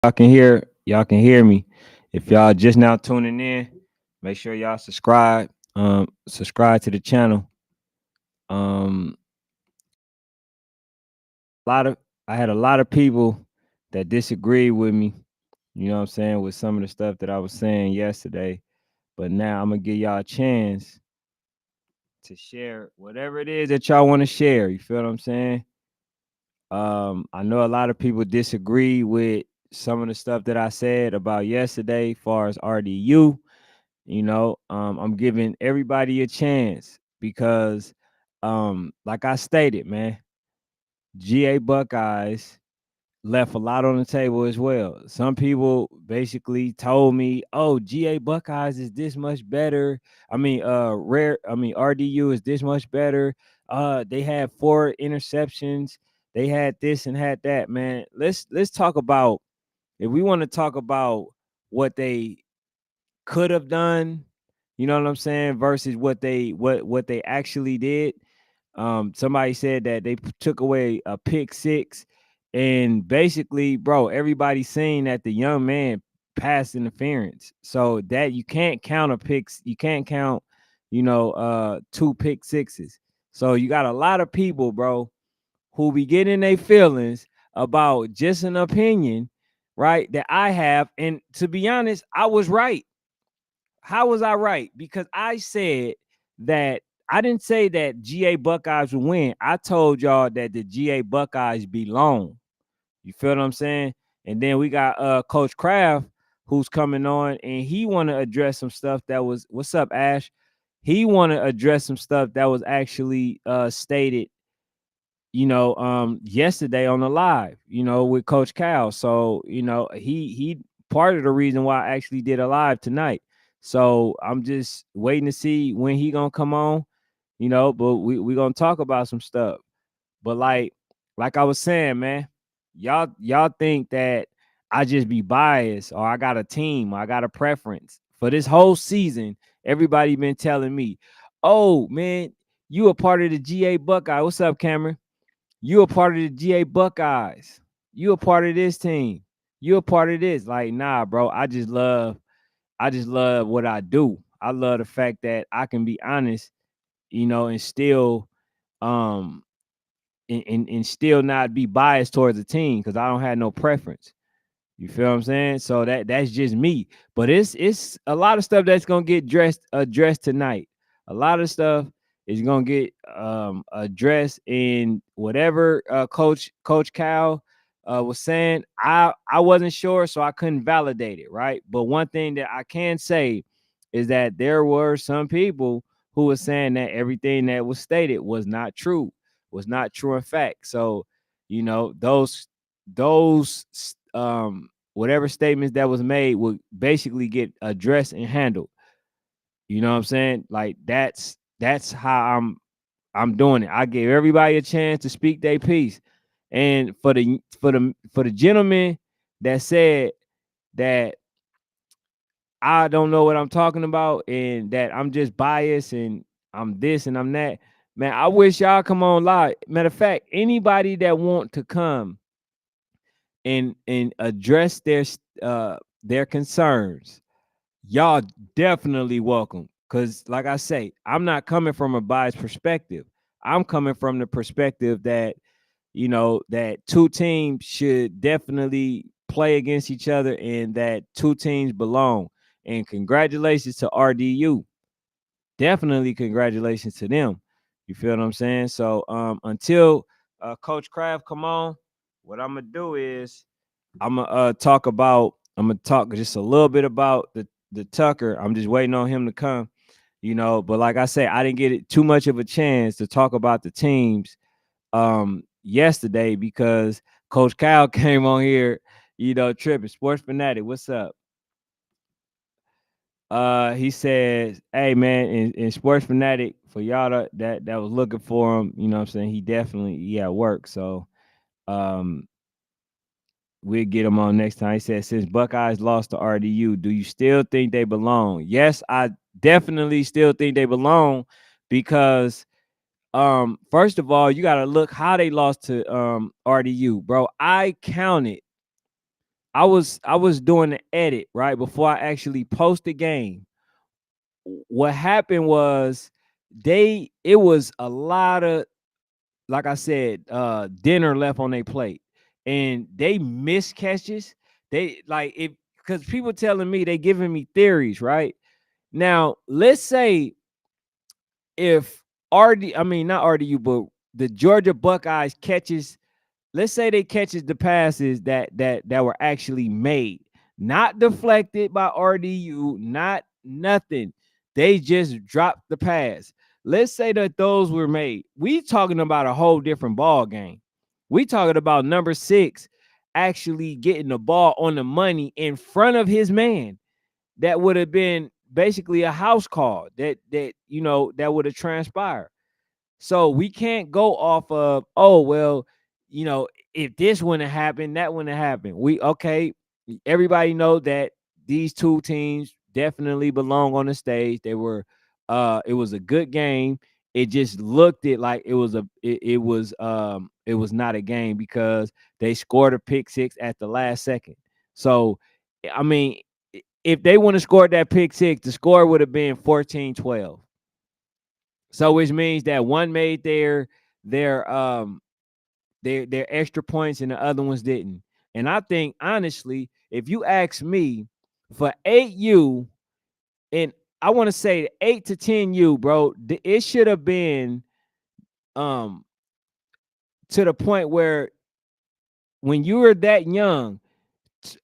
Y'all can hear me. If y'all just now tuning in, make sure y'all subscribe to the channel. Um a lot of I had a lot of people that disagreed with me, you know what I'm saying, with some of the stuff that I was saying yesterday. But now I'm gonna give y'all a chance to share whatever it is that y'all want to share. You feel what I'm saying? I know a lot of people disagree with some of the stuff that I said about yesterday, as far as RDU. I'm giving everybody a chance because, like I stated, man, GA Buckeyes left a lot on the table as well. Some people basically told me, "Oh, GA Buckeyes is this much better. RDU is this much better. They had 4 interceptions. They had this and had that." Man, let's talk about, if we want to talk about what they could have done, you know what I'm saying, versus what they actually did. Somebody said that they took away a pick six, and basically, bro, everybody's saying that the young man passed interference. So that you can't count you can't count, 2 pick sixes. So you got a lot of people, bro, who be getting their feelings about just an opinion, right? That I have. And to be honest, I was right. How was I right? Because I said that I didn't say that GA Buckeyes would win. I told y'all that the GA Buckeyes belong. You feel what I'm saying? And then we got Coach Kraft, who's coming on, and he want to address some stuff that was, what's up, Ash? He want to address some stuff that was actually stated, yesterday on the live, with Coach Cal. So, he part of the reason why I actually did a live tonight. So I'm just waiting to see when he gonna come on, but we gonna talk about some stuff. But like I was saying, man, y'all think that I just be biased, or I got a team, or I got a preference. For this whole season, everybody been telling me, "Oh man, you a part of the GA Buckeye." What's up, Cameron? You a part of the GA Buckeyes. You a part of this team. You a part of this. Like, nah, bro. I just love what I do. I love the fact that I can be honest, and still um and still not be biased towards the team, because I don't have no preference. You feel what I'm saying? So that's just me. But it's a lot of stuff that's gonna get addressed tonight. A lot of stuff is gonna get addressed in whatever Coach Cal was saying. I wasn't sure, so I couldn't validate it, right? But one thing that I can say is that there were some people who were saying that everything that was stated was not true in fact. So, those whatever statements that was made would basically get addressed and handled. You know what I'm saying? Like, that's how I'm doing it. I gave everybody a chance to speak their piece. And for the gentleman that said that I don't know what I'm talking about, and that I'm just biased, and I'm this and I'm that, man, I wish y'all come on live. Matter of fact, anybody that want to come and address their concerns, y'all definitely welcome. Cause like I say, I'm not coming from a biased perspective. I'm coming from the perspective that, that two teams should definitely play against each other, and that two teams belong. And congratulations to RDU. Definitely congratulations to them. You feel what I'm saying? So until Coach Kraft come on, what I'm gonna do is I'm gonna talk just a little bit about the Tucker. I'm just waiting on him to come, But like I say, I didn't get it too much of a chance to talk about the teams yesterday, because Coach Kyle came on here, tripping. Sports Fanatic, what's up? He says, "Hey man, in Sports Fanatic, for y'all that was looking for him, you know what I'm saying, he at work. So um we'll get him on next time." He said, "Since Buckeyes lost to RDU, do you still think they belong?" Yes, I definitely still think they belong, because first of all, you got to look how they lost to RDU, bro. I counted I was doing the edit right before I actually post the game. What happened was it was a lot of, like I said, dinner left on their plate, and they missed catches. They like if because people telling me they giving me theories, right? Now, let's say if I mean not RDU, but the Georgia Buckeyes catches, let's say they catches the passes that were actually made, not deflected by RDU, not nothing. They just dropped the pass. Let's say that those were made. We talking about a whole different ball game. We talking about number 6 actually getting the ball on the money in front of his man. That would have been basically a house call that would have transpired. So we can't go off of, oh, well, you know, if this wouldn't have happened, that wouldn't have happened. Okay, everybody know that these two teams definitely belong on the stage. It was a good game. It just looked like it was not a game because they scored a pick six at the last second. So I mean, if they would have scored that pick six, the score would have been 14-12. So which means that one made their their extra points and the other ones didn't. And I think honestly, if you ask me, for 8U and I want to say 8 to 10U, bro, it should have been um to the point where when you were that young,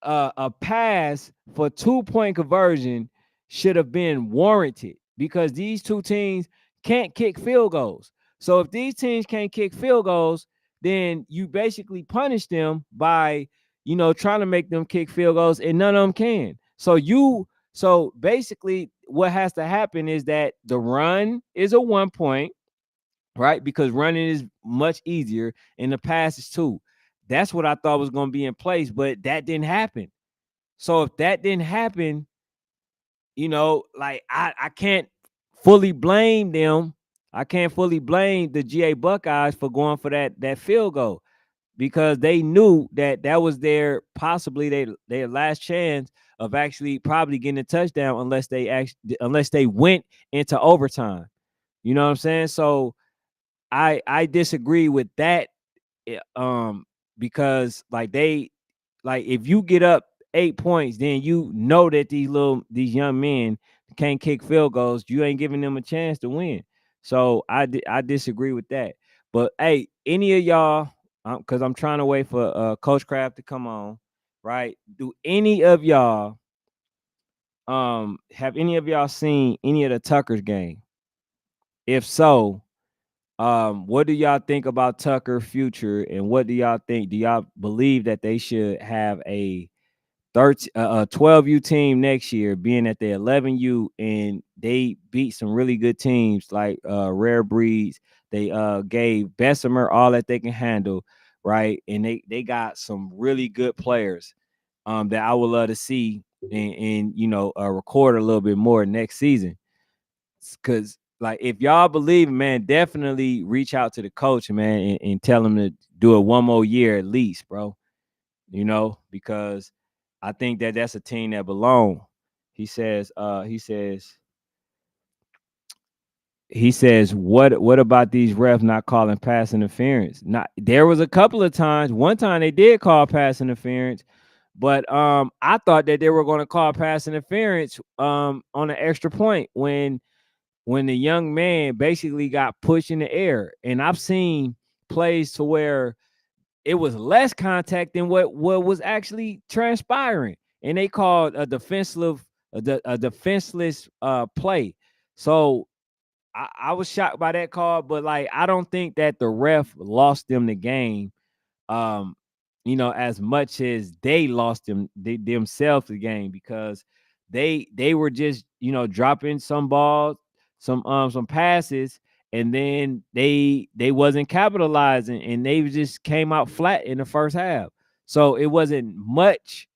a pass for 2-point conversion should have been warranted because these two teams can't kick field goals. So if these teams can't kick field goals, then you basically punish them by, trying to make them kick field goals, and none of them can. So basically what has to happen is that the run is a 1 point, right? Because running is much easier and the pass is 2. That's what I thought was going to be in place, but that didn't happen. So if that didn't happen, like I can't fully blame them. I can't fully blame the GA Buckeyes for going for that field goal because they knew that was possibly their last chance of actually probably getting a touchdown unless they went into overtime. You know what I'm saying? So I disagree with that, because like if you get up 8 points, then you know that these young men can't kick field goals. You ain't giving them a chance to win. So I disagree with that. But hey, any of y'all, because I'm trying to wait for Coach Kraft to come on, right? Do any of y'all have any of y'all seen any of the Tucker's game? If so, what do y'all think about Tucker future, and what do y'all think? Do y'all believe that they should have a 12U team next year, being that they're 11U and they beat some really good teams like Rare Breeds? They gave Bessemer all that they can handle, right? And they got some really good players that I would love to see and record a little bit more next season. Because like if y'all believe, man, definitely reach out to the coach, man, and tell him to do it one more year at least, bro. Because I think that that's a team that belong. He says, what about these refs not calling pass interference? Not There was a couple of times. One time they did call pass interference, but I thought that they were going to call pass interference on an extra point when the young man basically got pushed in the air. And I've seen plays to where it was less contact than what was actually transpiring, and they called a defenseless play. So I was shocked by that call, but like I don't think that the ref lost them the game, um, as much as they lost themselves the game, because they were just dropping some balls, some passes, and then they wasn't capitalizing, and they just came out flat in the first half. So it wasn't much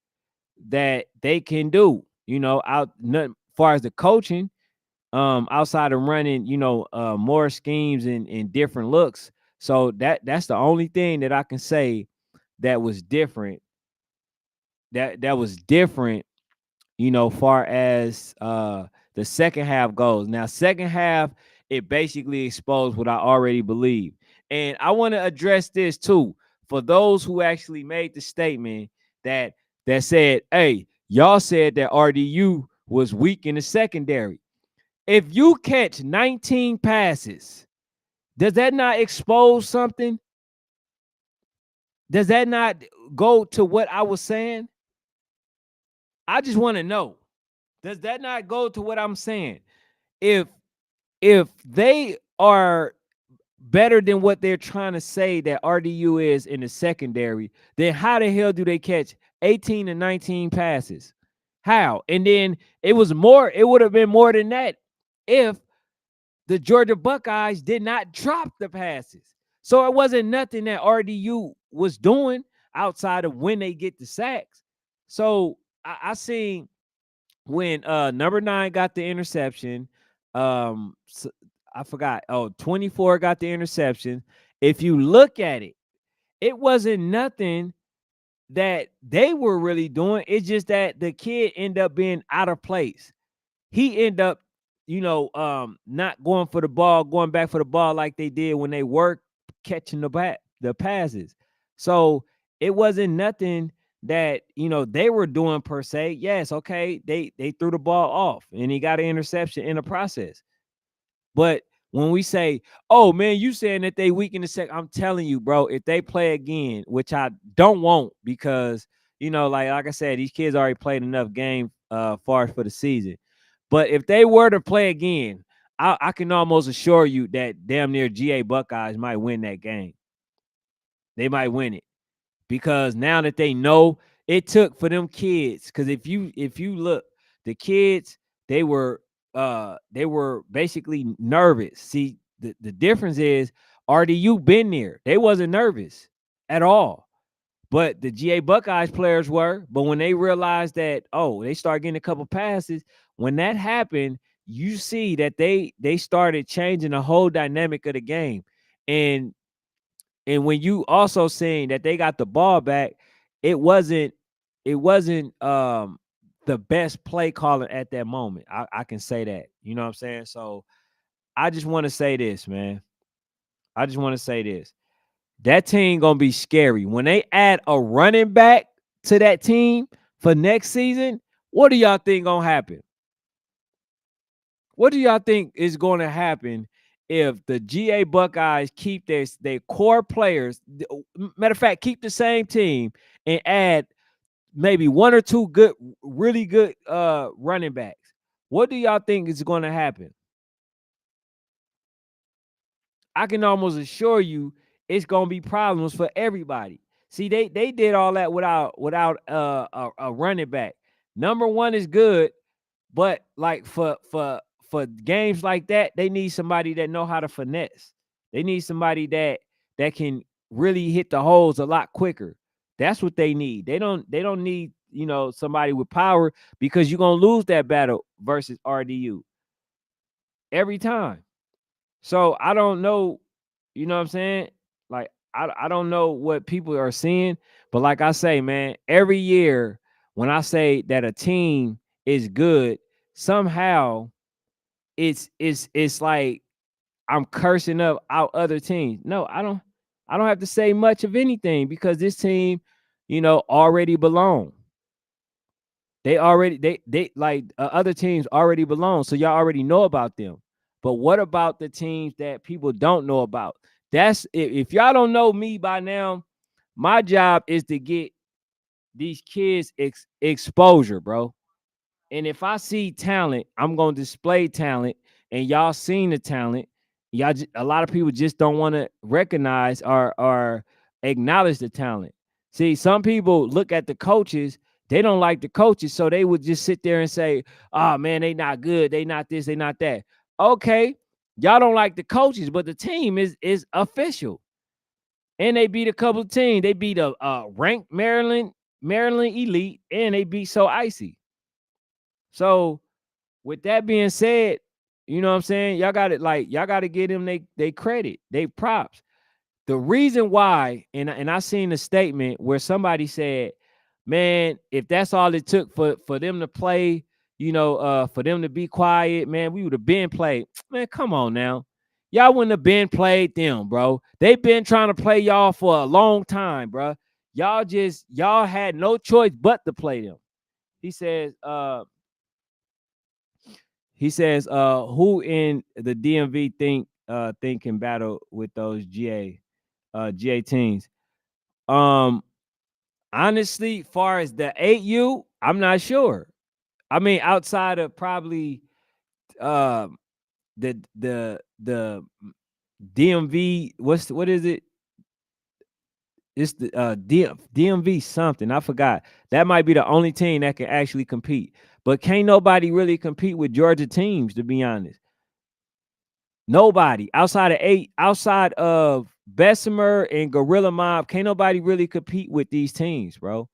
that they can do, out nothing far as the coaching, outside of running, more schemes and different looks. So that's the only thing that I can say that was different that was different, far as the second half goes. Now, second half, it basically exposed what I already believe. And I want to address this too for those who actually made the statement that said, hey, y'all said that RDU was weak in the secondary. If you catch 19 passes, does that not expose something? Does that not go to what I was saying? I just want to know. Does that not go to what I'm saying? If they are better than what they're trying to say that RDU is in the secondary, then how the hell do they catch 18 and 19 passes? How? And then it would have been more than that if the Georgia Buckeyes did not drop the passes. So it wasn't nothing that RDU was doing outside of when they get the sacks. So I seen when number 9 got the interception, I forgot. 24 got the interception. If you look at it, it wasn't nothing that they were really doing. It's just that the kid ended up being out of place. He ended up, not going for the ball, going back for the ball like they did when they were catching the passes. So it wasn't nothing that they were doing per se. Yes, okay, they threw the ball off and he got an interception in the process. But when we say, oh man, you saying that they weak in the second, I'm telling you, bro, if they play again, which I don't want, because like I said, these kids already played enough game far for the season. But if they were to play again, I can almost assure you that damn near GA Buckeyes might win that game. They might win it because now that they know it took for them kids. Because if you look, the kids they were basically nervous. See, the difference is RDU been there. They wasn't nervous at all. But the GA Buckeyes players were. But when they realized that, they start getting a couple passes, when that happened, you see that they started changing the whole dynamic of the game. And when you also seeing that they got the ball back, it wasn't the best play calling at that moment. I can say that. You know what I'm saying? So I just want to say this, man. I just want to say this. That team gonna be scary. When they add a running back to that team for next season, what do y'all think gonna happen? What do y'all think is gonna happen if the GA Buckeyes keep their core players? Matter of fact, keep the same team and add maybe one or two really good running backs. What do y'all think is gonna happen? I can almost assure you it's gonna be problems for everybody. See, they did all that without a running back. Number one is good, but like for games like that, they need somebody that know how to finesse. They need somebody that can really hit the holes a lot quicker. That's what they need. They don't need somebody with power because you're gonna lose that battle versus RDU every time. So I don't know, you know what I'm saying? Like I don't know what people are seeing, but like I say, man, every year when I say that a team is good, somehow it's like I'm cursing up out other teams. No, I don't have to say much of anything because this team, already belong. They already they like other teams already belong, so y'all already know about them. But what about the teams that people don't know about? That's if y'all don't know me by now, my job is to get these kids exposure, bro. And if I see talent, I'm gonna display talent, and y'all seen the talent. A lot of people just don't want to recognize or acknowledge the talent. See, some people look at the coaches, they don't like the coaches, so they would just sit there and say, "Oh man, they not good, they not this, they not that." Okay, y'all don't like the coaches, but the team is official, and they beat a couple of teams. They beat a ranked Maryland Elite, and they beat So Icy. So with that being said, you know what I'm saying? Y'all got it, like y'all got to give them they credit, they props. The reason why, and I seen a statement where somebody said, man, if that's all it took for them to play, for them to be quiet, man, we would have been played. Man, come on now. Y'all wouldn't have been played them, bro. They've been trying to play y'all for a long time, bro. Y'all had no choice but to play them. He says, who in the DMV think can battle with those GA teams? Honestly, far as the 8U, I'm not sure. I mean, outside of probably the DMV, what is it? It's the DMV something. I forgot. That might be the only team that can actually compete. But can't nobody really compete with Georgia teams, to be honest. Nobody outside of Bessemer and Gorilla Mob, can't nobody really compete with these teams, bro.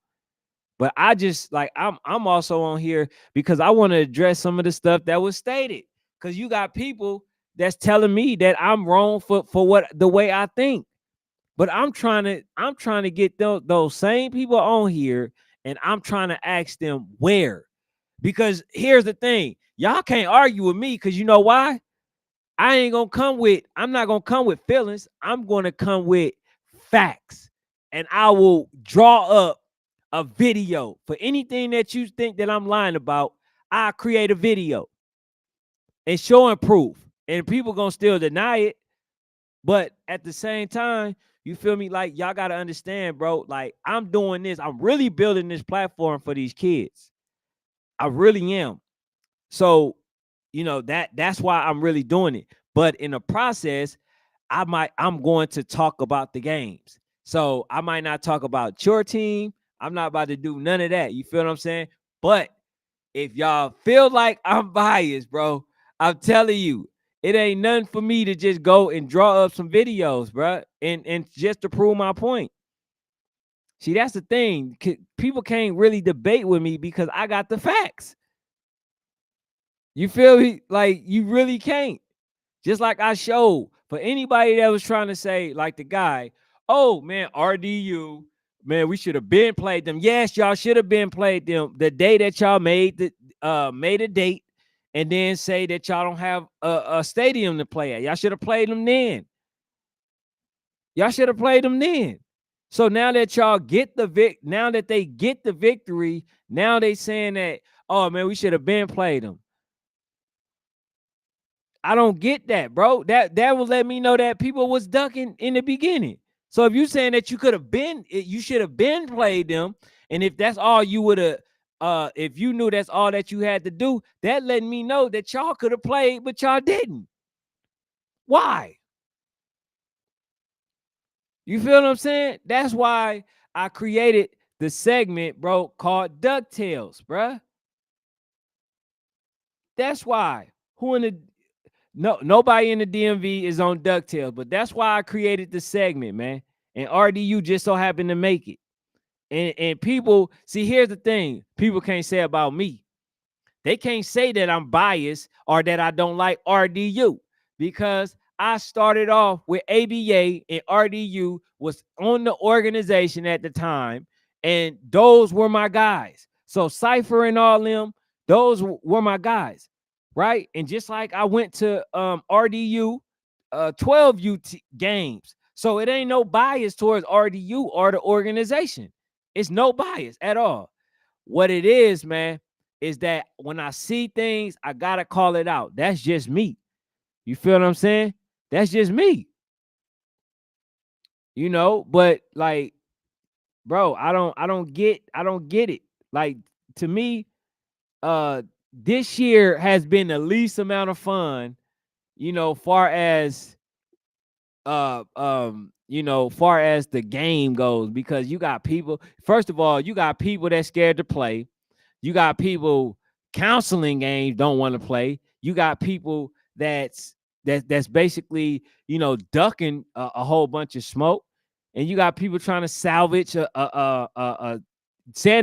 But I just like I'm also on here because I want to address some of the stuff that was stated. Because you got people that's telling me that I'm wrong for what the way I think. But I'm trying to get those same people on here, and I'm trying to ask them where. Because here's the thing, y'all can't argue with me because you know why? I'm not gonna come with feelings. I'm gonna come with facts. And I will draw up a video for anything that you think that I'm lying about. I create a video and show and proof. And people gonna still deny it. But at the same time, you feel me? Like, y'all gotta understand, bro. Like, I'm doing this. I'm really building this platform for these kids. I really am. So, that's why I'm really doing it. But in the process, I'm going to talk about the games. So I might not talk about your team. I'm not about to do none of that. You feel what I'm saying? But if y'all feel like I'm biased, bro, I'm telling you, it ain't nothing for me to just go and draw up some videos, bro, and just to prove my point. See, that's the thing. People can't really debate with me because I got the facts. You feel me? Like, you really can't. Just like I showed for anybody that was trying to say, like the guy, oh man, RDU, man, we should have been played them. Yes, y'all should have been played them the day that y'all made a date, and then say that y'all don't have a stadium to play at. Y'all should have played them then. Y'all should have played them then. So now that y'all get now that they get the victory, now they saying that, oh man, we should have been played them. I don't get that, bro. That will let me know that people was ducking in the beginning. So if you're saying that you should have been played them, and if that's all you would have, if you knew that's all that you had to do, that let me know that y'all could have played, but y'all didn't. Why? You feel what I'm saying? That's why I created the segment, bro, called DuckTales, bro. That's why. Nobody in the DMV is on DuckTales, but that's why I created the segment, man. And RDU just so happened to make it. And people, see, here's the thing people can't say about me. They can't say that I'm biased or that I don't like RDU because I started off with ABA and RDU was on the organization at the time, and those were my guys. So Cypher and all them, those were my guys, right? And just like I went to RDU 12U games. So it ain't no bias towards RDU or the organization. It's no bias at all. What it is, man, is that when I see things, I gotta call it out. That's just me. You feel what I'm saying? That's just me. But like, bro, I don't get it. Like, to me, this year has been the least amount of fun, far as far as the game goes, because you got people, first of all, you got people that's scared to play. You got people counseling games don't want to play. You got people that's basically, ducking a whole bunch of smoke, and you got people trying to salvage saying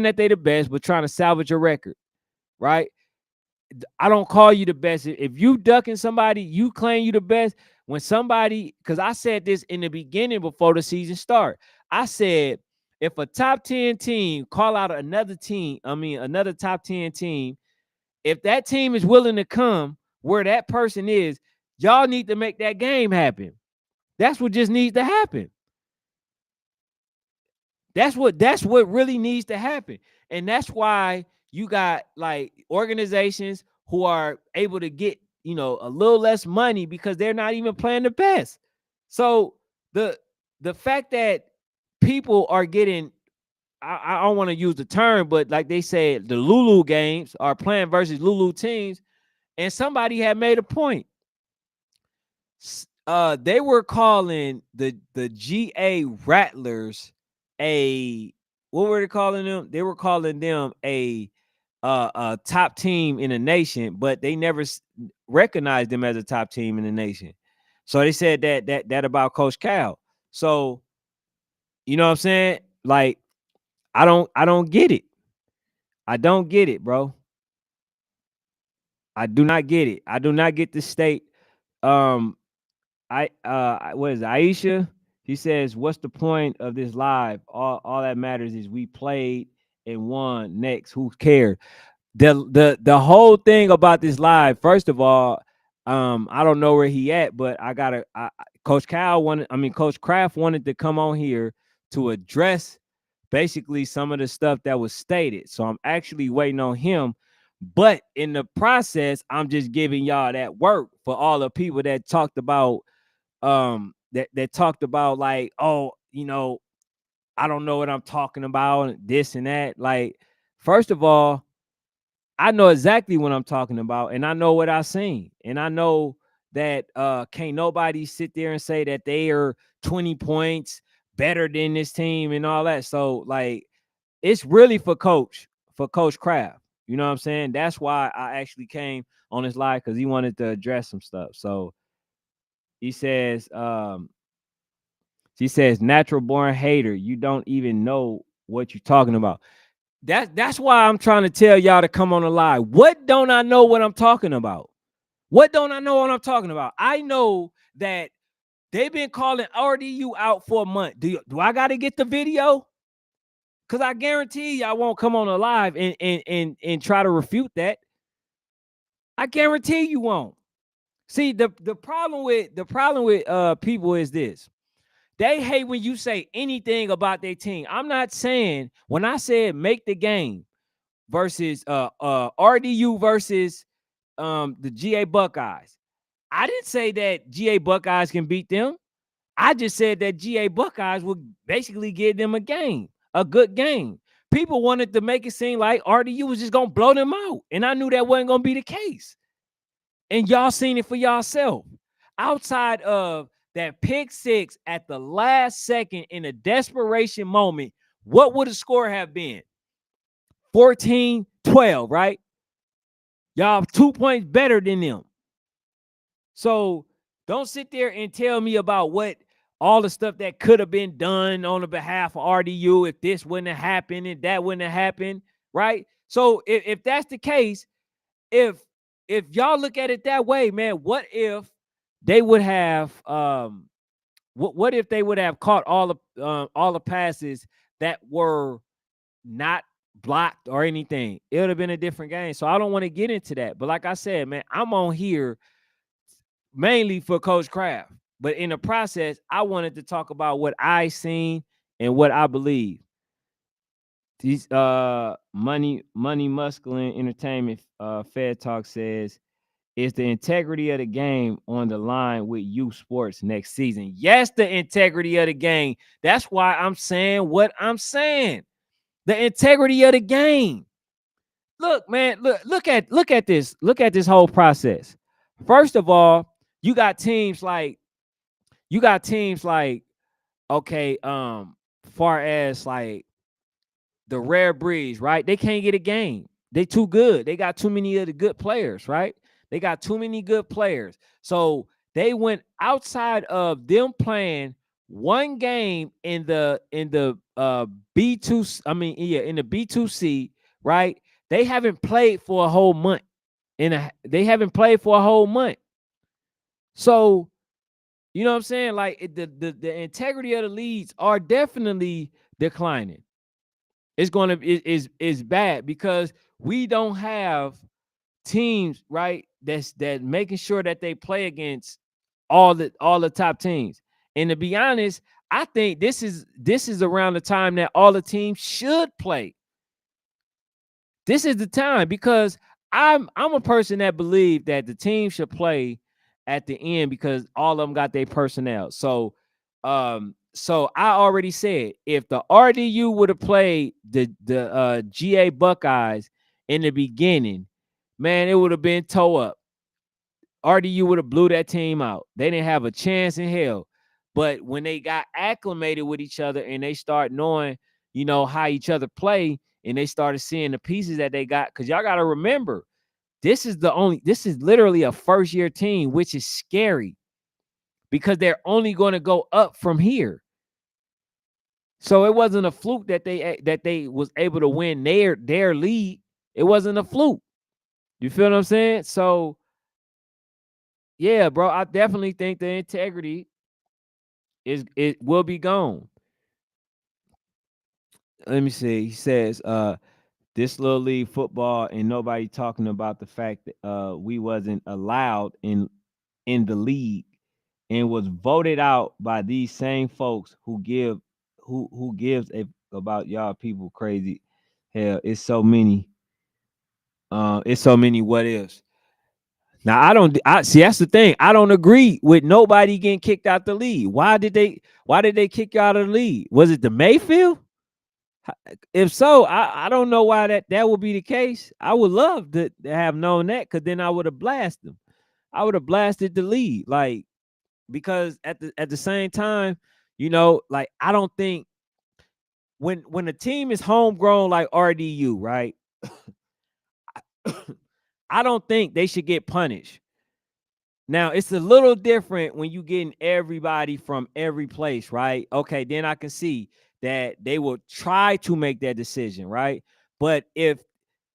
that they the best, but trying to salvage a record, right? I don't call you the best. If you ducking somebody, you claim you the best. When somebody, because I said this in the beginning before the season start, I said, if a top 10 team call out another team, another top 10 team, if that team is willing to come where that person is, y'all need to make that game happen. That's what just needs to happen. That's what really needs to happen. And that's why you got like organizations who are able to get, a little less money because they're not even playing the best. So the fact that people are getting, I don't want to use the term, but like they said, the Lulu games are playing versus Lulu teams, and somebody had made a point. They were calling the GA Rattlers what were they calling them? They were calling them a top team in the nation, but they never recognized them as a top team in the nation. So they said that about Coach Cal. So, you know what I'm saying? Like, I don't get it. I don't get it, bro. I do not get it. I do not get the state. What is it, Aisha? He says, "What's the point of this live? All that matters is we played and won. Next, who cares?" The whole thing about this live, first of all, I don't know where he at, but Coach Kraft wanted to come on here to address basically some of the stuff that was stated. So I'm actually waiting on him. But in the process, I'm just giving y'all that work for all the people that talked about that talked about like, oh, I don't know what I'm talking about, this and that. Like, first of all, I know exactly what I'm talking about, and I know what I've seen, and I know that can't nobody sit there and say that they are 20 points better than this team and all that. So like, it's really for Coach Kraft. You know what I'm saying? That's why I actually came on this live, because he wanted to address some stuff. So he says, she says, natural born hater, you don't even know what you're talking about. That's why I'm trying to tell y'all to come on the live. What don't I know what I'm talking about? What don't I know what I'm talking about? I know that they've been calling RDU out for a month. Do I got to get the video? Because I guarantee y'all won't come on the live and try to refute that. I guarantee you won't. See, the problem with people is this. They hate when you say anything about their team. I'm not saying, when I said make the game versus RDU versus the GA Buckeyes, I didn't say that GA Buckeyes can beat them. I just said that GA Buckeyes would basically give them a good game. People wanted to make it seem like RDU was just gonna blow them out, and I knew that wasn't gonna be the case. And y'all seen it for yourself. Outside of that pick six at the last second in a desperation moment, what would the score have been? 14-12, right? Y'all 2 points better than them. So don't sit there and tell me about what all the stuff that could have been done on the behalf of RDU if this wouldn't have happened and that wouldn't have happened, right? So if that's the case, if y'all look at it that way, man, what if they would have what if they would have caught all the passes that were not blocked or anything? It would have been a different game. So I don't want to get into that. But like I said, man, I'm on here mainly for Coach Kraft. But in the process, I wanted to talk about what I seen and what I believe. These money muscular entertainment Fed Talk says, is the integrity of the game on the line with youth sports next season? Yes, the integrity of the game. That's why I'm saying what I'm saying. The integrity of the game. Look, man, look at this. Look at this whole process. First of all, you got teams like, okay, far as like the rare breeds, right? They can't get a game. They too good. They got too many of the good players, right? They got too many good players. So they went outside of them playing one game in the B2, in the B2C, right? They haven't played for a whole month. They haven't played for a whole month. So, you know what I'm saying? Like the integrity of the leads are definitely declining. It's going to is bad because we don't have teams, right? That making sure that they play against all the top teams. And to be honest, I think this is around the time that all the teams should play. This is the time because I'm a person that believe that the team should play at the end because all of them got their personnel. So I already said if the RDU would have played the GA Buckeyes in the beginning, man, it would have been toe up. RDU would have blew that team out. They didn't have a chance in hell. But when they got acclimated with each other and they start knowing, how each other play, and they started seeing the pieces that they got, because y'all got to remember, this is literally a first-year team, which is scary because they're only going to go up from here. So it wasn't a fluke that they was able to win their league. It wasn't a fluke. You feel what I'm saying? So yeah, bro, I definitely think the integrity it will be gone. Let me see. He says, this little league football and nobody talking about the fact that we wasn't allowed in the league and was voted out by these same folks who gives about y'all people crazy. Hell, it's so many what ifs. Now I see that's the thing. I don't agree with nobody getting kicked out the league. Why did they kick you out of the league? Was it the Mayfield? If so, I don't know why that would be the case. I would love to have known that, because then I would have blasted them. I would have blasted the league, like, because at the same time, like, I don't think when a team is homegrown like RDU, right? I don't think they should get punished. Now, it's a little different when you getting everybody from every place, right? Okay, then I can see that they will try to make that decision, right? But if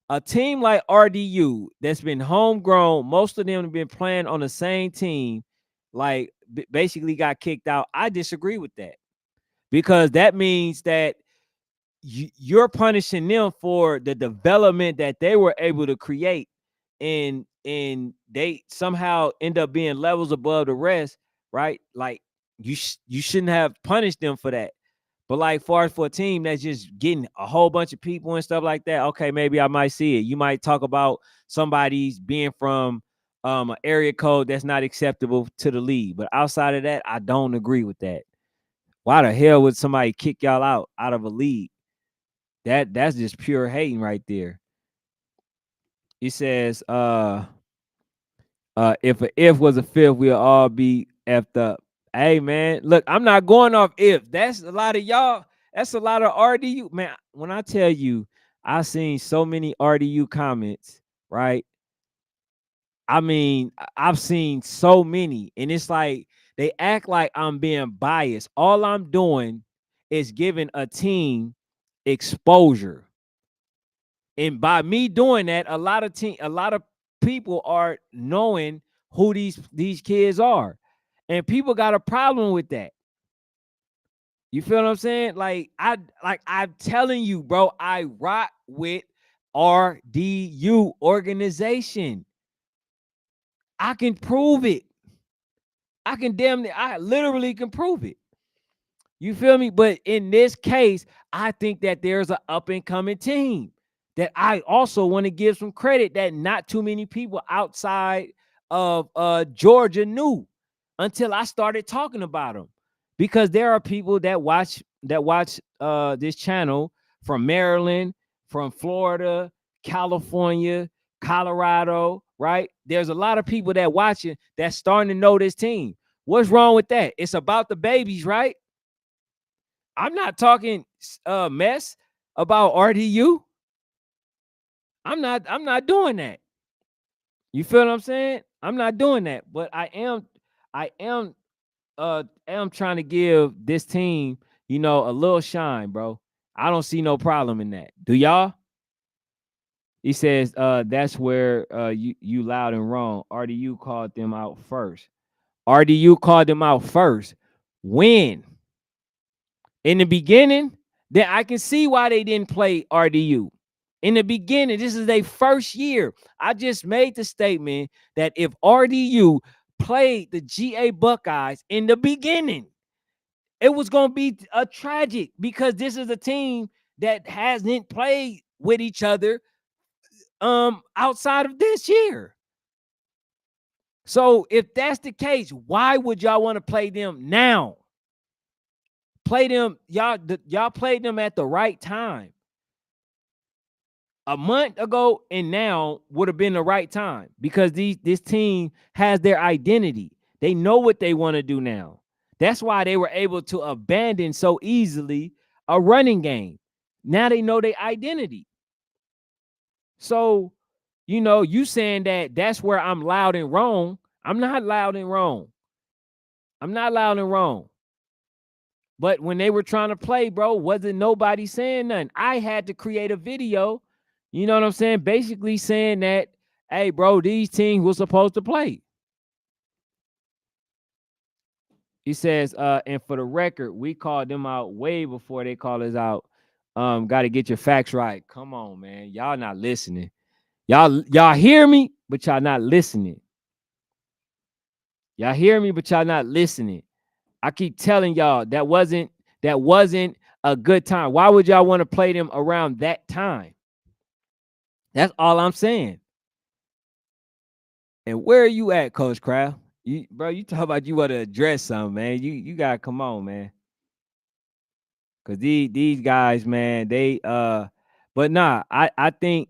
a team like RDU that's been homegrown, most of them have been playing on the same team, like basically got kicked out, I disagree with that, because that means that you're punishing them for the development that they were able to create, and they somehow end up being levels above the rest, right? Like, you shouldn't have punished them for that. But like, far as for a team that's just getting a whole bunch of people and stuff like that, okay, maybe I might see it. You might talk about somebody's being from an area code that's not acceptable to the league, but outside of that, I don't agree with that. Why the hell would somebody kick y'all out of a league? That's just pure hating right there. He says, if a if was a fifth, we'll all be effed up. Hey man, look, I'm not going off if. That's a lot of y'all. That's a lot of RDU. Man, when I tell you, I've seen so many RDU comments, right? I mean, I've seen so many, and it's like they act like I'm being biased. All I'm doing is giving a team exposure. And by me doing that, a lot of people are knowing who these kids are. And people got a problem with that. You feel what I'm saying? I'm telling you, bro, I rock with RDU organization. I can prove it. I literally can prove it. You feel me? But in this case, I think that there's an up and coming team that I also want to give some credit that not too many people outside of Georgia knew until I started talking about them. Because there are people that watch this channel from Maryland, from Florida, California, Colorado, right? There's a lot of people that watching that's starting to know this team. What's wrong with that? It's about the babies, right? I'm not talking mess about RDU. I'm not doing that. You feel what I'm saying? I'm not doing that, but I am trying to give this team, a little shine, bro. I don't see no problem in that. Do y'all? He says, that's where you loud and wrong. RDU called them out first. RDU called them out first. When? In the beginning? then I can see why they didn't play RDU. In the beginning, this is their first year. I just made the statement that if RDU played the GA Buckeyes in the beginning, it was going to be a tragic, because this is a team that hasn't played with each other outside of this year. So if that's the case, why would y'all want to play them now? Play them, y'all played them at the right time. A month ago and now would have been the right time, because this team has their identity. They know what they want to do now. That's why they were able to abandon so easily a running game. Now they know their identity. So, you saying that's where I'm loud and wrong. I'm not loud and wrong. I'm not loud and wrong. But when they were trying to play, bro, wasn't nobody saying nothing. I had to create a video, you know what I'm saying? Basically saying that, hey, bro, these teams were supposed to play. He says, and for the record, we called them out way before they called us out. Got to get your facts right. Come on, man. Y'all not listening. Y'all hear me, but y'all not listening. Y'all hear me, but y'all not listening. I keep telling y'all that wasn't a good time. Why would y'all want to play them around that time? That's all I'm saying. And where are you at, Coach Kraft? You talk about you want to address something, man. You gotta come on, man. Cause these guys, man, they but nah, I think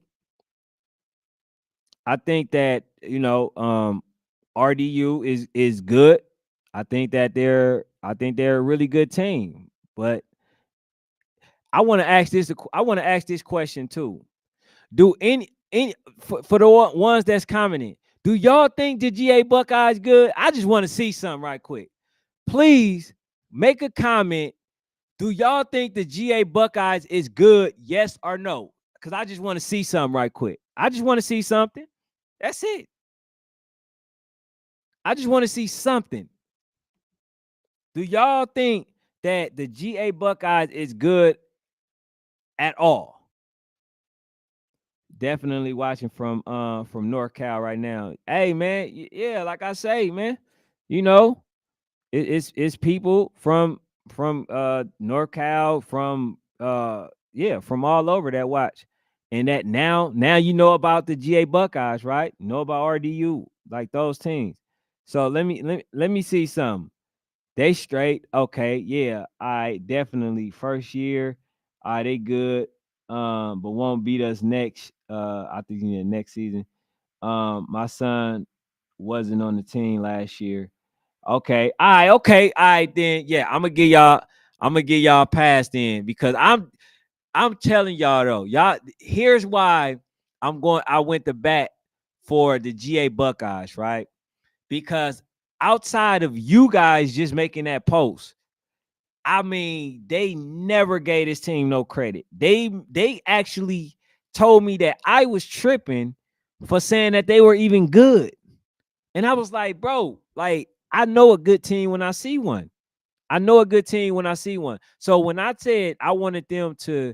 that RDU is good. I think they're a really good team. But I want to ask this question too. Do any for the ones that's commenting, do y'all think the GA Buckeyes good? I just want to see something right quick. Please make a comment. Do y'all think the GA Buckeyes is good? Yes or no? Because I just want to see something right quick. I just want to see something. That's it. I just want to see something. Do y'all think that the GA Buckeyes is good at all? Definitely watching from NorCal right now. Hey, man, yeah, like I say, man, it's people from NorCal, from from all over that watch. And that now you know about the GA Buckeyes, right? You know about RDU, like those teams. So let me see something. They straight. Okay, yeah. I definitely first year. They good. But won't beat us next. I think next season. My son wasn't on the team last year. Okay. All right, then. Yeah, I'm gonna give y'all a pass then, because I'm telling y'all though, here's why I went to bat for the GA Buckeyes, right? Because outside of you guys just making that post, I mean, they never gave this team no credit. They actually told me that I was tripping for saying that they were even good. And I was like, bro, like, I know a good team when I see one. I know a good team when I see one. So when I said I wanted them to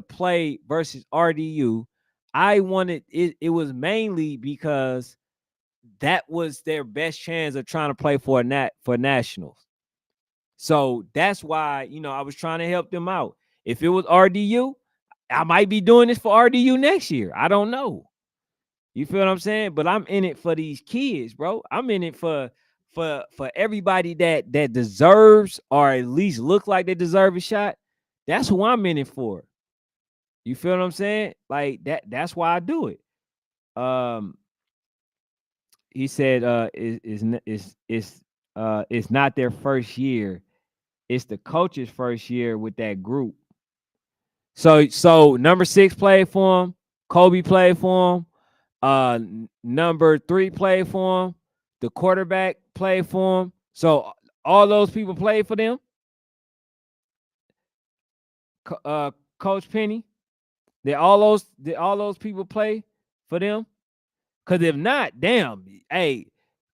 play versus RDU, I wanted it was mainly because that was their best chance of trying to play for nationals. So that's why, I was trying to help them out. If it was RDU, I might be doing this for RDU next year. I don't know. You feel what I'm saying? But I'm in it for these kids, bro. I'm in it for everybody that deserves, or at least look like they deserve a shot. That's who I'm in it for. You feel what I'm saying? Like that's why I do it. He said it's not their first year. It's the coach's first year with that group. So number 6 played for him. Kobe played for him. Number 3 played for him. The quarterback played for him. So all those people played for them. Coach Penny, did all those people play for them? Because if not, damn, hey,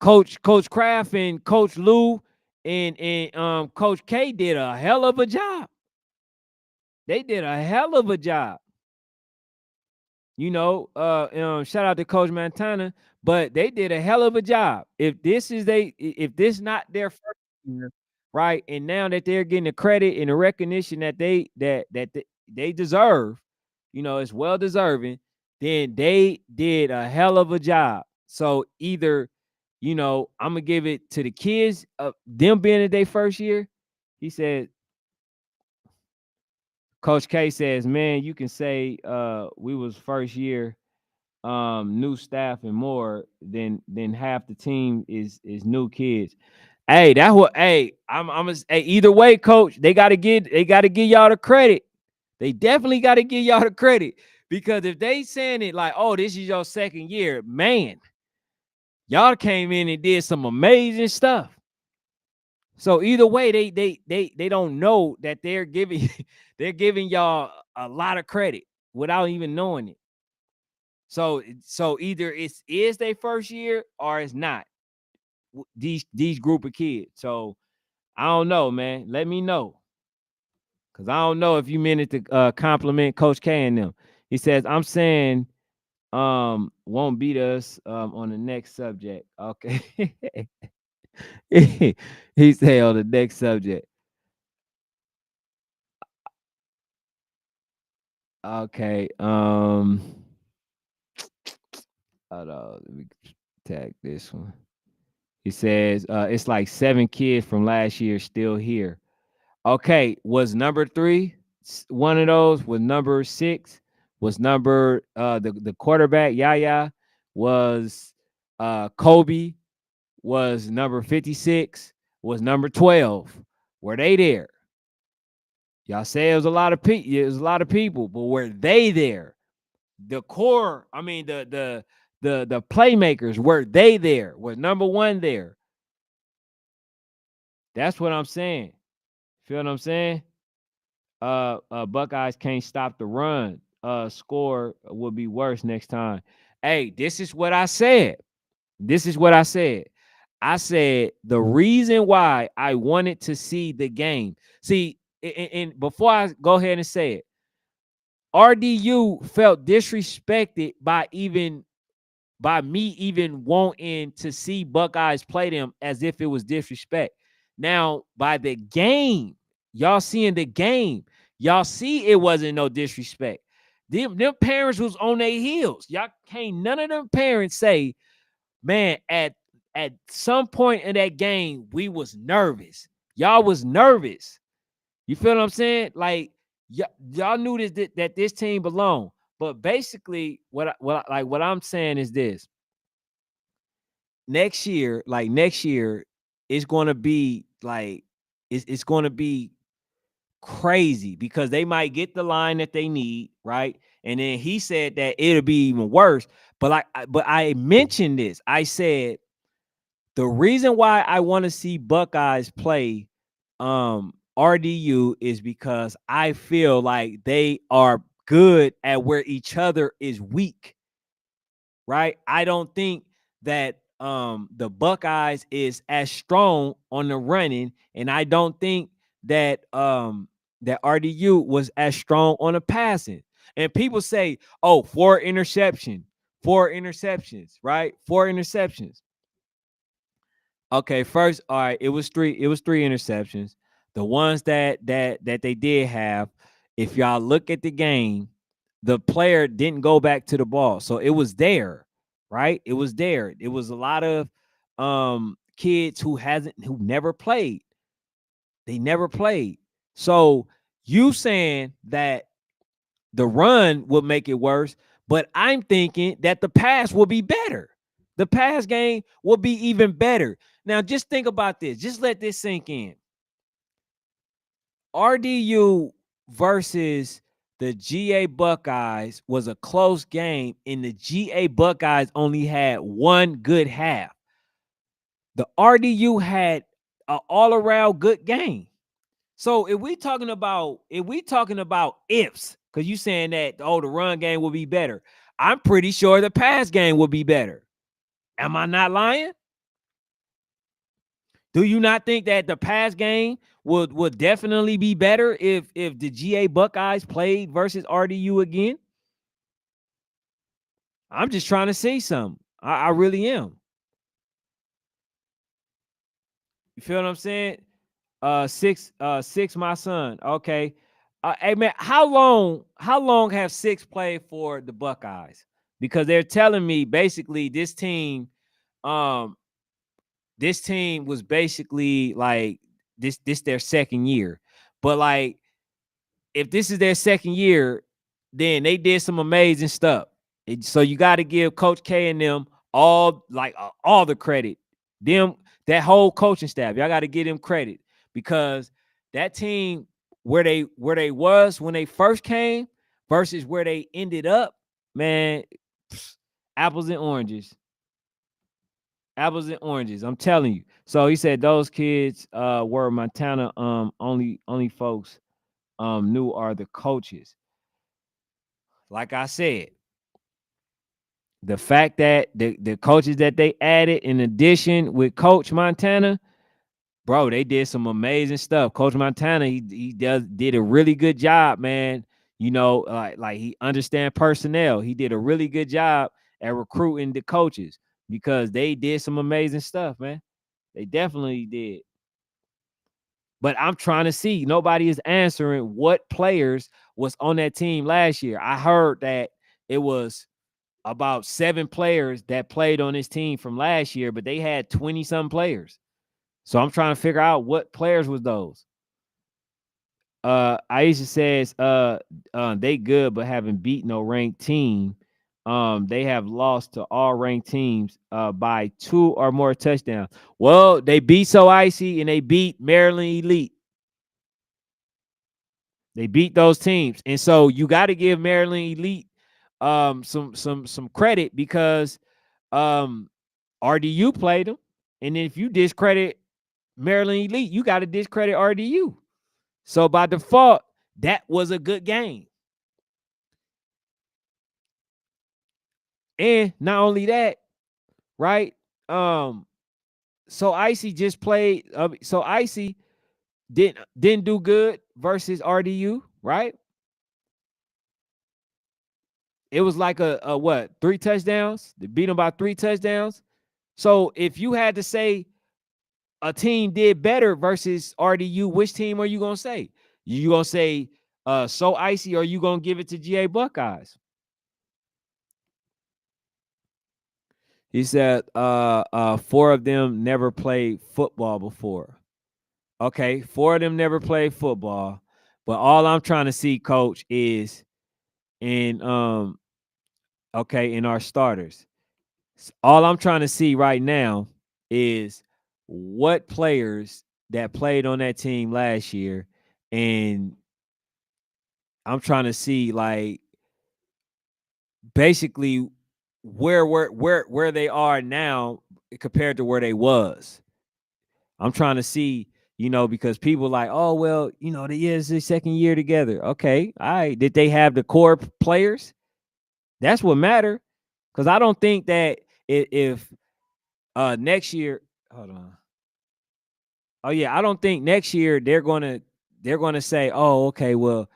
Coach Kraft and Coach Lou and Coach K did a hell of a job. They did a hell of a job. Shout out to Coach Montana, but they did a hell of a job. If this not their first year, right, and now that they're getting the credit and the recognition that they deserve, it's well deserving, then they did a hell of a job. So either, I'm gonna give it to the kids of them being in their first year. He said, Coach K says, man, you can say we was first year, new staff and more than half the team is new kids. Hey, that's what. Hey, hey, either way, coach, they gotta give y'all the credit. They definitely gotta give y'all the credit, because if they saying it like, oh, this is your second year, man, y'all came in and did some amazing stuff. So either way, they don't know that they're giving they're giving y'all a lot of credit without even knowing it. So either is their first year or it's not. These group of kids. So I don't know, man. Let me know, because I don't know if you meant it to compliment Coach K and them. He says, I'm saying won't beat us on the next subject. Okay. He said on the next subject. Okay. Hold on, let me tag this one. He says it's like 7 kids from last year still here. Okay, was number 3 one of those? Was number 6? Was number the quarterback Yaya? Was Kobe? Was number 56? Was number 12? Were they there? Y'all say it was a lot of people. It was a lot of people, but were they there? The core, I mean the playmakers, were they there? Was number 1 there? That's what I'm saying. Feel what I'm saying? Buckeyes can't stop the run. Score will be worse next time. Hey, this is what I said. I said the reason why I wanted to see the game. See, and before I go ahead and say it, RDU felt disrespected by me even wanting to see Buckeyes play them as if it was disrespect. Now, by the game, y'all seeing the game, y'all see it wasn't no disrespect. Them parents was on their heels. Y'all can't none of them parents say, man, at some point in that game, we was nervous. Y'all was nervous. You feel what I'm saying? Like y'all knew that this team belonged. But basically, what I'm saying is this: next year, it's going to be like it's going to be crazy, because they might get the line that they need, right? And then he said that it'll be even worse. But I mentioned this. I said the reason why I want to see Buckeyes play RDU is because I feel like they are good at where each other is weak. Right? I don't think that the Buckeyes is as strong on the running, and I don't think that that RDU was as strong on the passing. And people say, "Oh, 4 interceptions, right? 4 interceptions." Okay, first, all right, it was 3 interceptions. The ones that they did have, if y'all look at the game, the player didn't go back to the ball. So it was there, right? It was there. It was a lot of kids who never played. They never played. So you saying that the run would make it worse, but I'm thinking that the pass will be better. The pass game will be even better. Now, just think about this. Just let this sink in. RDU versus the GA Buckeyes was a close game, and the GA Buckeyes only had one good half. The RDU had an all-around good game. So if we talking about ifs, because you saying that the run game will be better, I'm pretty sure the pass game will be better. Am I not lying? Do you not think that the pass game would definitely be better if the GA Buckeyes played versus RDU again? I'm just trying to say something. I really am. You feel what I'm saying? Six, my son. Okay. Hey man, how long have Six played for the Buckeyes? Because they're telling me basically um, this team was basically like this their second year. But like if this is their second year, then they did some amazing stuff. So you got to give Coach K and them all the credit. Them that whole coaching staff, y'all got to give them credit because that team where they was when they first came versus where they ended up, man, apples and oranges. Apples and oranges. I'm telling you. So he said those kids were Montana only folks knew are the coaches. Like I said, the fact that the coaches that they added in addition with Coach Montana, bro, they did some amazing stuff. Coach Montana, he did a really good job, man. You know, like he understand personnel. He did a really good job at recruiting the coaches because they did some amazing stuff, man. They definitely did. But I'm trying to see. Nobody is answering what players was on that team last year. I heard that it was about 7 players that played on this team from last year, but they had 20 some players. So I'm trying to figure out what players was those. Aisha says they good but haven't beat no ranked team. They have lost to all ranked teams by 2 or more touchdowns. Well, they beat So Icy and they beat Maryland Elite. They beat those teams. And so you got to give Maryland Elite some credit because RDU played them. And then if you discredit Maryland Elite, you got to discredit RDU. So by default, that was a good game. And not only that, right? So Icy just played. So Icy didn't do good versus RDU, right? It was like a what 3 touchdowns. They beat them by 3 touchdowns. So if you had to say a team did better versus RDU, which team are you gonna say? You gonna say So Icy, or you gonna give it to GA Buckeyes? He said 4 of them never played football before. Okay, 4 of them never played football. But all I'm trying to see, coach, is in in our starters. All I'm trying to see right now is what players that played on that team last year, and I'm trying to see like basically where they are now compared to where they was. I'm trying to see, because people like, oh well, it's their second year together. Okay, all right. Did they have the core players? That's what matter. Because I don't think that if next year, hold on. Oh yeah, I don't think next year they're gonna say, oh okay, well,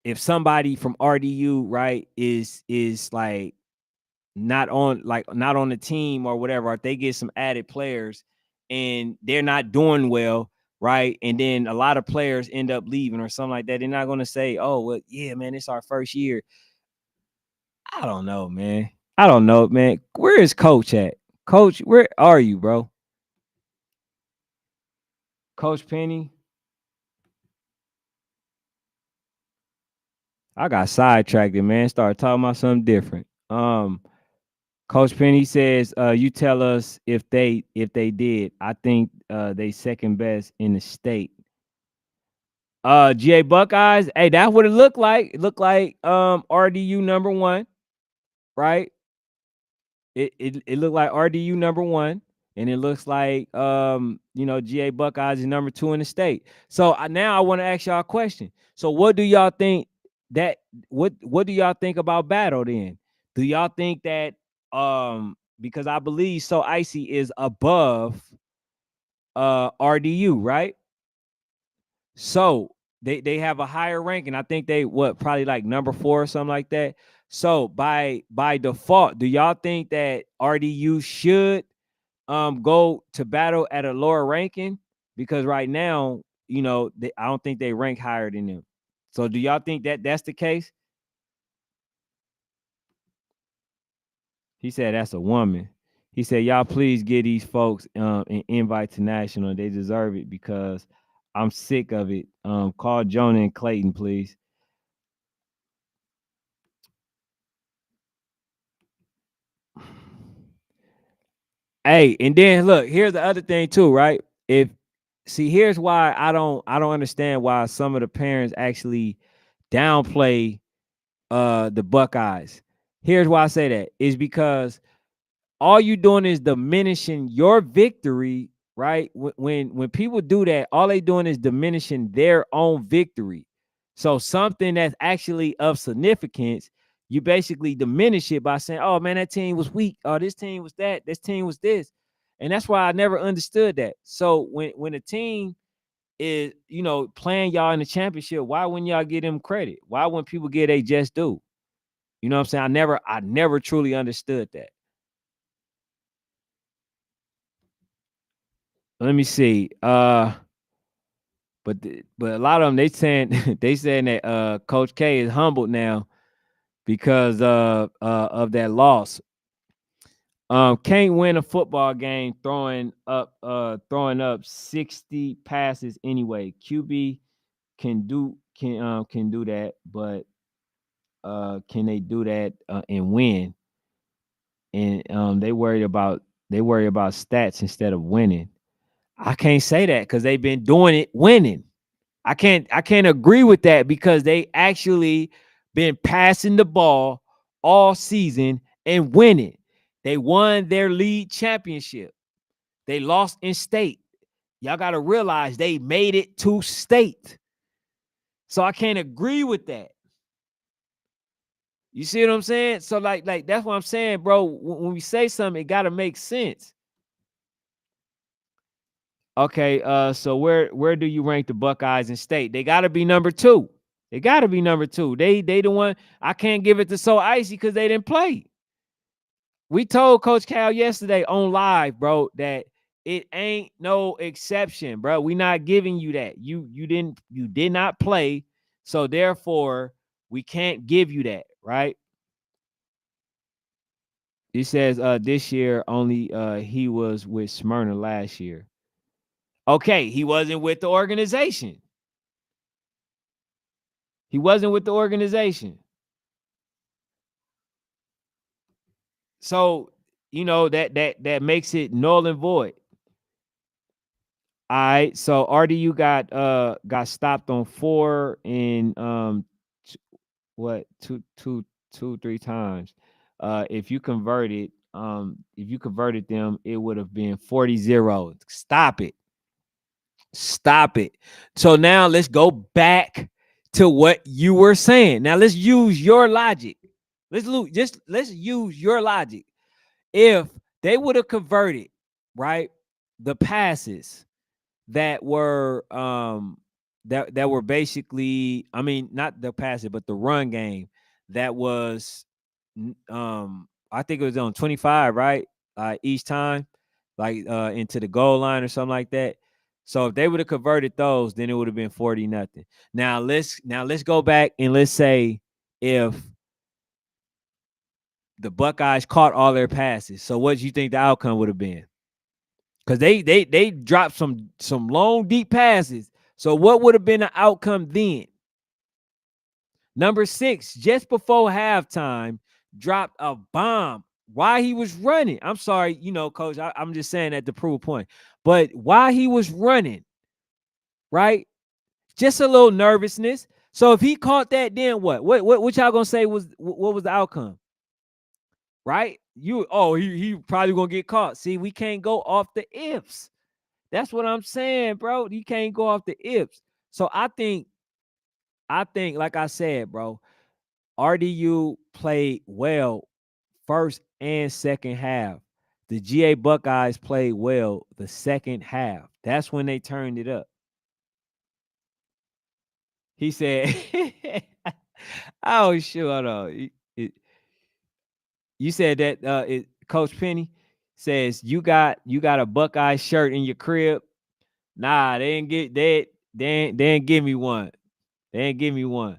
if somebody from RDU right is like not on the team or whatever, if they get some added players and they're not doing well, right? And then a lot of players end up leaving or something like that. They're not gonna say, oh well, yeah, man, it's our first year. I don't know, man. I don't know, man. Where is Coach at? Coach, where are you, bro? Coach Penny. I got sidetracked, man. Started talking about something different. Coach Penny says, you tell us if they did. I think they second best in the state. GA Buckeyes, hey, that's what it looked like. It looked like RDU number 1, right? It looked like RDU number 1, and it looks like GA Buckeyes is number 2 in the state. So now I want to ask y'all a question. So what do y'all think what do y'all think about battle then? Do y'all think that because I believe So Icy is above RDU, right? So they have a higher ranking. I think they probably like number 4 or something like that. So by default, do y'all think that RDU should go to battle at a lower ranking? Because right now, I don't think they rank higher than them. So do y'all think that that's the case? He said that's a woman. He said, y'all please give these folks an invite to national. They deserve it because I'm sick of it. Call Jonah and Clayton, please. Hey, and then look, here's the other thing too, right? Here's why I don't understand why some of the parents actually downplay the Buckeyes. Here's why I say that is because all you doing is diminishing your victory, right? When people do that, all they doing is diminishing their own victory. So something that's actually of significance, you basically diminish it by saying, "Oh man, that team was weak. Oh, this team was that. This team was this," and that's why I never understood that. So when a team is playing y'all in the championship, why wouldn't y'all give them credit? Why wouldn't people get they just do? You know what I'm saying? I never truly understood that. Let me see. But a lot of them they saying that Coach K is humbled now because of that loss. Can't win a football game throwing up 60 passes anyway. QB can do that, but can they do that and win? And they worry about stats instead of winning. I can't say that because they've been doing it winning. I can't agree with that because they actually been passing the ball all season and winning. They won their league championship. They lost in state. Y'all got to realize they made it to state. So I can't agree with that. You see what I'm saying? So like that's what I'm saying, bro. When we say something, it got to make sense. Okay, so where do you rank the Buckeyes in state? They got to be number 2. They got to be number 2. They the one. I can't give it to So Icy because they didn't play. We told Coach Cal yesterday on live, bro, that it ain't no exception, bro. We not giving you that. You did not play, so therefore we can't give you that, right? He says this year only he was with Smyrna last year. Okay, he wasn't with the organization. He wasn't with the organization. So, that makes it null and void. All right. So RDU got stopped on 4 and what 3 times. If you converted them, it would have been 40-0. Stop it. Stop it. So now let's go back to what you were saying. Now let's use your logic. Let's use your logic. If they would have converted, right, the passes that were that were basically, I mean, not the passes, but the run game that was I think it was on 25, right? Each time, like into the goal line or something like that. So if they would have converted those, then it would have been 40-0. Now let's go back and let's say if the Buckeyes caught all their passes. So what do you think the outcome would have been? Because they dropped some long, deep passes. So what would have been the outcome then? Number 6, just before halftime, dropped a bomb. Why he was running? I'm sorry, Coach. I'm just saying that to prove a point. But why he was running, right? Just a little nervousness. So if he caught that, then what? What y'all gonna say was what was the outcome? Right? He probably gonna get caught. See, we can't go off the ifs. That's what I'm saying, bro. You can't go off the ifs. So I think, like I said, bro, RDU played well first and second half. the GA Buckeyes played well the second half. That's when they turned it up. He said, "Oh, sure, no." You said that Coach Penny says you got a Buckeye shirt in your crib. Nah, they ain't give me one. They ain't give me one.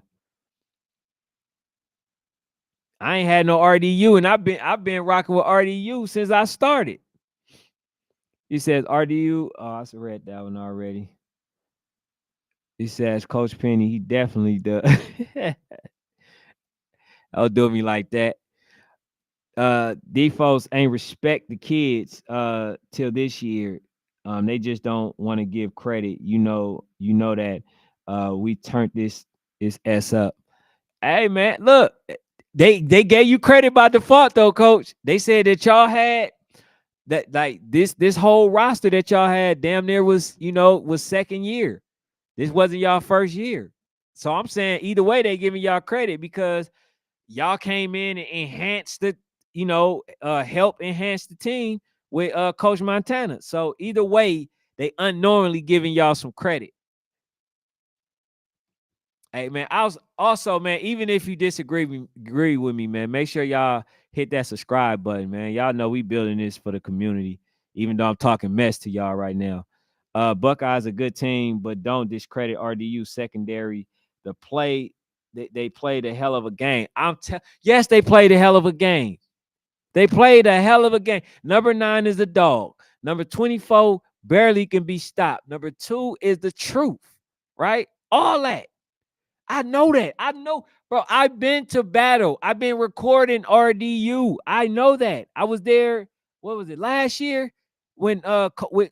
I ain't had no RDU, and I've been rocking with RDU since I started. He says RDU. Oh, I read that one already. He says Coach Penny. He definitely does. Don't do me like that. These folks ain't respect the kids till this year. They just don't want to give credit. You know that we turned this S up. Hey man, look, they gave you credit by default though, coach. They said that y'all had that like this whole roster that y'all had damn near was was second year. This wasn't y'all first year. So I'm saying either way they giving y'all credit because y'all came in and enhanced the help enhance the team with Coach Montana. So either way they unknowingly giving y'all some credit. Hey man, I was also, man, even if you agree with me, man, make sure y'all hit that subscribe button, man. Y'all know we building this for the community, even though I'm talking mess to y'all right now. Buckeyes a good team, but don't discredit RDU secondary. The play, they played a hell of a game. Yes, they played a hell of a game. They played a hell of a game. Number 9 is a dog. Number 24 barely can be stopped. Number 2 is the truth, right? All that. I know that. I know, bro. I've been to battle. I've been recording RDU. I know that. I was there. What was it last year when with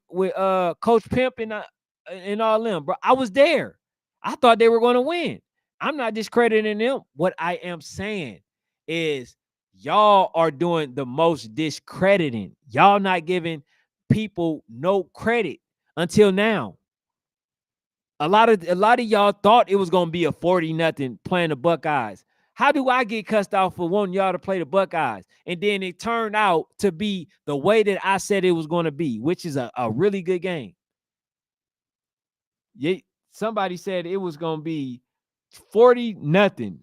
Coach Pimp and all them, bro? I was there. I thought they were going to win. I'm not discrediting them. What I am saying is y'all are doing the most discrediting. Y'all not giving people no credit until now. A lot of y'all thought it was gonna be a 40-0 playing the Buckeyes. How do I get cussed out for wanting y'all to play the Buckeyes? And then it turned out to be the way that I said it was gonna be, which is a really good game. Yeah, somebody said it was gonna be 40-0.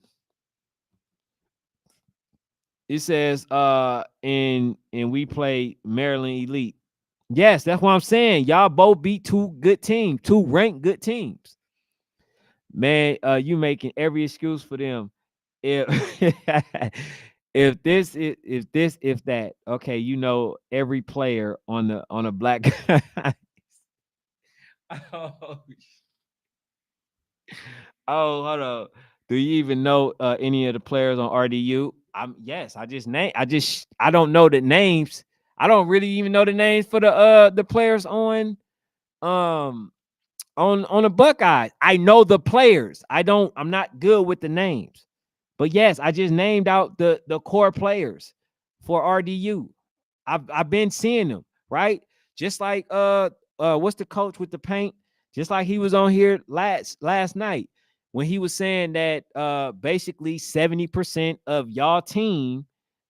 It says and we play Maryland Elite. Yes, that's what I'm saying. Y'all both beat two ranked good teams. Man, you making every excuse for them. If if that, okay, every player on a black guy. oh, hold on. Do you even know any of the players on RDU? Yes, I don't know the names. I don't really even know the names for the players on the Buckeyes. I know the players. I'm not good with the names. But yes, I just named out the core players for RDU. I've been seeing them, right? Just like what's the coach with the paint? Just like he was on here last night when he was saying that basically 70% of y'all team,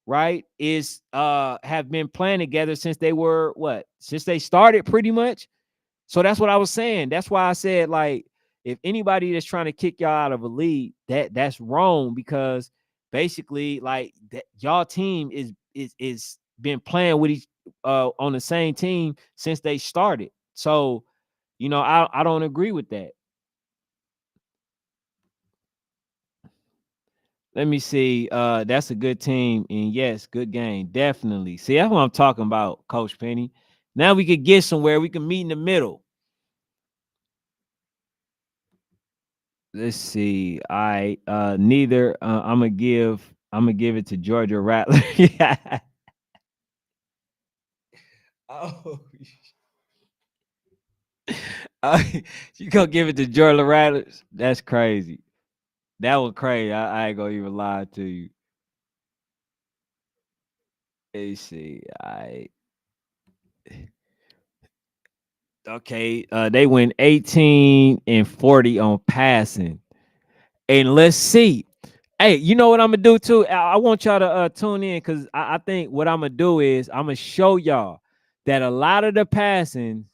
right, is have been playing together since they were since they started pretty much. So that's what I was saying. That's why I said, like, if anybody that's trying to kick y'all out of a league, that's wrong, because basically, like, that y'all team is been playing with each on the same team since they started. So, I don't agree with that. Let me see. That's a good team, and yes, good game. Definitely. See, that's what I'm talking about, Coach Penny. Now we could get somewhere. We can meet in the middle. Let's see. I neither I'm gonna give it to Georgia Rattler. Yeah. Oh, you gonna give it to Georgia Rattlers? That's crazy. That was crazy. I ain't gonna even lie to you. Let's see. I Okay. They went 18 and 40 on passing. And let's see. Hey, you know what I'm gonna do too? I want y'all to tune in because I think what I'm gonna do is I'm gonna show y'all that a lot of the passing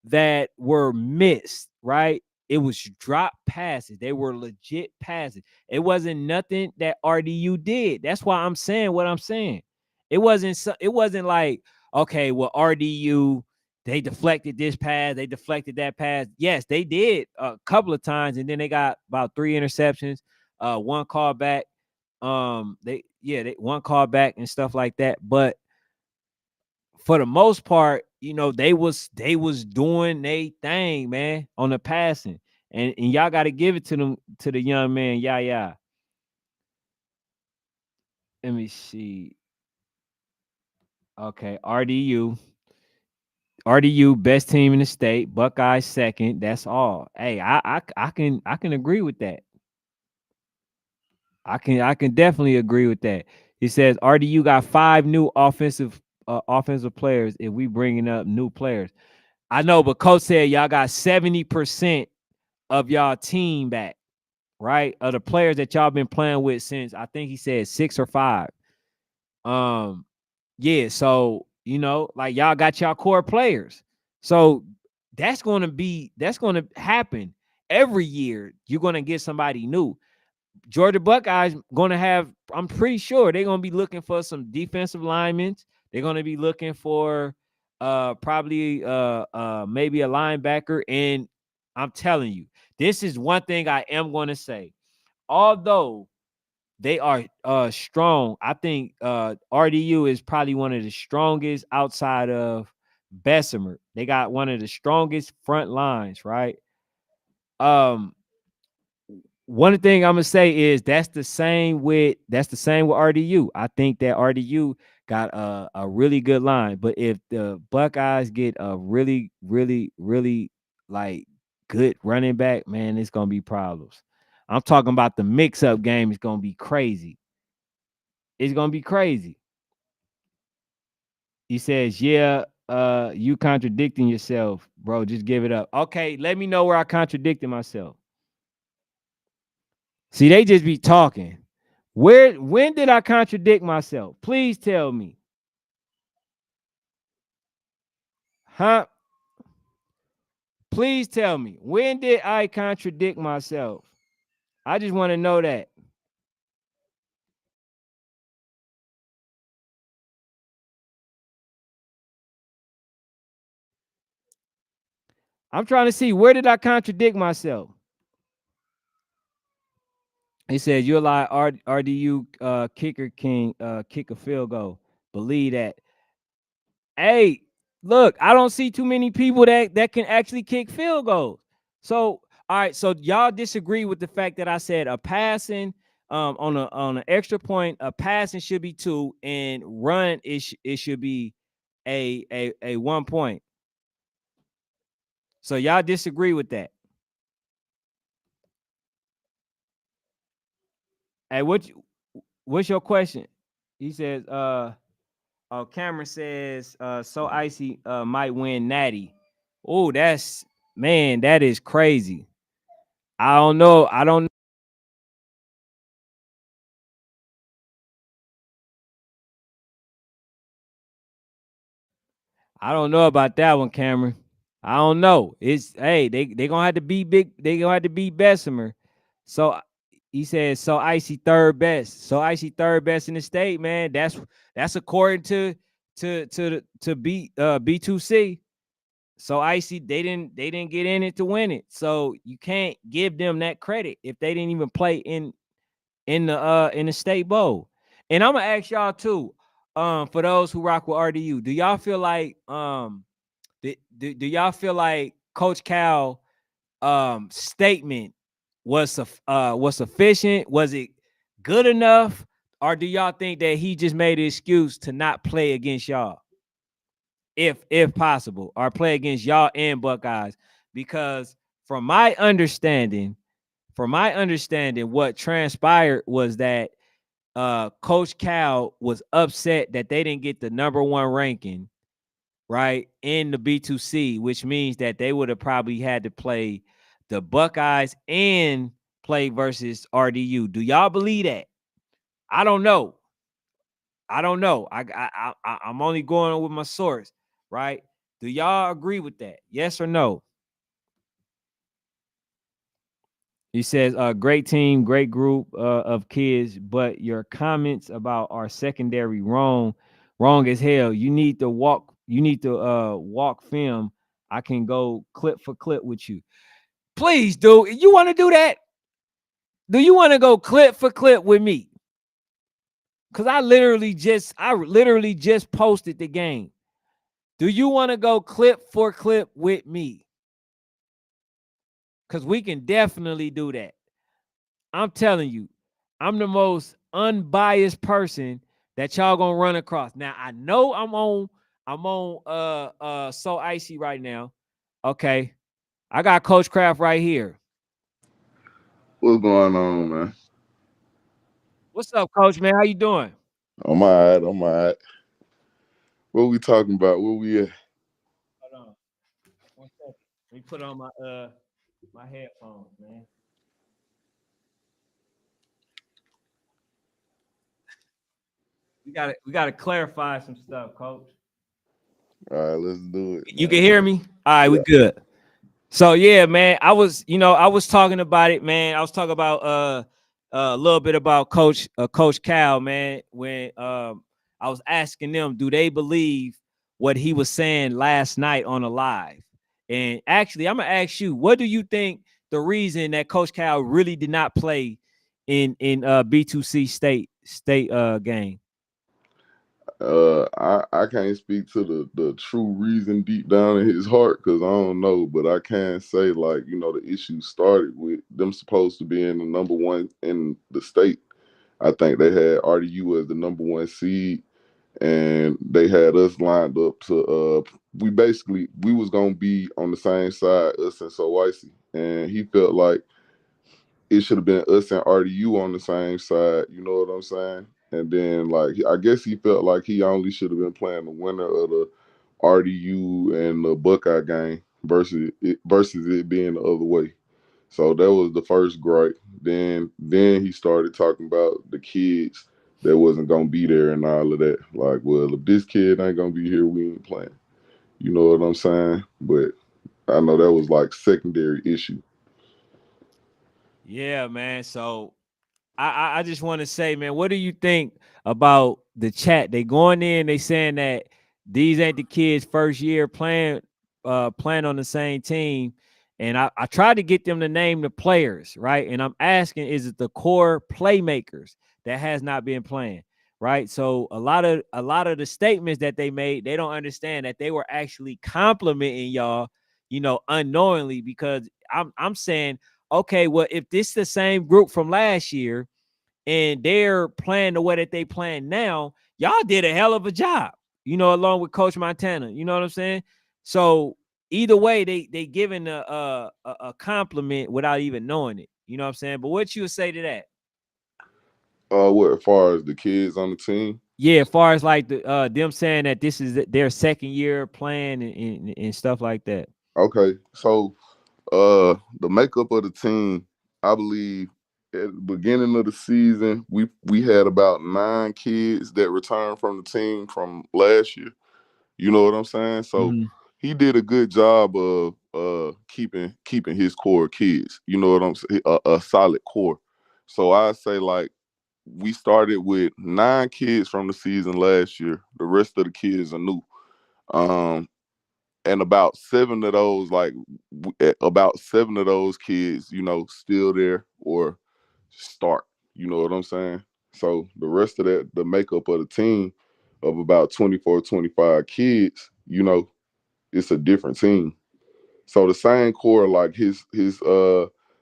that were missed, right? It was drop passes. They were legit passes. It wasn't nothing that RDU did. That's why I'm saying what I'm saying. It wasn't like, okay, well, RDU, they deflected this pass, they deflected that pass. Yes, they did a couple of times, and then they got about 3 interceptions, one call back. They one call back and stuff like that. But for the most part, they was doing they thing, man, on the passing. And y'all got to give it to them, to the young man. Yeah. Let me see. Okay, RDU, best team in the state. Buckeyes second. That's all. Hey, I can agree with that. I can definitely agree with that. He says RDU got 5 new offensive players. If we bringing up new players, I know, but Coach said y'all got 70% of y'all team back, right? Of the players that y'all been playing with since, I think he said 6 or 5. Um, yeah, so like y'all got y'all core players. So that's gonna happen every year. You're gonna get somebody new. Georgia Buckeyes gonna have, I'm pretty sure they're gonna be looking for some defensive linemen. They're gonna be looking for probably maybe a linebacker. And I'm telling you, this is one thing I am gonna say. Although they are strong, I think RDU is probably one of the strongest outside of Bessemer. They got one of the strongest front lines, right? Um, One thing I'm gonna say is that's the same with RDU. I think that RDU got a really good line, but if the Buckeyes get a really, really, really like good running back, man, it's gonna be problems. I'm talking about the mix-up game is gonna be crazy. It's gonna be crazy. He says, "Yeah, you contradicting yourself, bro. Just give it up." Okay, let me know where I contradicted myself. See, they just be talking. When did I contradict myself? Please tell me. Huh? Please tell me. When did I contradict myself? I just want to know that. I'm trying to see, where did I contradict myself? He says you're like RDU kicker king kick a field goal. Believe that. Hey, look, I don't see too many people that can actually kick field goals. So, all right, so y'all disagree with the fact that I said a passing on an extra point, a passing should be 2, and run it should be a 1 point. So y'all disagree with that. Hey, what's your question? He says, oh, Cameron says, so icy might win Natty. Oh, that's, man, that is crazy. I don't know. I don't know about that one, Cameron. I don't know. It's, hey, they gonna have to be big. They gonna have to beat Bessemer. So he says, so icy third best. So icy third best in the state, man. That's according to B2C. So icy, they didn't get in it to win it. So you can't give them that credit if they didn't even play in the state bowl. And I'm gonna ask y'all too, for those who rock with RDU, do y'all feel like do y'all feel like Coach Cal statement was sufficient? Was it good enough? Or do y'all think that he just made an excuse to not play against y'all, if possible, or play against y'all and Buckeyes? Because from my understanding, what transpired was that Coach Cal was upset that they didn't get the number 1 ranking, right, in the B2C, which means that they would have probably had to play the Buckeyes and play versus RDU. Do y'all believe that? I don't know. I'm only going with my source, right? Do y'all agree with that? Yes or no? He says, great team, great group of kids, but your comments about our secondary wrong as hell. You need to walk film. I can go clip for clip with you. Please, dude. You want to do that? Do you want to go clip for clip with me? Cause I literally just posted the game. Do you want to go clip for clip with me? Cause we can definitely do that. I'm telling you, I'm the most unbiased person that y'all gonna run across. Now I know I'm on So Icy right now. Okay. I got Coach Kraft right here. What's going on, man? What's up, Coach, man? How you doing? I'm alright. I'm alright. What we talking about? Where we at? Hold on. 1 second. Let me put on my headphones, man. We gotta clarify some stuff, Coach. All right, let's do it, You can man. hear me? All right, we Yeah. good. So yeah, man, I was talking about it, man. I was talking about a little bit about Coach Cal, man, when I was asking them, do they believe what he was saying last night on a live? And actually, I'm gonna ask you, what do you think the reason that Coach Cal really did not play in B2C state game? I can't speak to the true reason deep down in his heart because I don't know, but I can say like the issue started with them supposed to be in the number one in the state. I think they had RDU as the number one seed, and they had us lined up to we was gonna be on the same side, us and So Icy, and he felt like it should have been us and RDU on the same side. You know what I'm saying? And then like I guess he felt like he only should have been playing the winner of the RDU and the Buckeye game versus it being the other way. So that was the first gripe. Then he started talking about the kids that wasn't gonna be there and all of that. Like, well, if this kid ain't gonna be here, we ain't playing. You know what I'm saying? But I know that was like secondary issue. Yeah, man. So I just want to say, man, what do you think about the chat? They going in, they saying that these ain't the kids' first year playing on the same team. And I tried to get them to name the players, right? And I'm asking, is it the core playmakers that has not been playing? Right. So a lot of the statements that they made, they don't understand that they were actually complimenting y'all, unknowingly, because I'm saying, okay, well, if this is the same group from last year and they're playing the way that they playing now, y'all did a hell of a job, along with Coach Montana. You know what I'm saying? So either way, they giving a compliment without even knowing it. You know what I'm saying? But what you would say to that? What as far as the kids on the team? Yeah, as far as like the them saying that this is their second year playing and stuff like that. Okay, so the makeup of the team, I believe at the beginning of the season, we had about 9 kids that returned from the team from last year. You know what I'm saying? So Mhm. he did a good job of keeping his core kids. You know what I'm saying? A solid core. So I say like we started with 9 kids from the season last year. The rest of the kids are new. Um, and about 7 of those kids, still there or start. You know what I'm saying? So the rest of the makeup of the team of about 24, 25 kids, it's a different team. So the same core, like his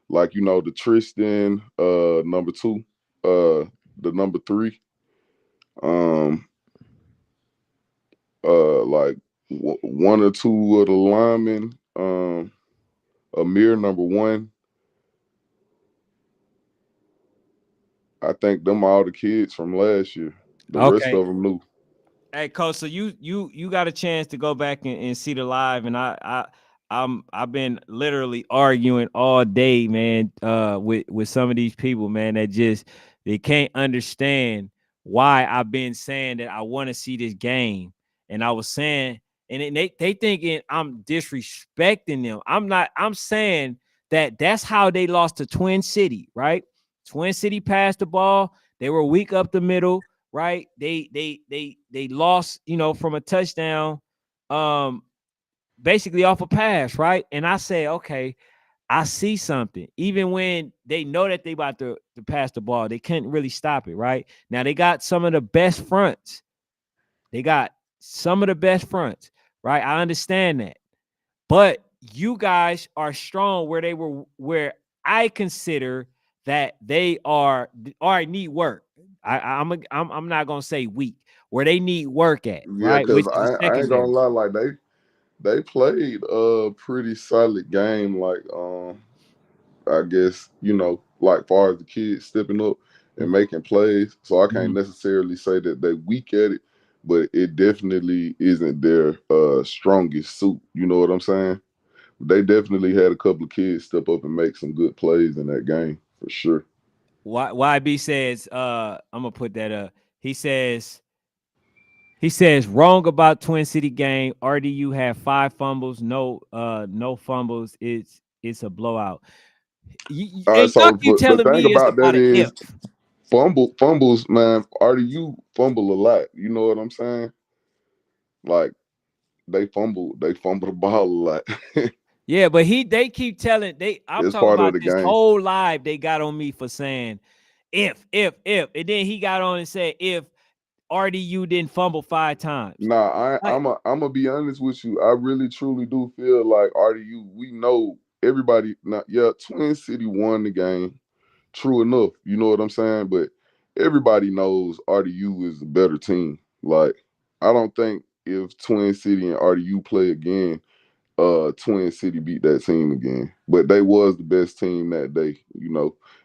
like the Tristan number 2, the number 3, um like one or two of the linemen, Amir number 1. I think them all the kids from last year. The rest Okay. of them new. Hey, coach. So you got a chance to go back and see the live, and I've been literally arguing all day, man, with some of these people, man, that just they can't understand why I've been saying that I want to see this game. And I was saying, and they thinking I'm disrespecting them. I'm not. I'm saying that that's how they lost to Twin City, right? Twin City passed the ball. They were weak up the middle, right? They lost, from a touchdown. Basically off a pass, right? And I say, okay, I see something. Even when they know that they about to pass the ball, they can't really stop it, right? Now they got some of the best fronts. They got some of the best fronts, right? I understand that. But you guys are strong where I consider that they are need work. I'm not gonna say weak, where they need work at, Yeah, right? because Which is the I ain't gonna secondary. lie, like they played a pretty solid game. Like I guess like far as the kids stepping up and making plays. So I can't Mhm. necessarily say that they weak at it, but it definitely isn't their strongest suit. You know what I'm saying? They definitely had a couple of kids step up and make some good plays in that game for sure. YB says, I'm gonna put that up. He says wrong about Twin City game. RDU had 5 fumbles, no fumbles. It's a blowout. All right, And y'all so keep the telling thing me it's about that about an if. is fumbles, man. RDU fumble a lot. You know what I'm saying? Like they fumble the ball a lot. Yeah, but they keep telling I'm It's talking part of about the this game. whole live they got on me for saying if. And then he got on and said if RDU didn't fumble 5 times. Nah, Like, I'm gonna be honest with you. I really truly do feel like RDU. We know everybody. Not yeah, Twin City won the game. True enough, you know what I'm saying. But everybody knows RDU is the better team. Like I don't think if Twin City and RDU play again, Twin City beat that team again. But they was the best team that day.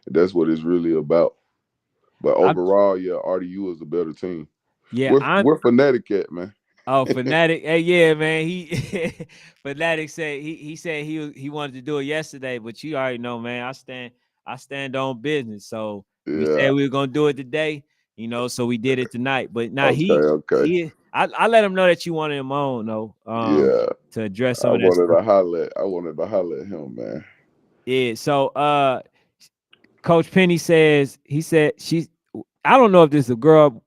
That's what it's really about. But I overall, yeah, RDU is the better team. yeah, Where Fnatic at, man? Oh, Fanatic. Hey, yeah, man. Fanatic said he said he wanted to do it yesterday, but you already know, man. I stand on business. So we Yeah. said we were gonna do it today, so we did it tonight. But now Okay. Okay. I let him know that you wanted him on, though, Yeah. to address I some of that wanted stuff. to holler. I wanted to holler at him, man. Yeah. So Coach Penny says he said she's I don't know if this is a girl,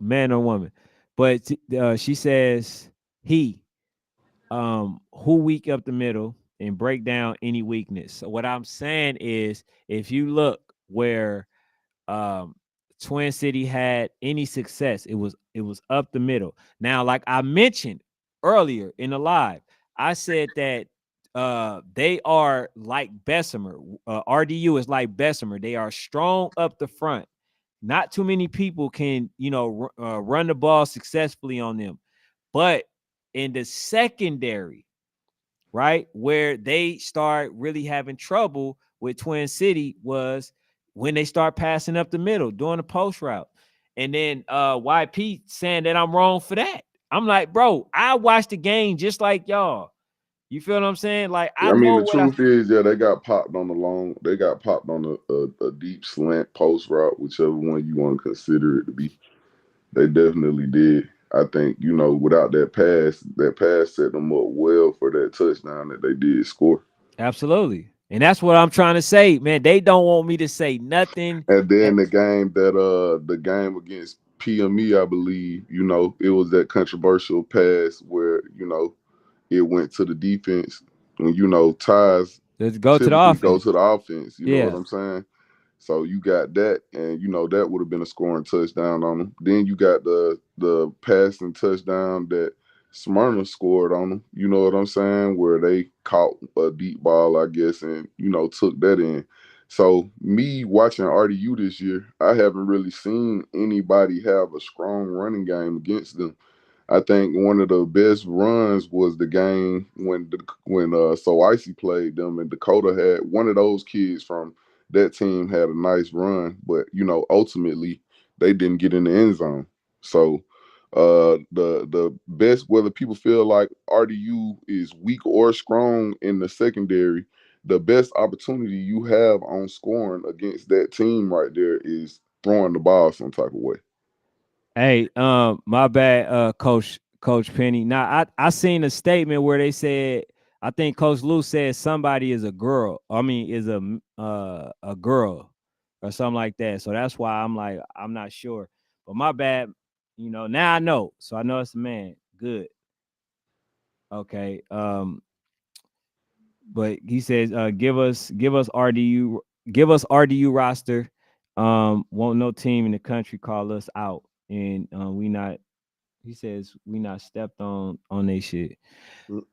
man or woman, but she says he who weak up the middle and break down any weakness. So what I'm saying is if you look where um Twin City had any success, it was up the middle. Now, like I mentioned earlier in the live, I said that they are like Bessemer. RDU is like Bessemer. They are strong up the front. Not too many people can, run the ball successfully on them. But in the secondary, right, where they start really having trouble with Twin City was when they start passing up the middle, doing the post route. And then YP saying that I'm wrong for that. I'm like, bro, I watched the game just like y'all. You feel what I'm saying? Like, I I mean, know the what I truth is, yeah, they got popped on the long. They got popped on a deep slant post route, whichever one you want to consider it to be. They definitely did. I think without that pass set them up well for that touchdown that they did score. absolutely. And that's what I'm trying to say, man. They don't want me to say nothing. And then the game against PME, I believe, it was that controversial pass where it went to the defense when ties Let's go to the typically go offense. to the offense. You know what Yeah. I'm saying? So you got that, and that would have been a scoring touchdown on them. Then you got the passing touchdown that Smyrna scored on them. You know what I'm saying? Where they caught a deep ball, I guess, and took that in. So me watching RDU this year, I haven't really seen anybody have a strong running game against them. I think one of the best runs was the game when So Icy played them, and Dakota had one of those kids from that team had a nice run, but ultimately they didn't get in the end zone. So The best, whether people feel like RDU is weak or strong in the secondary, the best opportunity you have on scoring against that team right there is throwing the ball some type of way. Hey, my bad, Coach Penny. Now I seen a statement where they said, I think Coach Lou said somebody is a girl. I mean, is a girl or something like that. So that's why I'm like, I'm not sure. But my bad, now I know. So I know it's a man. Good. Okay. But he says, give us RDU roster. Won't no team in the country call us out. And we not he says we not stepped on they shit. Mm.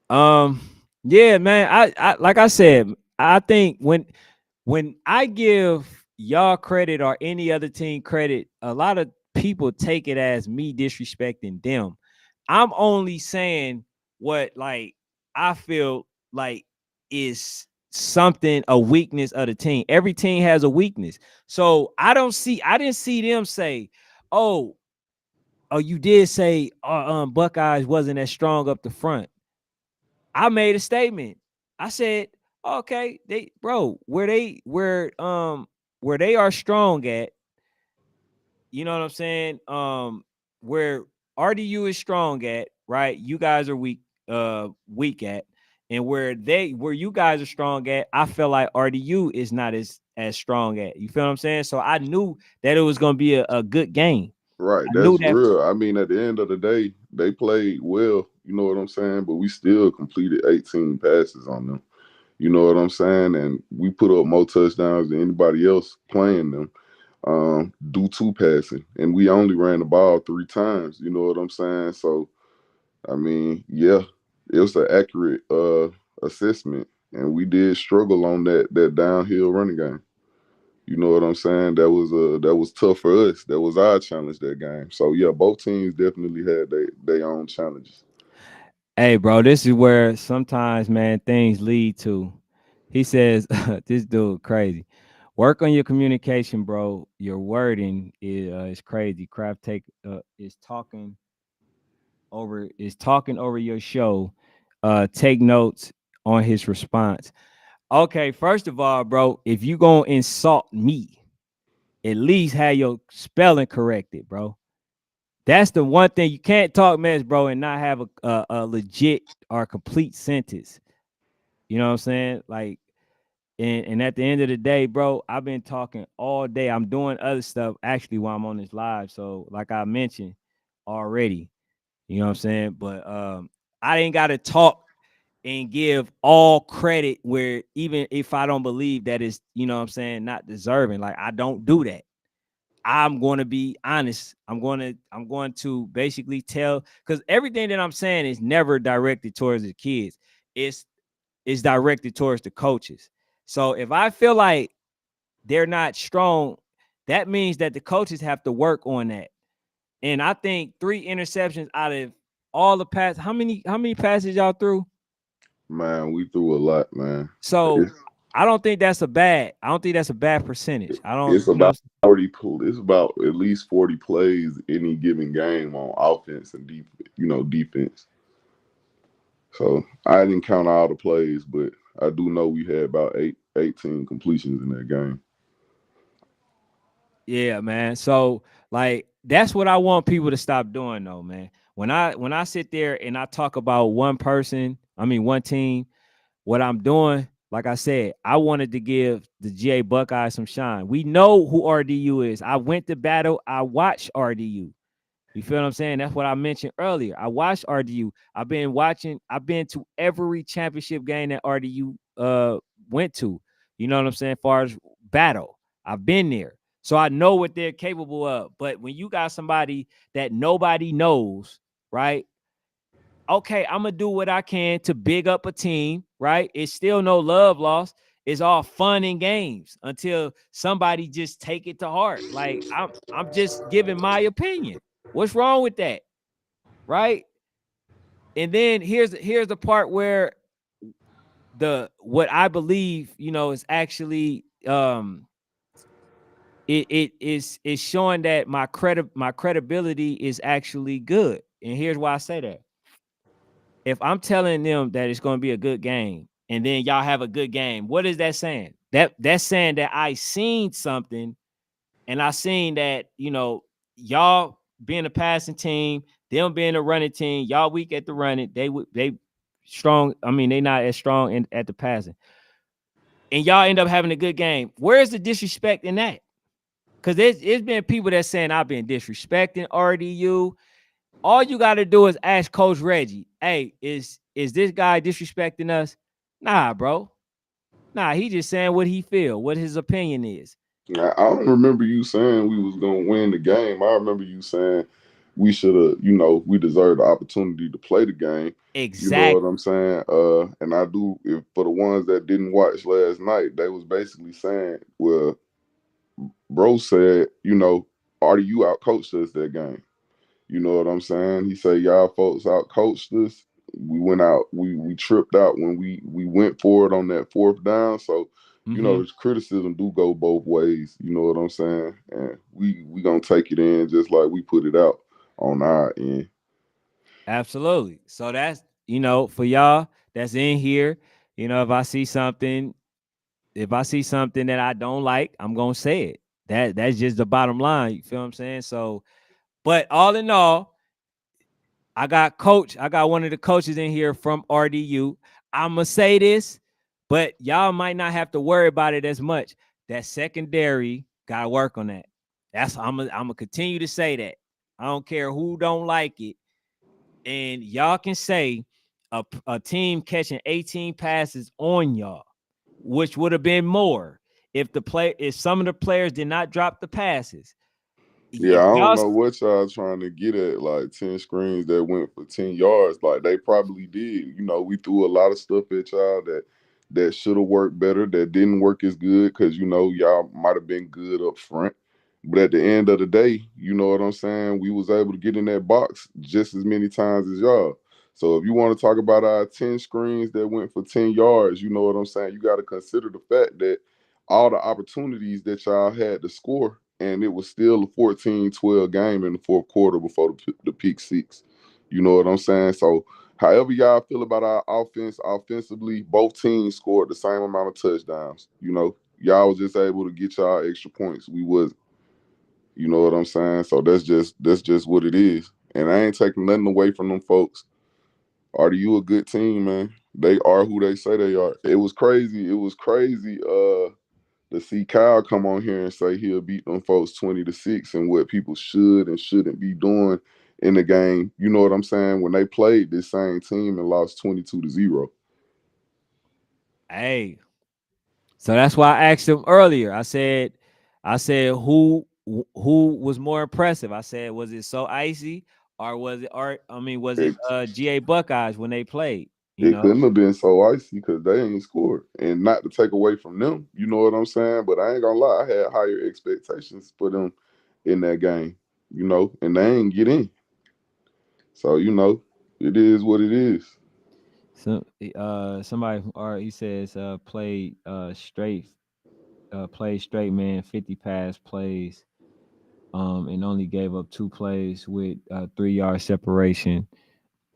Um, yeah, man. I like I said, I think when I give y'all credit or any other team credit, a lot of people take it as me disrespecting them. I'm only saying what like I feel like is something a weakness of the team. Every team has a weakness. So I didn't see them say, oh, you did say Buckeyes wasn't as strong up the front. I made a statement. I said, okay, where they are strong at, you know what I'm saying? Where RDU is strong at, right? You guys are weak at. And where you guys are strong at, I feel like RDU is not as strong at. You feel what I'm saying? So I knew that it was gonna be a good game. Right, I knew that's that. real. I mean, at the end of the day, they played well. You know what I'm saying? But we still completed 18 passes on them. You know what I'm saying? And we put up more touchdowns than anybody else playing them. Due to passing, and we only ran the ball 3 times. You know what I'm saying? So I mean, yeah, it was an accurate assessment, and we did struggle on that downhill running game. You know what I'm saying? That was tough for us. That was our challenge that game. So yeah, both teams definitely had their own challenges. Hey, bro, this is where sometimes, man, things lead to. He says, this dude crazy. Work on your communication, bro. Your wording is crazy. Kraft take is talking over your show. Take notes on his response. Okay, first of all, bro, if you gonna insult me, at least have your spelling corrected, bro. That's the one thing you can't talk mess, bro, and not have a legit or complete sentence. You know what I'm saying? Like, and at the end of the day, bro, I've been talking all day. I'm doing other stuff actually while I'm on this live. So, like I mentioned already, you know what I'm saying? But I ain't gotta talk and give all credit where even if I don't believe that is, you know what I'm saying, not deserving. Like I don't do that. I'm going to be honest. I'm going to basically tell because everything that I'm saying is never directed towards the kids. It's directed towards the coaches. So if I feel like they're not strong, that means that the coaches have to work on that. And I think 3 interceptions out of all the passes. How many passes y'all threw? Man, we threw a lot, man. So It's, I don't think that's a bad. I don't think that's a bad percentage. I don't. it's about 40. It's about at least 40 plays any given game on offense and defense. So I didn't count all the plays, but I do know we had about 18 completions in that game. Yeah, man. So like that's what I want people to stop doing though, man. When I sit there and I talk about one person, I mean one team, what I'm doing, like I said, I wanted to give the GA Buckeyes some shine. We know who RDU is. I went to battle. I watched RDU. You feel what I'm saying? That's what I mentioned earlier. I watched RDU. I've been watching. I've been to every championship game that RDU went to. You know what I'm saying? As far as battle, I've been there, so I know what they're capable of. But when you got somebody that nobody knows, right? Okay, I'm gonna do what I can to big up a team, right? It's still no love lost. It's all fun and games until somebody just take it to heart. Like I'm just giving my opinion. What's wrong with that? Right? And then here's the part where what I believe, is actually it's showing that my credibility is actually good. And here's why I say that. If I'm telling them that it's going to be a good game and then y'all have a good game, what is that saying? That's saying that I seen something, and I seen that, y'all being a passing team, them being a running team, y'all weak at the running, they strong. I mean, they not as strong at the passing. And y'all end up having a good game. Where's the disrespect in that? Because it's been people that saying I've been disrespecting RDU. All you got to do is ask Coach Reggie, hey, is this guy disrespecting us? Nah, bro. Nah, he just saying what he feel, what his opinion is. I don't remember you saying we was gonna win the game. I remember you saying we should have, we deserved the opportunity to play the game. You know what Exactly. I'm saying? And I do. If for the ones that didn't watch last night, they was basically saying, well, bro said, RDU out coached us that game. You know what I'm saying? He said y'all folks out coached us. We went out. We tripped out when we went for it on that fourth down. So, Mm-hmm. his criticism do go both ways. You know what I'm saying? And we gonna take it in just like we put it out on our end. Absolutely. So that's, for y'all that's in here, if I see something that I don't like, I'm gonna say it. That's just the bottom line. You feel what I'm saying? So, but all in all, I got one of the coaches in here from RDU. I'ma say this, but y'all might not have to worry about it as much. That secondary gotta work on that. I'm gonna continue to say that. I don't care who don't like it. And y'all can say a team catching 18 passes on y'all, which would have been more if some of the players did not drop the passes. Yeah, If I don't y'all, know what y'all trying to get at, like 10 screens that went for 10 yards. Like they probably did. We threw a lot of stuff at y'all that should have worked better, that didn't work as good because y'all might have been good up front. But at the end of the day, you know what I'm saying? We was able to get in that box just as many times as y'all. So if you want to talk about our 10 screens that went for 10 yards, you know what I'm saying? You got to consider the fact that all the opportunities that y'all had to score, and it was still a 14-12 game in the fourth quarter before the pick six. You know what I'm saying? So, however y'all feel about our offense, offensively, both teams scored the same amount of touchdowns. Y'all was just able to get y'all extra points. We wasn't. You know what I'm saying? So that's just what it is. And I ain't taking nothing away from them folks. Are you a good team, man? They are who they say they are. It was crazy. It was crazy. To see Kyle come on here and say he'll beat them folks 20-6 and what people should and shouldn't be doing in the game. You know what I'm saying? When they played this same team and lost 22-0. hey, so that's why I asked him earlier. I said who was more impressive? I said, was it So Icy or was it It, GA Buckeyes when they played? You it know, couldn't have been so icy because they ain't scored. And not to take away from them, you know what I'm saying? But I ain't gonna lie, I had higher expectations for them in that game, and they ain't get in. So, it is what it is. so somebody or he says played straight man 50 pass plays and only gave up 2 plays with 3 yard separation.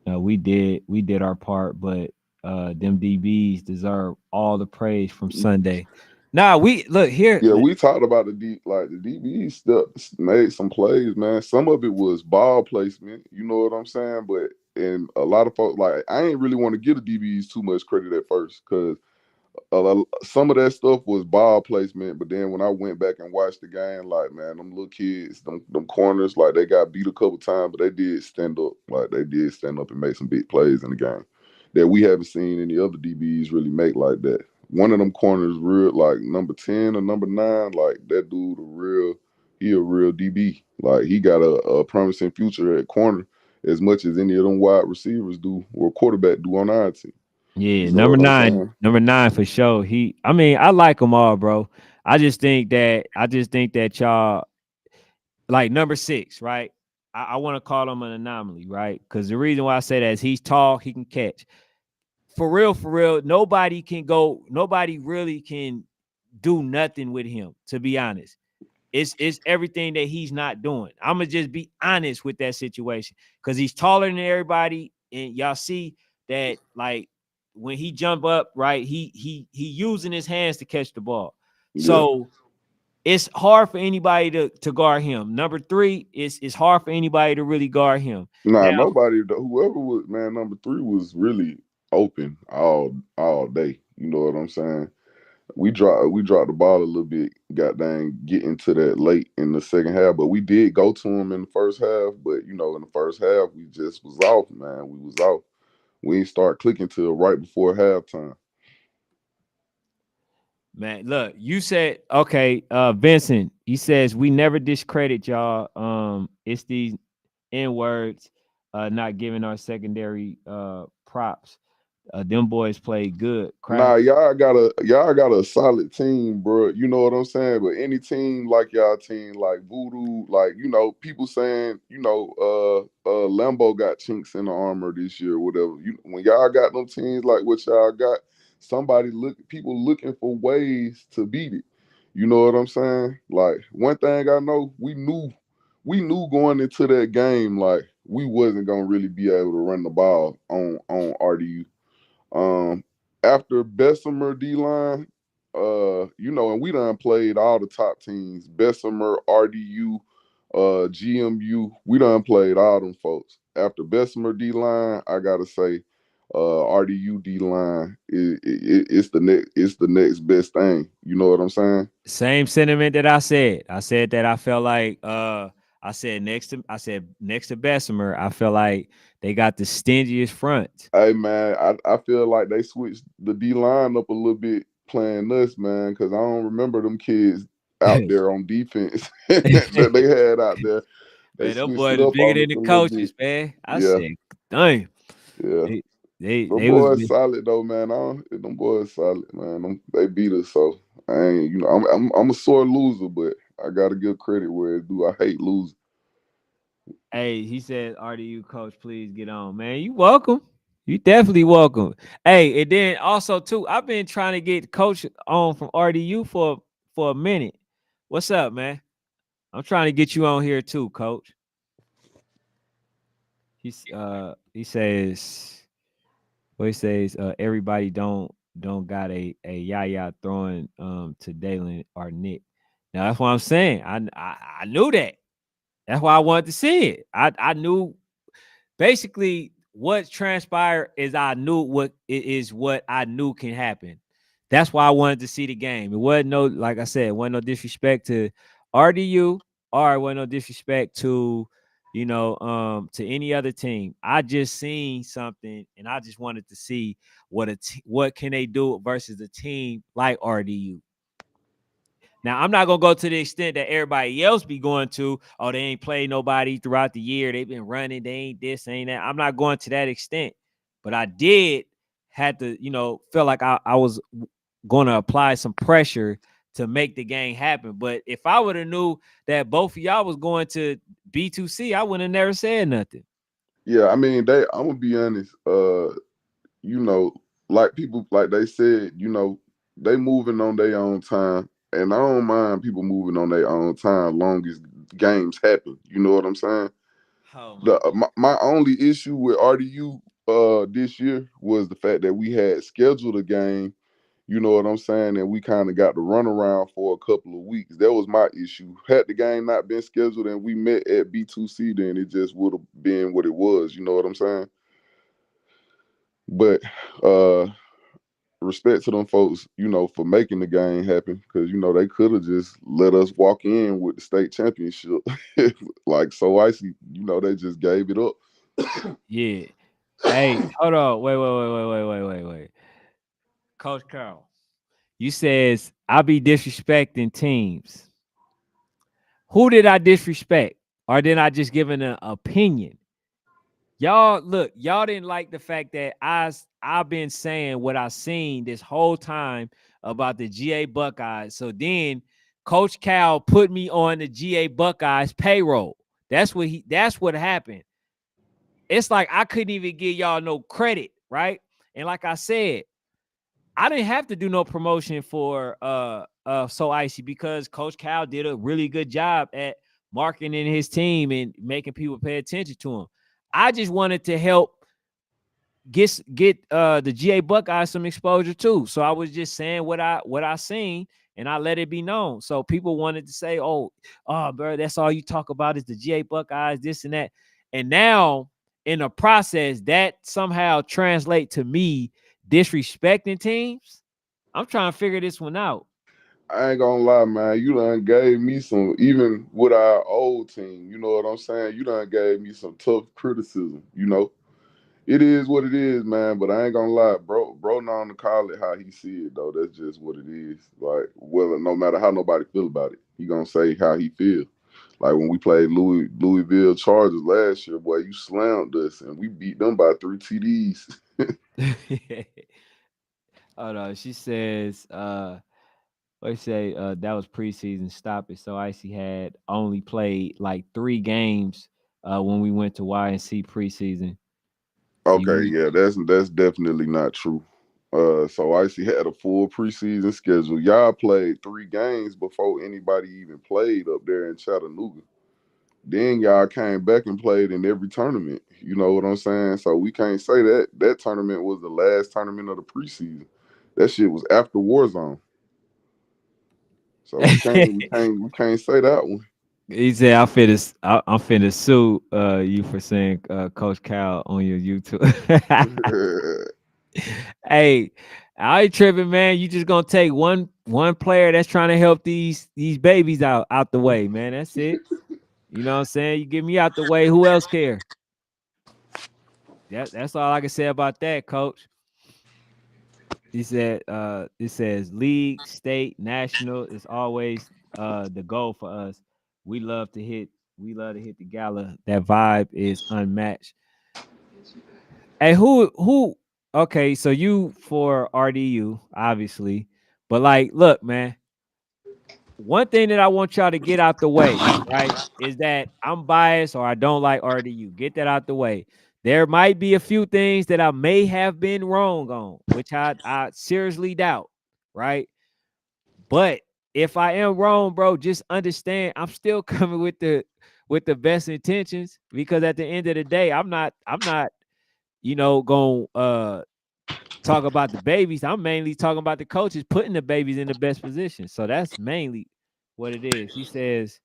We did our part, but them DBs deserve all the praise from Sunday. Nah, we look here. Yeah, we talked about the DB stuff made some plays, man. Some of it was ball placement, you know what I'm saying? But and a lot of folks like I ain't really want to give the DBs too much credit at first because some of that stuff was ball placement. But then when I went back and watched the game, like man, them little kids, them corners, like they got beat a couple times, but they did stand up, like they did stand up and make some big plays in the game that we haven't seen any other DBs really make like that. One of them corners, real like number 10 or number 9, like that dude, he a real DB. Like he got a promising future at corner as much as any of them wide receivers do or quarterback do on our team. You Yeah, know number what I'm nine, saying? number nine for sure. I mean, I like them all, bro. I just think that y'all like number 6, right? I want to call him an anomaly, right? Because the reason why I say that is he's tall, he can catch. For real, nobody really can do nothing with him, to be honest. It's everything that he's not doing. I'm gonna just be honest with that situation because he's taller than everybody, and y'all see that like when he jump up, right? He using his hands to catch the ball. Yeah. So it's hard for anybody to guard him. Number three, it's hard for anybody to really guard him. Nah, Now, nobody. Whoever was man number three was really open all day. You know what I'm saying? We dropped the ball a little bit. Got dang getting to that late in the second half, but we did go to him in the first half. But you know, in the first half, we just was off, man. We was off. We didn't start clicking till right before halftime. man, look, you said okay, Vincent. He says we never discredit y'all. It's these N words, not giving our secondary props. Them boys played good. Nah, Craft. y'all got a solid team, bro. You know what I'm saying? But any team like y'all team, like Voodoo, like people saying, Lambo got chinks in the armor this year, whatever. When y'all got them teams like what y'all got, people looking for ways to beat it. You know what I'm saying? Like one thing I know, we knew going into that game, like we wasn't gonna really be able to run the ball on RDU. um, After Bessemer D line, and we done played all the top teams, Bessemer, RDU, GMU. We done played all them folks. After Bessemer D line, I gotta say, RDU D line it's the next best thing. You know what I'm saying? Same sentiment that I said. I said that I felt like I said next to Bessemer, I felt like they got the stingiest front. Hey man, I feel like they switched the D line up a little bit playing us, man, because I don't remember them kids out Man, there on defense that they had out there. They them switched it boys is up bigger on than us the a little bit. coaches, man. I Yeah, said, dang. yeah. They they, Them they was boys solid though, man. Them boys solid, man. They beat us, so I ain't. I'm a sore loser, but I gotta give credit where it's due. I hate losing. hey, he said, RDU coach, please get on. Man, you welcome. You definitely welcome. Hey, and then also too, I've been trying to get coach on from RDU for a minute. What's up, man? I'm trying to get you on here too, coach. He says he says everybody don't got a yaya throwing to Dalen or Nick. Now that's what I'm saying. I knew that. That's why I wanted to see it. I knew basically what transpired is I knew what it is what I knew can happen. That's why I wanted to see the game. It wasn't no, like I said, it wasn't no disrespect to RDU or it wasn't no disrespect to, to any other team. I just seen something and I just wanted to see what can they do versus a team like RDU. Now, I'm not gonna go to the extent that everybody else be going to. Oh, they ain't played nobody throughout the year. They've been running. They ain't this, ain't that. I'm not going to that extent. But I did had to, feel like I was going to apply some pressure to make the game happen. But if I would have knew that both of y'all was going to B2C, I wouldn't have never said nothing. Yeah, I mean, I'm gonna be honest. You know, like people, like they said, they moving on their own time, and I don't mind people moving on their own time, long as games happen. You know what I'm saying? Oh my The God. my only issue with RDU this year was the fact that we had scheduled a game. You know what I'm saying? And we kind of got the runaround for a couple of weeks. That was my issue. Had the game not been scheduled and we met at B2C, then it just would have been what it was. You know what I'm saying? But uh respect to them folks, for making the game happen because they could have just let us walk in with the state championship, like so icy. They just gave it up. Yeah. Hey, hold on. Wait. Coach Carl, you says I be disrespecting teams. Who did I disrespect? Or did I just give an opinion? Y'all look, y'all didn't like the fact that I've been saying what I seen this whole time about the GA Buckeyes. So then Coach Cal put me on the GA Buckeyes payroll. That's what happened. It's like I couldn't even give y'all no credit, right? And like I said, I didn't have to do no promotion for So Icy, because Coach Cal did a really good job at marketing his team and making people pay attention to him. I just wanted to help get the GA Buckeyes some exposure too. So I was just saying what I seen, and I let it be known. So people wanted to say, "Oh, bro, that's all you talk about is the GA Buckeyes, this and that." And now in the process, that somehow translate to me disrespecting teams. I'm trying to figure this one out. I ain't gonna lie, man. You done gave me some, even with our old team. You know what I'm saying? You done gave me some tough criticism. You know, it is what it is, man. But I ain't gonna lie, bro. Known to call it how he see it, though. That's just what it is. Like, well, no matter how nobody feel about it, he gonna say how he feel. Like when we played Louisville Chargers last year, boy, you slammed us and we beat them by 3 TDs. Oh no, she says, let's say that was preseason. Stop it. So Icy had only played like 3 games when we went to YNC preseason. Okay, You yeah, that's definitely not true. So Icy had a full preseason schedule. Y'all played 3 games before anybody even played up there in Chattanooga. Then y'all came back and played in every tournament. You know what I'm saying? So we can't say that tournament was the last tournament of the preseason. That shit was after Warzone. So we can't say that one. he said I'm finna sue you for saying Coach Cal on your YouTube. Hey, I ain't tripping, man. You just gonna take one player that's trying to help these babies out the way, man. That's it. You know what I'm saying? You get me out the way. Who else care? That's all I can say about that, coach. He said it says league, state, national is always the goal for us. We love to hit the gala. That vibe is unmatched. Hey, who okay, so you for RDU, obviously. But like, look, man, one thing that I want y'all to get out the way, right, is that I'm biased or I don't like RDU. Get that out the way. There might be a few things that I may have been wrong on, which I seriously doubt, right? But if I am wrong, bro, just understand I'm still coming with the best intentions because at the end of the day, I'm not going talk about the babies. I'm mainly talking about the coaches putting the babies in the best position. So that's mainly what it is. He says,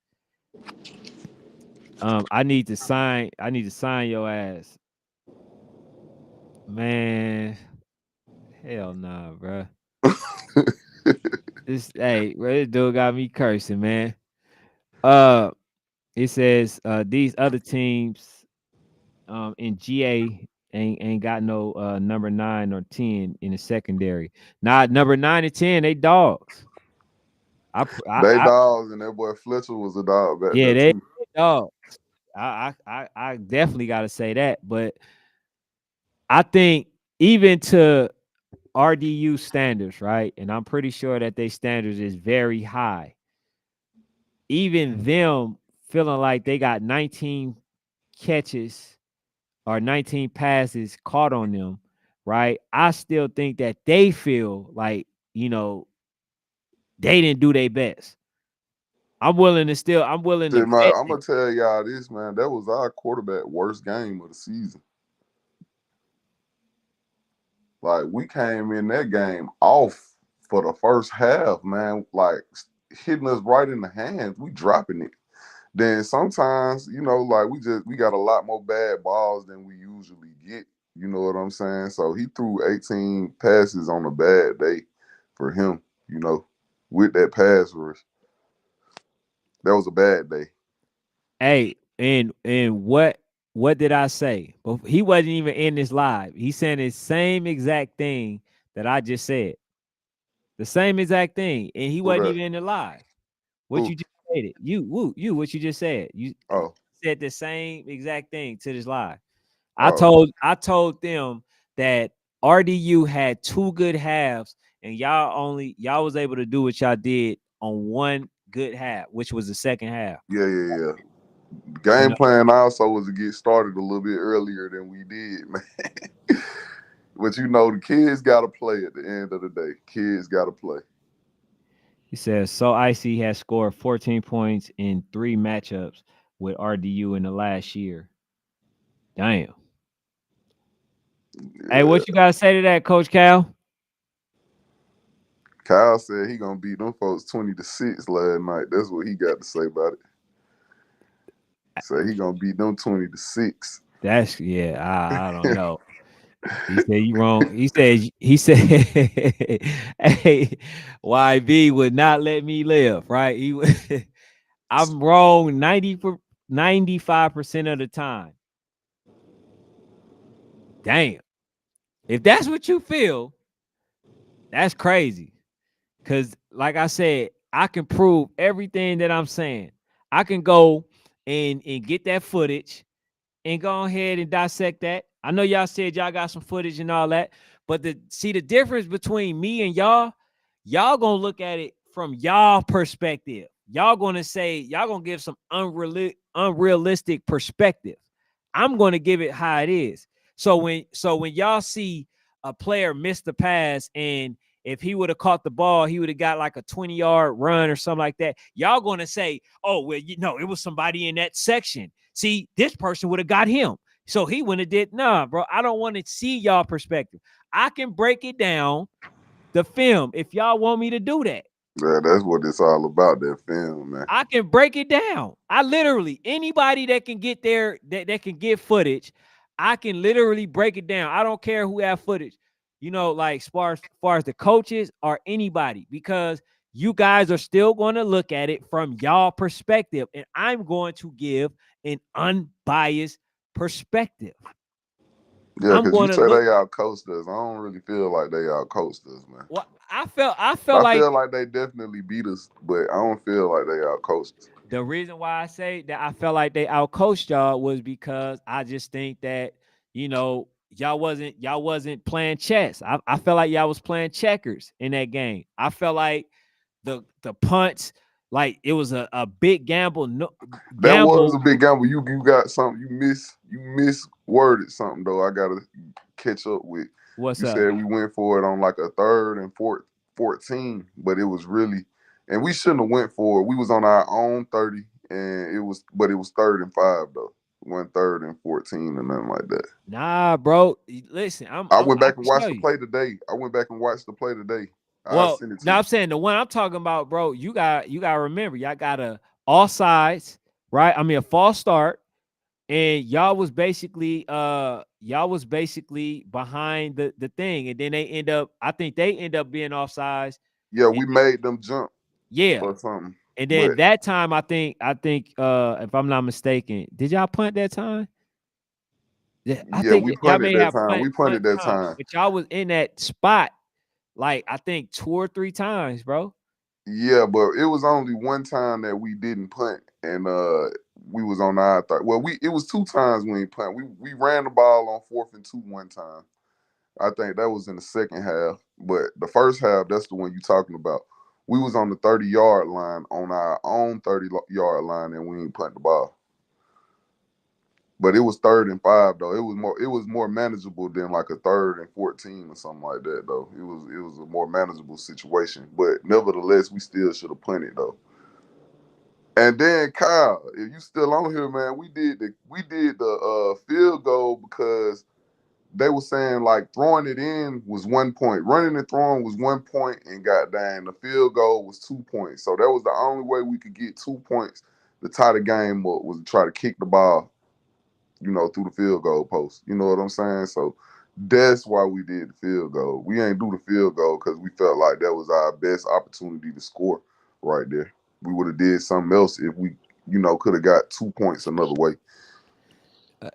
I need to sign your ass. Man, hell nah, bro. This dude got me cursing, man. Uh it says these other teams in GA ain't got no number 9 or 10 in the secondary. Not number 9 and 10, they dogs. They I dogs, and that boy Fletcher was a dog back Yeah, there they too. dogs. I definitely got to say that, but I think even to RDU standards, right? And I'm pretty sure that their standards is very high. Even them feeling like they got 19 catches or 19 passes caught on them, right? I still think that they feel like, they didn't do their best. I'm willing to Shit, man, bet I'm that. gonna tell y'all this, man. That was our quarterback worst game of the season. Like we came in that game off for the first half, man. Like hitting us right in the hands. We dropping it. Then sometimes, like we got a lot more bad balls than we usually get. You know what I'm saying? So he threw 18 passes on a bad day for him, with that pass rush. That was a bad day. Hey, and what did I say? Well, he wasn't even in this live. He's saying the same exact thing that I just said. The same exact thing, and he Who wasn't that? even in the live. What Who? you just said it. What you just said. You Oh, said the same exact thing to this live. I oh. told them that RDU had 2 good halves, and y'all was able to do what y'all did on one good half, which was the second half. Yeah, yeah, yeah. You Game know, plan also was to get started a little bit earlier than we did, man. But the kids got to play at the end of the day. Kids got to play. He says So Icy has scored 14 points in 3 matchups with RDU in the last year. Damn. Hey, Yeah. what you gotta say to that, Coach Cal? Kyle said he gonna beat them folks 20-6 last night. That's what he got to say about it. Say he gonna beat them 20-6. That's yeah. I don't know. He said you wrong. He said hey, YB would not let me live, right? He would I'm wrong 95% of the time. Damn. If that's what you feel, that's crazy. Cause like I said, I can prove everything that I'm saying. I can go and get that footage and go ahead and dissect that. I know y'all said y'all got some footage and all that, but the difference between me and y'all gonna look at it from y'all perspective. Y'all gonna say y'all gonna give some unrealistic perspective. I'm gonna give it how it is. So when y'all see a player miss the pass and if he would have caught the ball, he would have got like a 20-yard run or something like that. Y'all gonna say, "Oh, well, it was somebody in that section. See, this person would have got him." So he wouldn't have did. Nah, bro. I don't want to see y'all perspective. I can break it down, the film, if y'all want me to do that. Yeah, that's what it's all about, that film, man. I can break it down. I literally, anybody that can get there, that can get footage, I can literally break it down. I don't care who have footage, like as far as the coaches or anybody, because you guys are still going to look at it from y'all perspective, and I'm going to give an unbiased perspective. Yeah, I'm because you going to say look. they out coast us. I don't really feel like they out coast us, man. Well, I felt I like feel like they definitely beat us, but I don't feel like they out coast us. the reason why I say that I felt like they outcoached y'all was because I just think that y'all wasn't playing chess. I felt like y'all was playing checkers in that game. I felt like the punts, like it was a big gamble. No, That was a gamble. big gamble. You got something. You misworded something though. I gotta catch up with. What's You up? said we went for it on like a third and 14, but it was really, and we shouldn't have went for it. We was on our own 30, and but it was 3rd and 5 though. One third and 14 or nothing like that. Nah, bro. Listen, I went I back can and show watched the you. play today. I went back and watched the play today. I'll Well, send it to now you. I'm saying the one I'm talking about, bro. You got to remember, y'all got a all sides, right? I mean, a false start, and y'all was basically behind the thing, and then I think they end up being offsides. Yeah, And we made them jump yeah, or something, and then but that time I think if I'm not mistaken, did y'all punt that time? Yeah, I yeah, think we y'all punted may that have time. punt We punted that time, time. but y'all was in that spot like I think 2 or 3 times, bro. Yeah, but it was only one time that we didn't punt, and we was on our third. Well, it was 2 times we ain't punt. We ran the ball on 4th and 2 one time. I think that was in the second half, but the first half, that's the one you talking about. We was on the 30-yard line on our own 30-yard line, and we ain't punt the ball. But it was 3rd and 5 though. It was more manageable than like a 3rd and 14 or something like that though. It was a more manageable situation. But nevertheless, we still should have punted though. And then Kyle, if you still on here, man, we did the field goal because they were saying like throwing it in was 1 point, running and throwing was 1 point, and goddamn the field goal was 2 points. So that was the only way we could get 2 points to tie the game up, was to try to kick the ball, through the field goal post. You know what I'm saying? So that's why we did the field goal. We ain't do the field goal because we felt like that was our best opportunity to score right there. We would have did something else if we, could have got 2 points another way.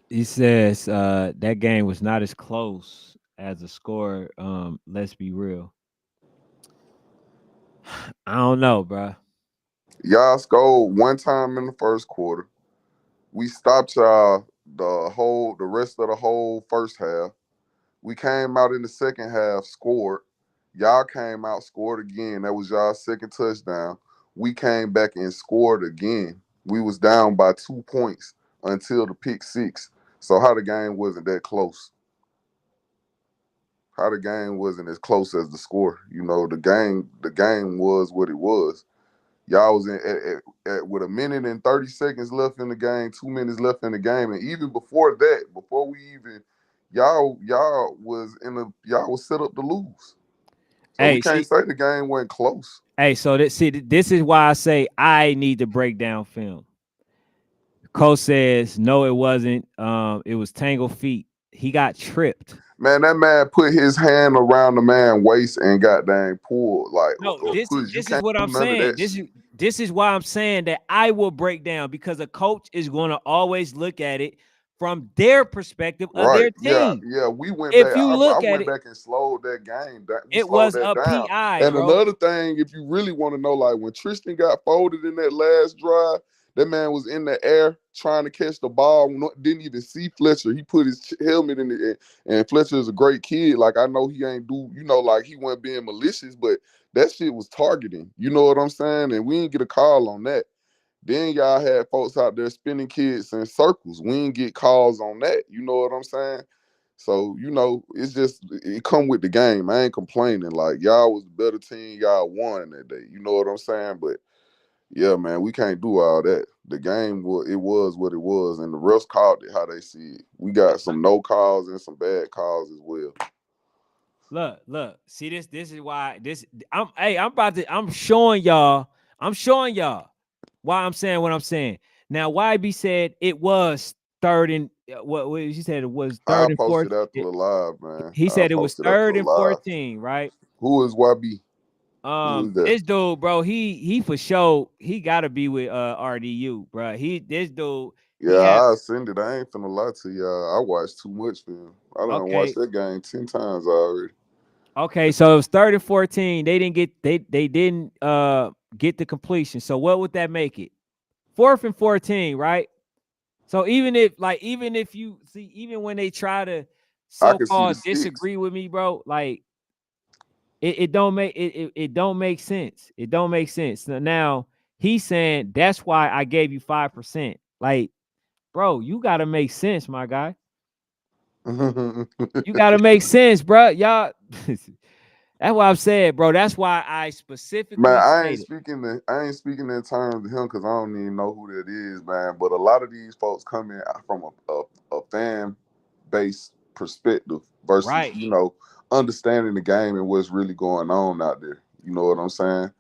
He says that game was not as close as the score. Let's be real. I don't know, bro. Y'all scored one time in the first quarter. We stopped y'all the rest of the whole first half. We came out in the second half, scored. Y'all came out, scored again. That was y'all's second touchdown. We came back and scored again. We was down by 2 points until the pick six. So how the game wasn't that close? how the game wasn't as close as the score. You know, the game was what it was. Y'all was with a minute and 30 seconds left in the game, 2 minutes left in the game, and even before that, before we even y'all was set up to lose. So we Hey, can't see, say the game went close. hey, so this is why I say I need to break down film. Coach says no, it wasn't. It was tangled feet. He got tripped. Man, that man put his hand around the man's waist and got dang pulled like No, a this is push. You this is can't what do I'm none of saying. that This shit. is this is why I'm saying that I will break down because a coach is going to always look at it from their perspective of Right. their Yeah. team. Yeah. We went back. If you I look at went it, back and slowed that game. We it slowed was that a down. PI, And bro. another thing, if you really want to know, like when Tristan got folded in that last drive, that man was in the air trying to catch the ball. Didn't even see Fletcher. He put his helmet in the air. And Fletcher is a great kid. Like I know he ain't like he wasn't being malicious, but that shit was targeting. You know what I'm saying? And we didn't get a call on that. Then y'all had folks out there spinning kids in circles. We didn't get calls on that. You know what I'm saying? So, it's just it come with the game. I ain't complaining. Like y'all was the better team, y'all won that day. You know what I'm saying? But yeah, man, we can't do all that. The game was what it was, and the refs called it how they see it. We got some no calls and some bad calls as well. Look. See this. This is why this. I'm showing y'all why I'm saying what I'm saying. Now, YB said it was third and what he said it was I third and fourth. posted after the live, man. He I said it was posted after third the and live. 14, right? Who is YB? Who is that? This dude, bro, he for sure he got to be with RDU, bro. This dude, Yeah, he had I send it. I ain't finna lie to y'all. I watched too much film. I done watched okay, that game 10 times already. okay. So it was third and 14. They didn't get the completion. So what would that make it? Fourth and 14, right? So even if you see, even when they try to I can see the so-called sticks. disagree with me, bro, like it don't make it don't make sense. It don't make sense. Now he's saying that's why I gave you 5%. Like, bro, you gotta make sense, my guy. Man, You gotta make sense, bro. Y'all that's why I've said, bro. That's why I specifically stated. I ain't speaking in terms of him because I don't even know who that is, man. But a lot of these folks come in from a fan base perspective versus, Right. understanding the game and what's really going on out there. You know what I'm saying?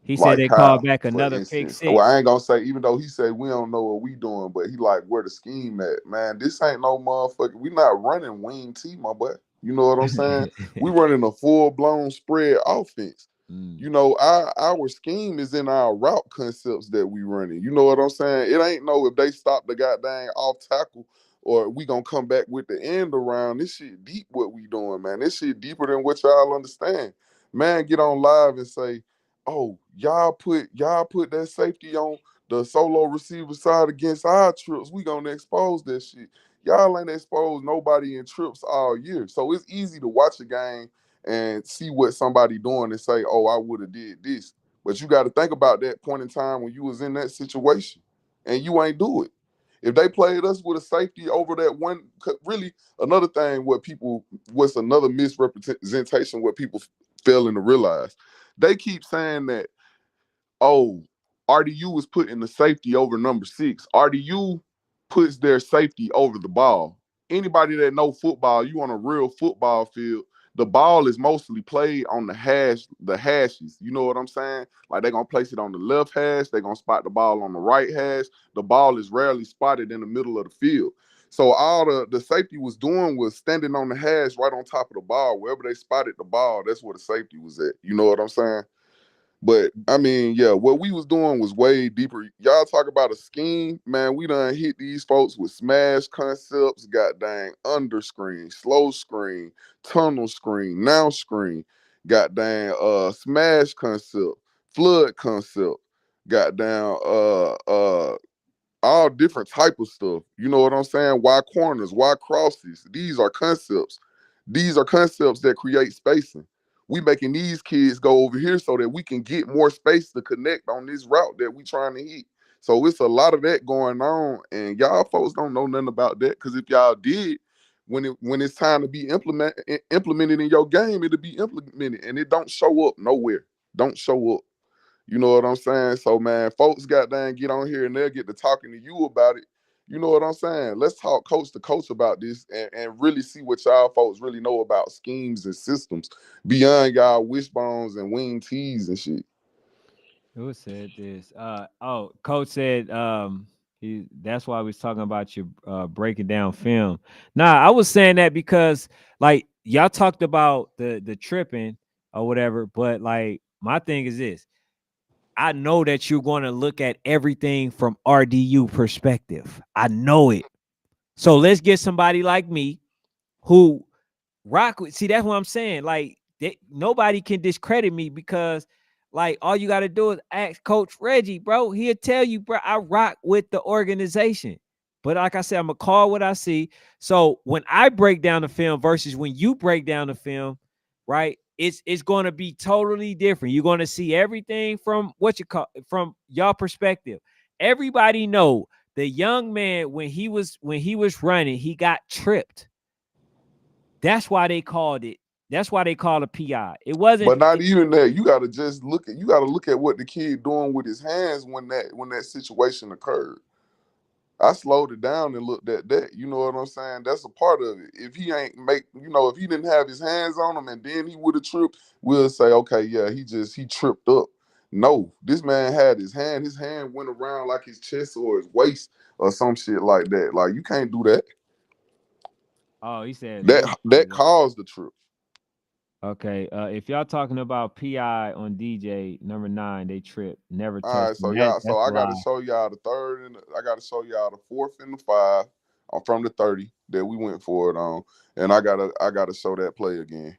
He said Like they called Kyle, back for another pick instance. Well, six. I ain't gonna say, even though he said we don't know what we doing, but he like where the scheme at. Man, this ain't no motherfucker. We not running wing T, my boy. You know what I'm saying? We running a full blown spread offense. Mm. Our scheme is in our route concepts that we running. You know what I'm saying? It ain't no if they stop the goddamn off tackle or we gonna come back with the end around. This shit deep what we doing, man. This shit deeper than what y'all understand. Man, get on live and say, oh, y'all put that safety on the solo receiver side against our trips. We gonna expose that shit. Y'all ain't exposed nobody in trips all year. So it's easy to watch a game and see what somebody doing and say, oh, I would have did this. But you got to think about that point in time when you was in that situation and you ain't do it. If they played us with a safety over that one, really another thing, what's another misrepresentation, what people failing to realize, they keep saying that, oh, RDU is putting the safety over number 6. RDU puts their safety over the ball. Anybody that know football, you on a real football field, the ball is mostly played on the hashes. You know what I'm saying? Like they're gonna place it on the left hash, they're gonna spot the ball on the right hash. The ball is rarely spotted in the middle of the field. So all the safety was doing was standing on the hash right on top of the ball. Wherever they spotted the ball, that's where the safety was at. You know what I'm saying? But I mean, yeah, what we was doing was way deeper. Y'all talk about a scheme, man. We done hit these folks with smash concepts, got dang under screen, slow screen, tunnel screen, now screen, got dang smash concept, flood concept, got down all different type of stuff. You know what I'm saying? Why corners? Why crosses? These are concepts. These are concepts that create spacing. We making these kids go over here so that we can get more space to connect on this route that we trying to hit. So it's a lot of that going on, and y'all folks don't know nothing about that. Because if y'all did, when it's time to be implemented in your game, it'll be implemented, and it don't show up nowhere. Don't show up. You know what I'm saying? So man, folks goddamn get on here and they'll get to talking to you about it. You know what I'm saying? Let's talk coach to coach about this and really see what y'all folks really know about schemes and systems beyond y'all wishbones and wing tees and shit. Who said this? Coach said that's why we was talking about you breaking down film. Nah, I was saying that because like y'all talked about the tripping or whatever, but like my thing is this. I know that you're going to look at everything from RDU perspective. I know it. So let's get somebody like me who rock with. See, that's what I'm saying. Like nobody can discredit me because like all you got to do is ask Coach Reggie, bro. He'll tell you, bro, I rock with the organization. But like I said, I'm gonna call what I see. So when I break down the film versus when you break down the film, right? It's going to be totally different. You're going to see everything from what you call from your perspective. Everybody know the young man when he was running, he got tripped. That's why they called it. That's why they called a PI. It wasn't. But not even that. You gotta just look at what the kid doing with his hands when that situation occurred. I slowed it down and looked at that. You know what I'm saying? That's a part of it. If he ain't if he didn't have his hands on him and then he would have tripped, we'll say, okay, yeah, he tripped up. No, this man had his hand went around like his chest or his waist or some shit like that. Like you can't do that. Oh, he said That caused the trip. Okay, if y'all talking about PI on DJ number 9, they tripped, never All touched right, so him. y'all, so That's a I got to lie. show y'all the third, and I got to show y'all the fourth and the five from the 30 that we went for it on, and I gotta show that play again.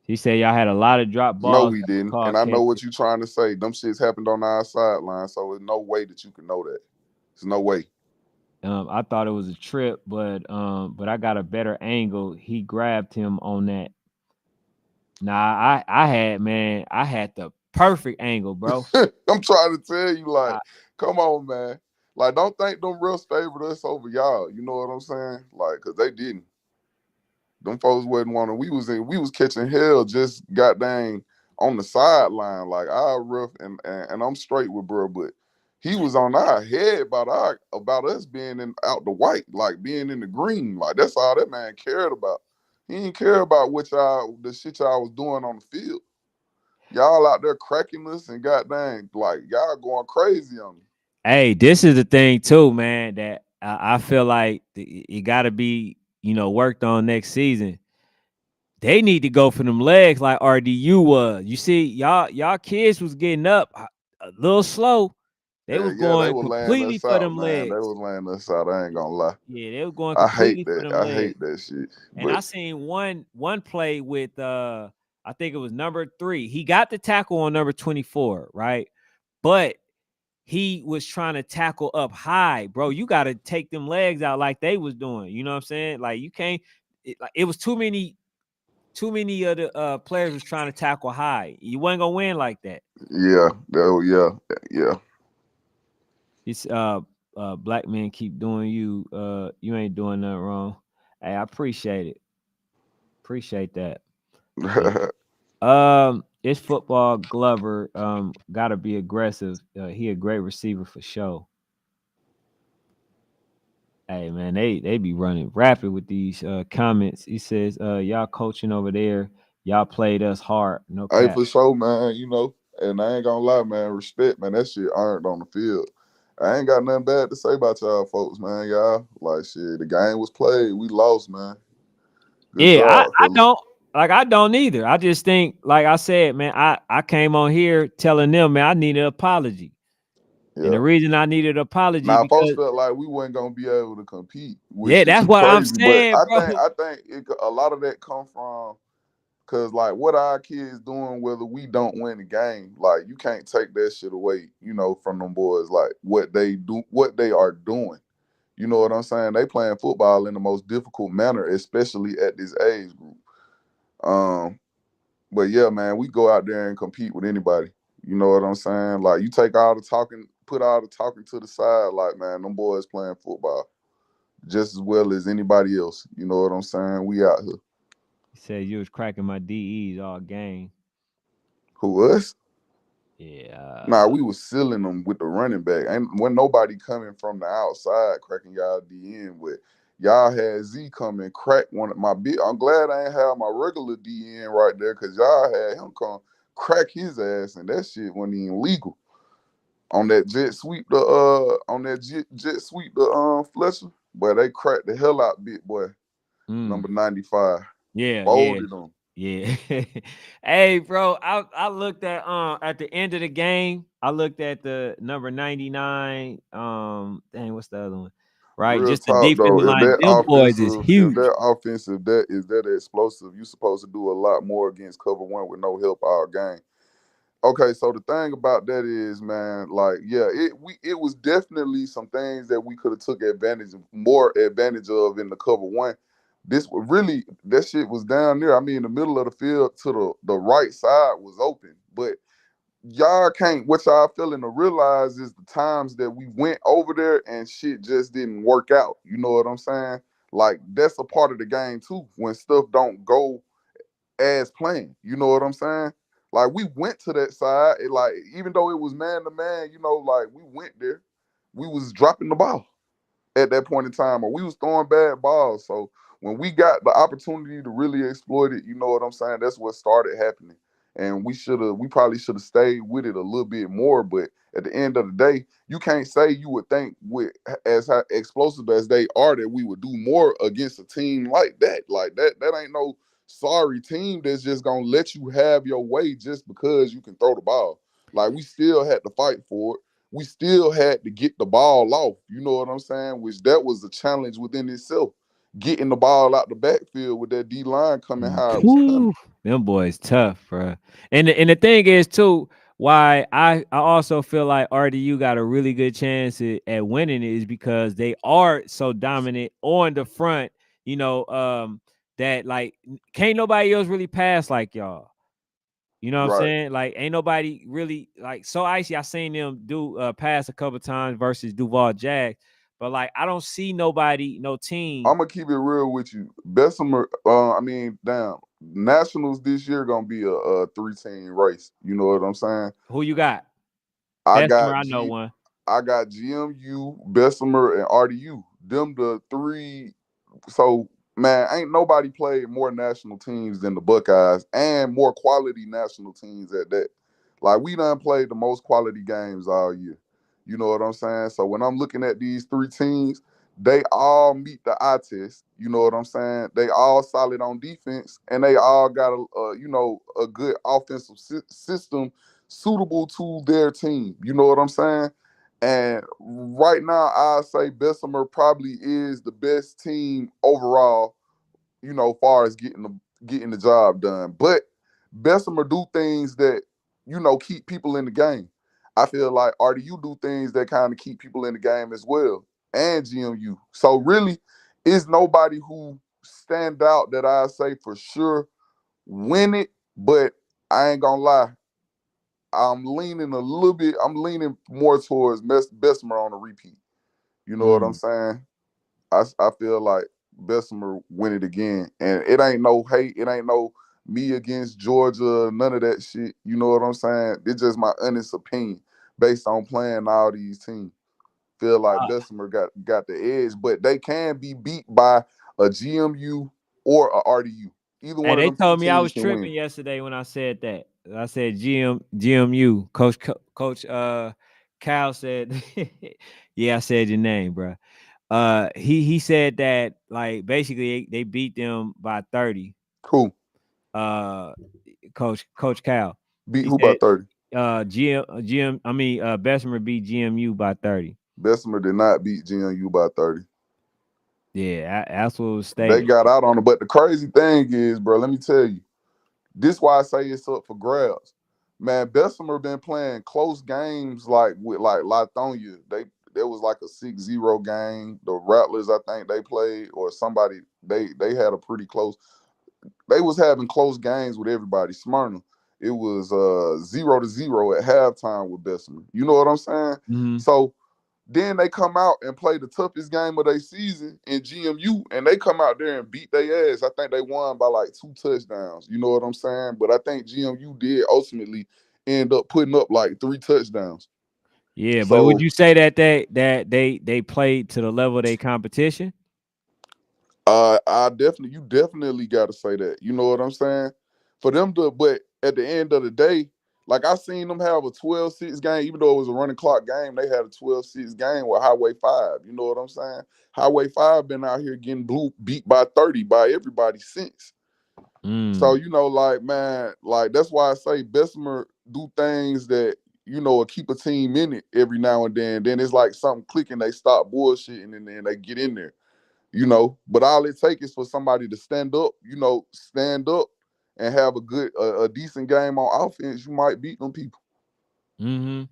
He said y'all had a lot of drop No, balls we that were didn't, and called I know what catches. you trying to say. Them shits happened on our sideline, so there's no way that you can know that. There's no way. I thought it was a trip, but I got a better angle. He grabbed him on that. Nah, I had the perfect angle, bro. I'm trying to tell you, like, I, come on, man. Like, don't think them refs favored us over y'all. You know what I'm saying? Like, cause they didn't. Them folks wasn't wanting. We was catching hell just got dang on the sideline. Like our rough and I'm straight with bro, but he was on our head about us being in out the white, like being in the green. Like that's all that man cared about. He didn't care about the shit y'all was doing on the field. Y'all out there cracking us and got dang like y'all going crazy on me. hey, this is the thing too, man. That I feel like it got to be worked on next season. They need to go for them legs like RDU was. You see, y'all kids was getting up a little slow. They was Yeah, they going were laying completely us for out, them man. They legs. was laying us out. I ain't gonna lie. Yeah, they were going I hate completely for that. them I legs. hate that shit. And I But seen one play with I think it was number 3. He got the tackle on number 24, right? But he was trying to tackle up high, bro. You got to take them legs out like they was doing. You know what I'm saying? Like you can't. It was too many of the players was trying to tackle high. You wasn't gonna win like that. yeah, yeah. It's black men keep doing you. You ain't doing nothing wrong. Hey, I appreciate it. Appreciate that. Yeah. It's football. Glover got to be aggressive. He a great receiver for sure. Hey man, they be running rapid with these comments. He says, y'all coaching over there, y'all played us hard. No Hey, cap. for sure, man. And I ain't gonna lie, man. Respect, man. That shit earned on the field. I ain't got nothing bad to say about y'all folks, man. Y'all like shit. The game was played. We lost, man. Good Yeah, job, I fellas. don't I don't either. I just think, like I said, man, I came on here telling them, man, I need an apology. And the Yeah. reason I needed an apology Now, folks because felt like we weren't gonna be able to compete, yeah, which is that's what I'm crazy. But saying, I bro. think I think a lot of that come from because like what our kids doing, whether we don't win the game, like you can't take that shit away, from them boys. Like what they do, what they are doing. You know what I'm saying? They playing football in the most difficult manner, especially at this age group. Um, but yeah, man, we go out there and compete with anybody. You know what I'm saying? Like you take all the talking, put all the talking to the side. Like man, them boys playing football. just as well as anybody else. You know what I'm saying? We out here. He said you was cracking my DEs all game. Who us? Nah, Yeah. we was sealing them with the running back. And when nobody coming from the outside cracking y'all DN with, y'all had Z come and crack one of my big. I'm glad I ain't have my regular DN right there because y'all had him come crack his ass, and that shit wasn't even legal. On that jet sweep the Fletcher, boy, they cracked the hell out big boy, Mm. number 95. Yeah, yeah, Folded them. yeah. Hey, bro, I looked at the end of the game. I looked at the number 99. Dang, what's the other one? Right, Real just the talk defensive though, line. Them boys is if huge. that offensive that is that explosive, you supposed to do a lot more against cover one with no help all game. Okay, so the thing about that is, man, like, yeah, it was definitely some things that we could have took more advantage of in the cover one. This was really that shit was down there. I mean, the middle of the field to the right side was open, but y'all can't. What y'all failing to realize is the times that we went over there and shit just didn't work out. You know what I'm saying? Like that's a part of the game too. When stuff don't go as planned. You know what I'm saying? Like we went to that side, like even though it was man to man, like we went there, we was dropping the ball at that point in time, or we was throwing bad balls. So when we got the opportunity to really exploit it, you know what I'm saying? That's what started happening. And we probably should have stayed with it a little bit more. But at the end of the day, you can't say you would think with as explosive as they are that we would do more against a team like that. Like that ain't no sorry team that's just gonna let you have your way just because you can throw the ball. Like we still had to fight for it, we still had to get the ball off. You know what I'm saying? Which that was a challenge within itself. Getting the ball out the backfield with that D line coming how it was coming. Whew, them boys tough, bro. And the thing is too, why I also feel like RDU got a really good chance at winning it is because they are so dominant on the front. You know, that like can't nobody else really pass like y'all. You know what I'm Right. saying? Like, ain't nobody really like so icy. I seen them do pass a couple times versus Duval Jags, but like I don't see nobody, no team. I'm gonna keep it real with you. Bessemer, I mean, damn, Nationals this year gonna be a 3-team race. You know what I'm saying? Who you got? I Bessemer, got I know G, one. I got GMU, Bessemer, and RDU. Them the three. So man, ain't nobody played more national teams than the Buckeyes and more quality national teams at that. Like we done played the most quality games all year. You know what I'm saying? So when I'm looking at these three teams, they all meet the eye test. You know what I'm saying? They all solid on defense, and they all got a good offensive system suitable to their team. You know what I'm saying? And right now, I say Bessemer probably is the best team overall, far as getting the job done. But Bessemer do things that, keep people in the game. I feel like RDU do things that kind of keep people in the game as well, and GMU. So really, it's nobody who stand out that I say for sure win it. But I ain't gonna lie, I'm leaning a little bit. I'm leaning more towards Bessemer on a repeat. You know what I'm Mm. saying? I feel like Bessemer win it again, and it ain't no hate. It ain't no me against Georgia. None of that shit. You know what I'm saying? It's just my honest opinion based on playing all these teams. Feel like Bessemer got the edge, but they can be beat by a GMU or a RDU. Either Hey, one of they them two told me I teams was can win. tripping yesterday when I said that. I said GMU. Coach Cal said, yeah, I said your name, bro. He said that like basically they beat them by 30. Cool. Uh, Coach Cal. Beat He who by said 30? Bessemer beat GMU by 30. Bessemer did not beat GMU by 30. Yeah, that's what was They stated. got out on it. But the crazy thing is, bro, let me tell you, this why I say it's up for grabs. Man, Bessemer been playing close games like with like Lithonia. There was like a 6-0 game. The Rattlers, I think they played, or somebody they had a pretty close. They was having close games with everybody. Smyrna, it was 0-0 at halftime with Bessemer. You know what I'm saying? Mhm. So Then they come out and play the toughest game of their season in GMU, and they come out there and beat their ass. I think they won by like 2 touchdowns. You know what I'm saying? But I think GMU did ultimately end up putting up like 3 touchdowns. Yeah, but would So you say that they played to the level of their competition? you definitely got to say that. You know what I'm saying? For them to, but at the end of the day, like I seen them have a 12-6 game, even though it was a running clock game, they had a 12-6 game with Highway 5. You know what I'm saying? Highway 5 been out here getting beat by 30 by everybody since. So, Mm. you know, like, man, like that's why I say Bessemer do things that, you know, will keep a team in it every now and then. Then it's like something clicking, they stop bullshitting and then they get in there, you know. But all it takes is for somebody to stand up and have a decent game on offense. You might beat them people. Mm-hmm.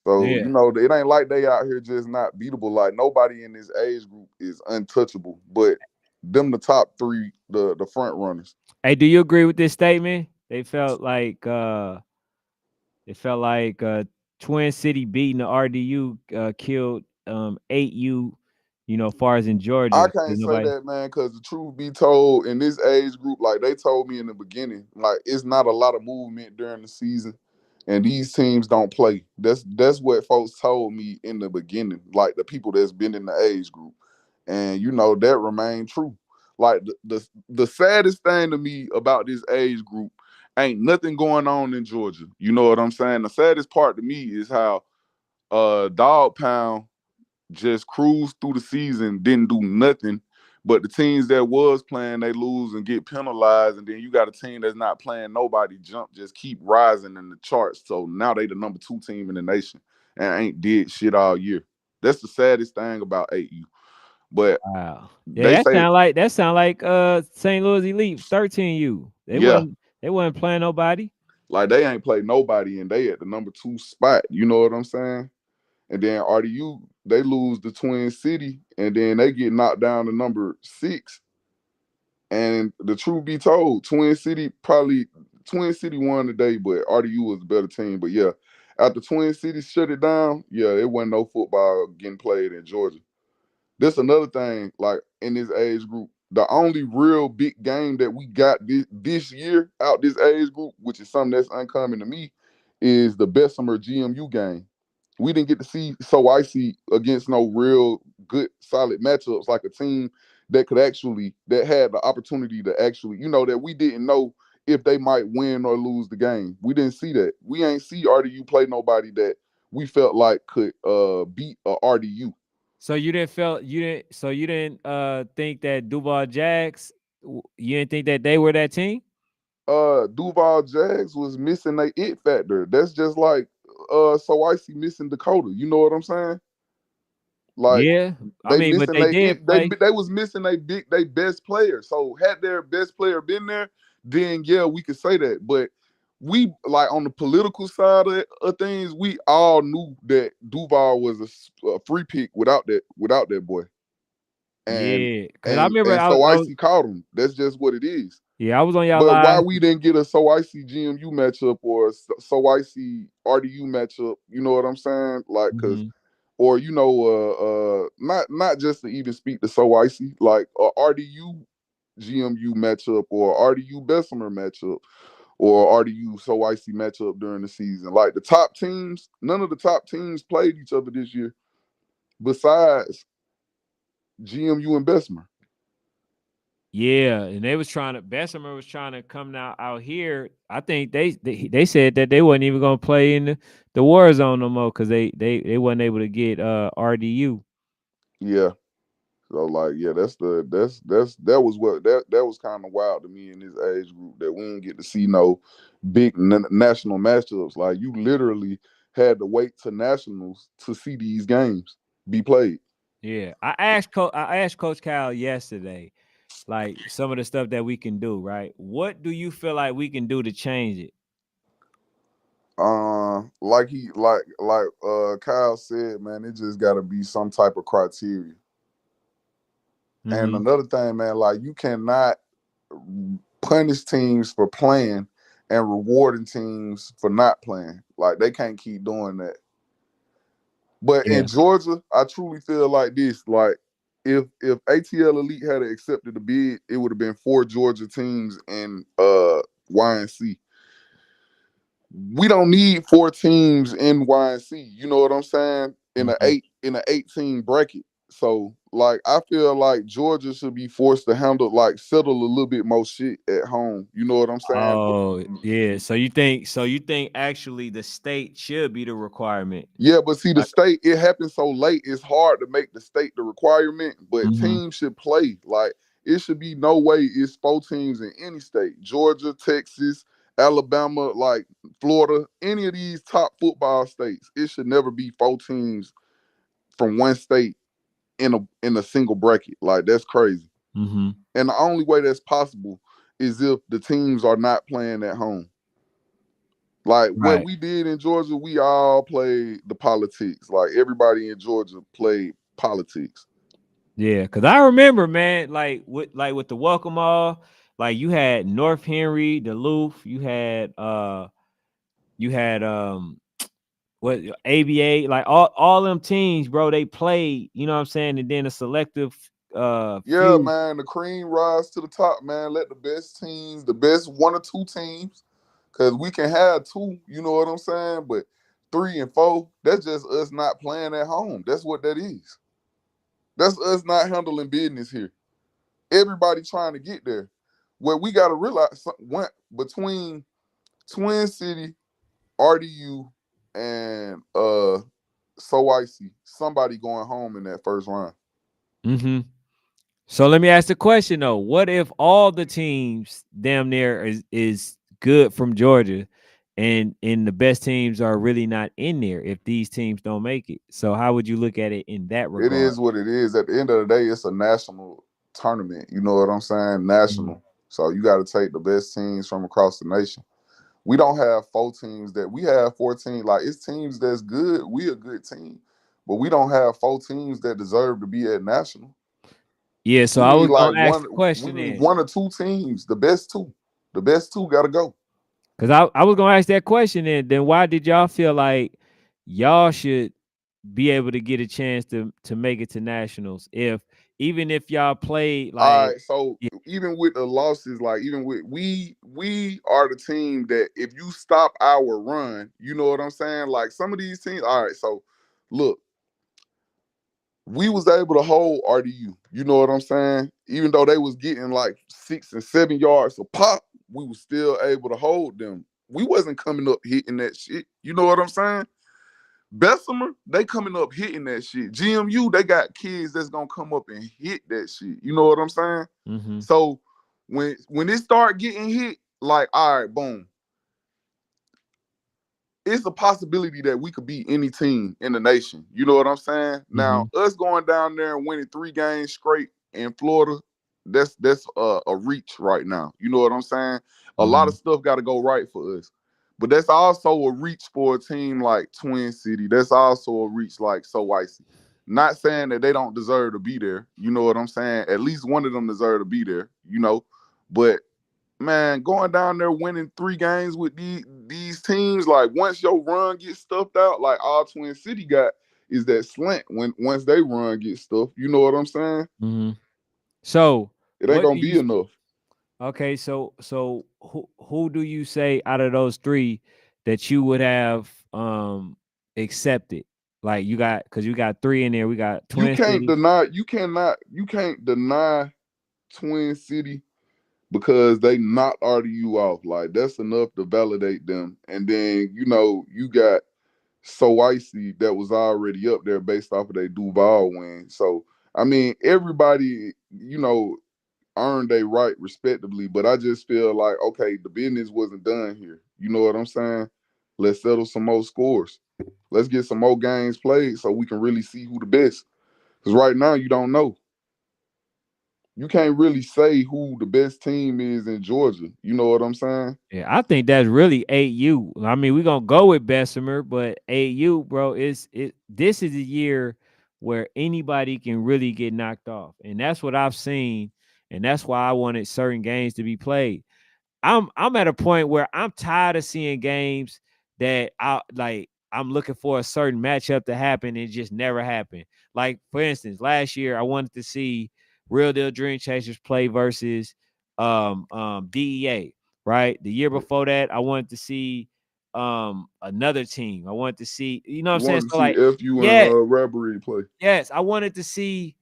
So Yeah. you know, it ain't like they out here just not beatable. Like nobody in this age group is untouchable. But them the top three, the front runners. Hey, do you agree with this statement? They felt like Twin City beating the RDU killed 8U, far as in I Georgia. can't Did say nobody? that, man, because the truth be told, in this age group, like they told me in the beginning, like it's not a lot of movement during the season, and these teams don't play. That's what folks told me in the beginning, like the people that's been in the age group, and you know that remained true. Like the saddest thing to me about this age group ain't nothing going on in Georgia. You know what I'm saying? The saddest part to me is how Dog Pound just cruised through the season, didn't do nothing. But the teams that was playing, they lose and get penalized, and then you got a team that's not playing nobody jump, just keep rising in the charts. So now they the number 2 team in the nation and ain't did shit all year. That's the saddest thing about 8U. But Wow. Yeah, they say, that sound like St. Louis Elite 13U. They yeah, wasn't playing nobody. like they ain't played nobody and they at the number 2 spot. You know what I'm saying? And then RDU, they lose the Twin City, and then they get knocked down to number 6. And the truth be told, Twin City won today, but RDU was a better team. But yeah, after Twin City shut it down, yeah, it wasn't no football getting played in Georgia. This another thing, like in this age group, the only real big game that we got this year out this age group, which is something that's uncommon to me, is the Bessemer GMU game. We didn't get to see So Icy against no real good solid matchups, like a team that had the opportunity to actually, that we didn't know if they might win or lose the game. We didn't see that. We ain't see RDU play nobody that we felt like could beat a RDU. You didn't think that Duval Jags, you didn't think that they were that team? Duval Jags was missing a it factor. That's just like So Icy missing Dakota. You know what I'm saying? Like Yeah. I they mean, but missing they they did it play. they was missing they best player. So had their best player been there, then yeah, we could say that. But we like on the political side of things, we all knew that Duval was a free pick without that boy. And Yeah, because I and remember and So Icy caught him. That's just what it is. I was on y'all But why live. we didn't get a So Icy GMU matchup or a So Icy RDU matchup? You know what I'm saying? Like, cause Mhm. or not just to even speak to So Icy, like a RDU GMU matchup or RDU Bessemer matchup or RDU So Icy matchup during the season. Like the top teams, none of the top teams played each other this year besides GMU and Bessemer. Yeah, and they was trying to Bessemer was trying to come out here. I think they said that they wasn't even gonna play in the war zone no more because they wasn't able to get RDU. Yeah. So like, yeah, that was that was kind of wild to me in this age group that we didn't get to see no big national matchups. Like you literally had to wait to nationals to see these games be played. Yeah, I asked Coach Cal yesterday, like some of the stuff that we can do. Right, what do you feel like we can do to change it? Like Kyle said, man, it just got to be some type of criteria. And Hmm. another thing, man, like you cannot punish teams for playing and rewarding teams for not playing. Like they can't keep doing that. But Yeah. in Georgia, I truly feel like this. Like if ATL Elite had accepted the bid, it would have been 4 Georgia teams and YNC. We don't need 4 teams in YNC. You know what I'm saying? Mhm. In a 18 bracket. So like I feel like Georgia should be forced to settle a little bit more shit at home. You know what I'm saying? Oh, yeah. So you think actually the state should be the requirement? Yeah, but see, the Like, state, it happened so late. It's hard to make the state the requirement, but mhm. teams should play. Like, it should be no way it's 4 teams in any state. Georgia, Texas, Alabama, like Florida, any of these top football states. It should never be 4 teams from one state in a single bracket. Like, that's crazy. Mhm. And the only way that's possible is if the teams are not playing at home. Like what Right. we did in Georgia, we all played the politics. Like everybody in Georgia played politics. Yeah, because I remember, man, like with the welcome all, like you had North Henry, Duluth, you had what ABA, like all them teams, bro, they played, you know what I'm saying, and then a selective Yeah, few. man, the cream rise to the top, man. Let the best teams, the best 1 or 2 teams, because we can have two, you know what I'm saying? But 3 and 4, that's just us not playing at home. That's what that is. That's us not handling business here. Everybody trying to get there. What we got to realize between Twin City, RDU, and So Icy, somebody going home in that first round. Mm-hmm. So let me ask the question though: what if all the teams damn near is good from Georgia, and the best teams are really not in there if these teams don't make it? So how would you look at it in that It regard? is what it is. At the end of the day, it's a national tournament. You know what I'm saying? Mhm. National. So you got to take the best teams from across the nation. We don't have 4 teams that we have 14. Like it's teams that's good. We a good team, but we don't have 4 teams that deserve to be at national. Yeah, so We I need was like gonna ask one. the We question need then, 1 or 2 teams. The best two. The best two got to go. because I was gonna ask that question then why did y'all feel like y'all should be able to get a chance to make it to nationals if even if y'all played All like right, so yeah, even with the losses, like even with we are the team that if you stop our run, you know what I'm saying? Like some of these teams, all right, so look, we was able to hold RDU. You know what I'm saying? Even though they was getting like 6 and 7 yards a pop, we was still able to hold them. We wasn't coming up hitting that shit. You know what I'm saying? Bessemer, they coming up hitting that shit. GMU, they got kids that's gonna come up and hit that shit. You know what I'm saying? mm-hmm, So when it start getting hit, like, all right, boom, it's a possibility that we could beat any team in the nation. You know what I'm saying? mm-hmm, Now, us going down there and winning 3 games straight in Florida, that's a reach right now. You know what I'm saying? A lot mm-hmm. of stuff got to go right for us. But that's also a reach for a team like Twin City. That's also a reach like So Icy. Not saying that they don't deserve to be there. You know what I'm saying? At least one of them deserve to be there, you know. But man, going down there winning 3 games with these teams, like once your run gets stuffed out, like all Twin City got is that slant when once they run get stuffed. You know what I'm saying? Mm-hmm. So It ain't what gonna do you be enough. okay, so who do you say out of those three that you would have accepted? Like you got because you got three in there. We got You Twin can't City. deny. You can't deny Twin City because they knocked RDU off. Like that's enough to validate them. And then you got So Icy that was already up there based off of their Duval win. So I mean, everybody, earned their right respectively. But I just feel like, okay, the business wasn't done here. You know what I'm saying? Let's settle some more scores. Let's get some more games played so we can really see who the best. Because right now you don't know. You can't really say who the best team is in Georgia. You know what I'm saying? Yeah, I think that's really AU. I mean, we're gonna go with Bessemer, but AU, bro, this is a year where anybody can really get knocked off. And that's what I've seen. And that's why I wanted certain games to be played. I'm at a point where I'm tired of seeing games that I'm looking for a certain matchup to happen and it just never happened. Like for instance, last year I wanted to see Real Deal Dream Chasers play versus DEA, right? The year before that, I wanted to see another team. I wanted to see, you know what I'm You saying? wanted to So see like, FU and yeah, Robbery play. yes, I wanted to see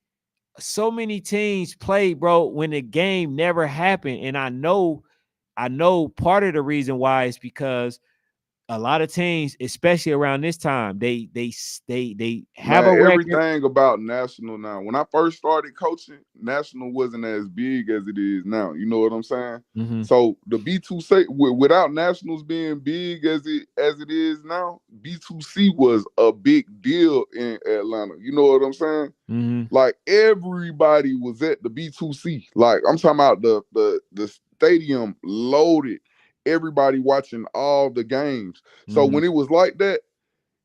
so many teams play, bro, when the game never happened. And I know part of the reason why is because a lot of teams, especially around this time, they have a Man, record. everything about National now. When I first started coaching, National wasn't as big as it is now. You know what I'm saying? Mm-hmm. So the B2C without Nationals being big as it is now, B2C was a big deal in Atlanta. You know what I'm saying? Mm-hmm. Like everybody was at the B2C. Like I'm talking about the stadium loaded, everybody watching all the games. So Mm-hmm. when it was like that,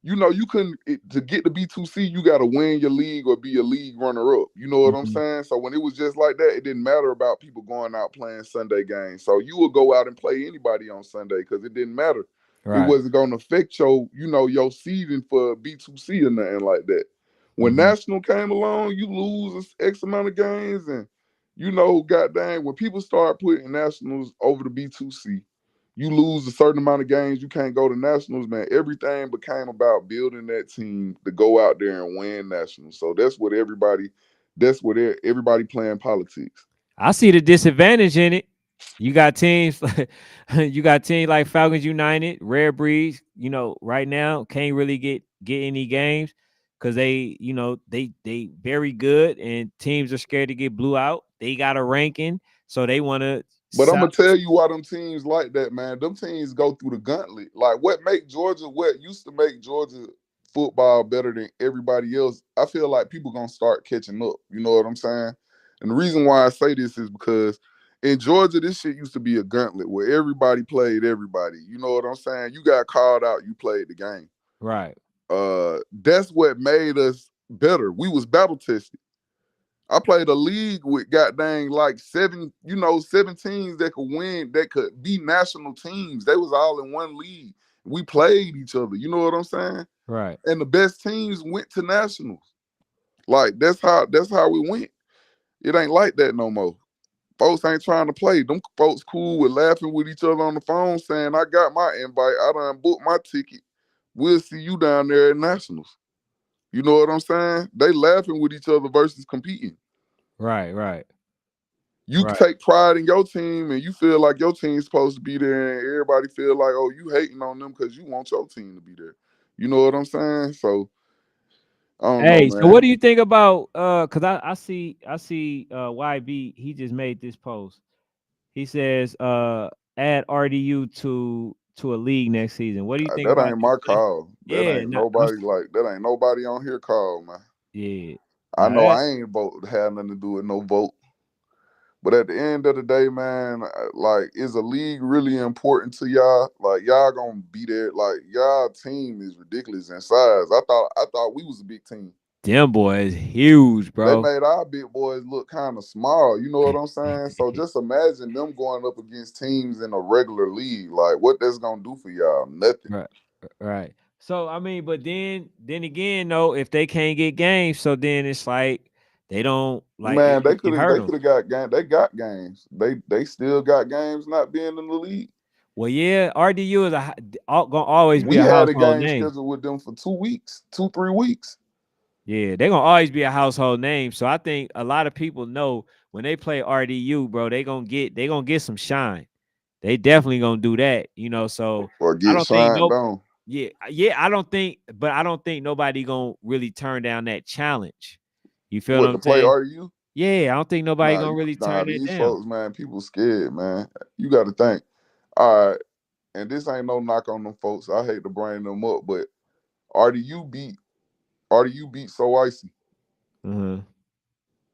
you know, you couldn't to get the B2C, you got to win your league or be a league runner up. You know what I'm Mm-hmm. saying? So when it was just like that, it didn't matter about people going out playing Sunday games. So you would go out and play anybody on Sunday because it didn't matter. It Right. wasn't going to affect your seeding for B2C or nothing like that. When Mm-hmm. National came along, you lose X amount of games, and goddamn, when people start putting Nationals over the B2C, you lose a certain amount of games, you can't go to nationals, man. Everything became about building that team to go out there and win nationals. So everybody playing politics. I see the disadvantage in it. You got teams you got teams like Falcons United, Rare Breeds, right now can't really get any games because they very good and teams are scared to get blew out. They got a ranking, so they want to But I'm gonna tell you why them teams like that, man. Them teams go through the gauntlet. Like what used to make Georgia football better than everybody else. I feel like people gonna start catching up. You know what I'm saying? And the reason why I say this is because in Georgia, this shit used to be a gauntlet where everybody played everybody. You know what I'm saying? You got called out, you played the game. right. That's what made us better. We was battle tested. I played a league with goddamn like seven teams that could win, that could be national teams. They was all in one league. We played each other. You know what I'm saying? Right. And the best teams went to nationals. Like that's how we went. It ain't like that no more. Folks ain't trying to play. Them folks cool with laughing with each other on the phone saying, I got my invite. I done booked my ticket. We'll see you down there at nationals. You know what I'm saying? They laughing with each other versus competing. Right. Right. You Right. take pride in your team and you feel like your team's supposed to be there, and everybody feel like, oh, you hating on them because you want your team to be there. You know what I'm saying? So I don't know, Hey, so what man. do you think about cuz I see YB, he just made this post. He says add RDU to a league next season. What do you think That about ain't this? my call. That Yeah, ain't no, nobody like that. Ain't nobody on here call, man. yeah. I Now know that I ain't had nothing to do with no vote. But at the end of the day, man, like, is a league really important to y'all? Like, y'all gonna be there? Like, y'all team is ridiculous in size. I thought we was a big team. them boys huge, They bro. made our big boys look kind of small. You know what I'm saying? So just imagine them going up against teams in a regular league. Like, what that's gonna do for y'all? Nothing. Right. Right. So I mean, but then again, though, if they can't get games, so then it's like they don't like Man, it hurt they them. could have got game. They got games. They still got games not being in the league. Well, yeah, RDU is gonna always be We a had a household game name. scheduled with them for 2 weeks, 2, 3 weeks. Yeah, they're gonna always be a household name. So I think a lot of people know when they play RDU, bro, they gonna get some shine. They definitely gonna do that, So Or I get don't think signed on. yeah, I don't think nobody gonna really turn down that challenge. You feel what What I'm to play saying? RU? Yeah, I don't think nobody Nah, gonna really turn that these down. folks, man, people scared, man. You got to think. All right, and this ain't no knock on them folks. I hate to bring them up, but RDU beat RDU beat So Icy. Uh-huh.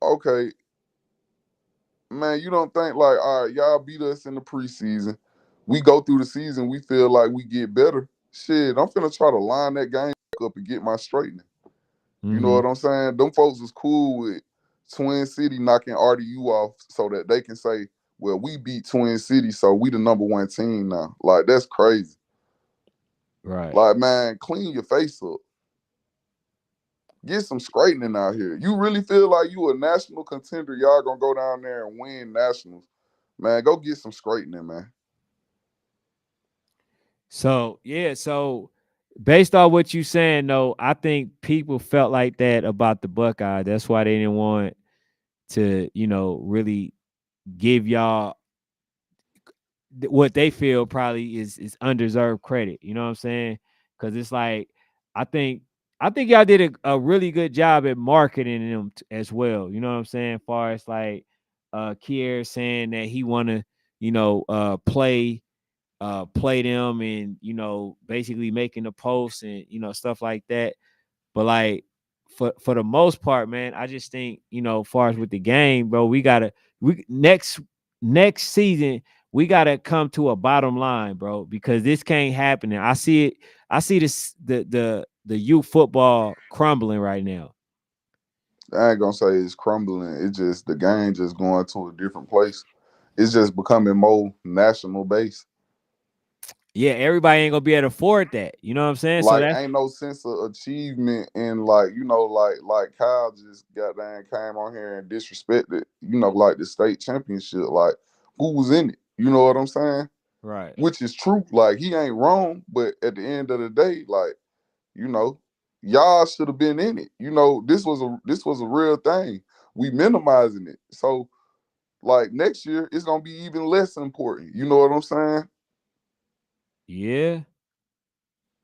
Okay, man, you don't think like, all right, y'all beat us in the preseason. We go through the season, we feel like we get better. Shit, I'm finna try to line that game up and get my straightening. You know Mm-hmm. what I'm saying? Them folks was cool with Twin City knocking RDU off so that they can say, well, we beat Twin City, so we the number one team now. Like, that's crazy. Right. Like, man, clean your face up. Get some straightening out here. You really feel like you a national contender? Y'all gonna go down there and win nationals, man? Go get some straightening, man. So yeah, so based on what you saying though, I think people felt like that about the Buckeyes. That's why they didn't want to, really give y'all what they feel probably is undeserved credit. You know what I'm saying? Because it's like I think I think y'all did a really good job at marketing them as well. You know what I'm saying? As far as like Kier saying that he want to, play them and basically making the posts and stuff like that. But like for the most part, man, I just think as far as with the game, bro, we next season we gotta come to a bottom line, bro, because this can't happen. And I see it. I see this the youth football crumbling right now. I ain't gonna say it's crumbling. It's just the game just going to a different place. It's just becoming more national based. Yeah, everybody ain't gonna be able to afford that. You know what I'm saying? So Like that's ain't no sense of achievement and like like Kyle just got down came on here and disrespected like the state championship. Like who was in it? You know what I'm saying? right. Which is true. Like he ain't wrong, but at the end of the day, like you know, y'all should have been in it. This was a real thing. We minimizing it. So like next year, it's gonna be even less important. You know what I'm saying? Yeah.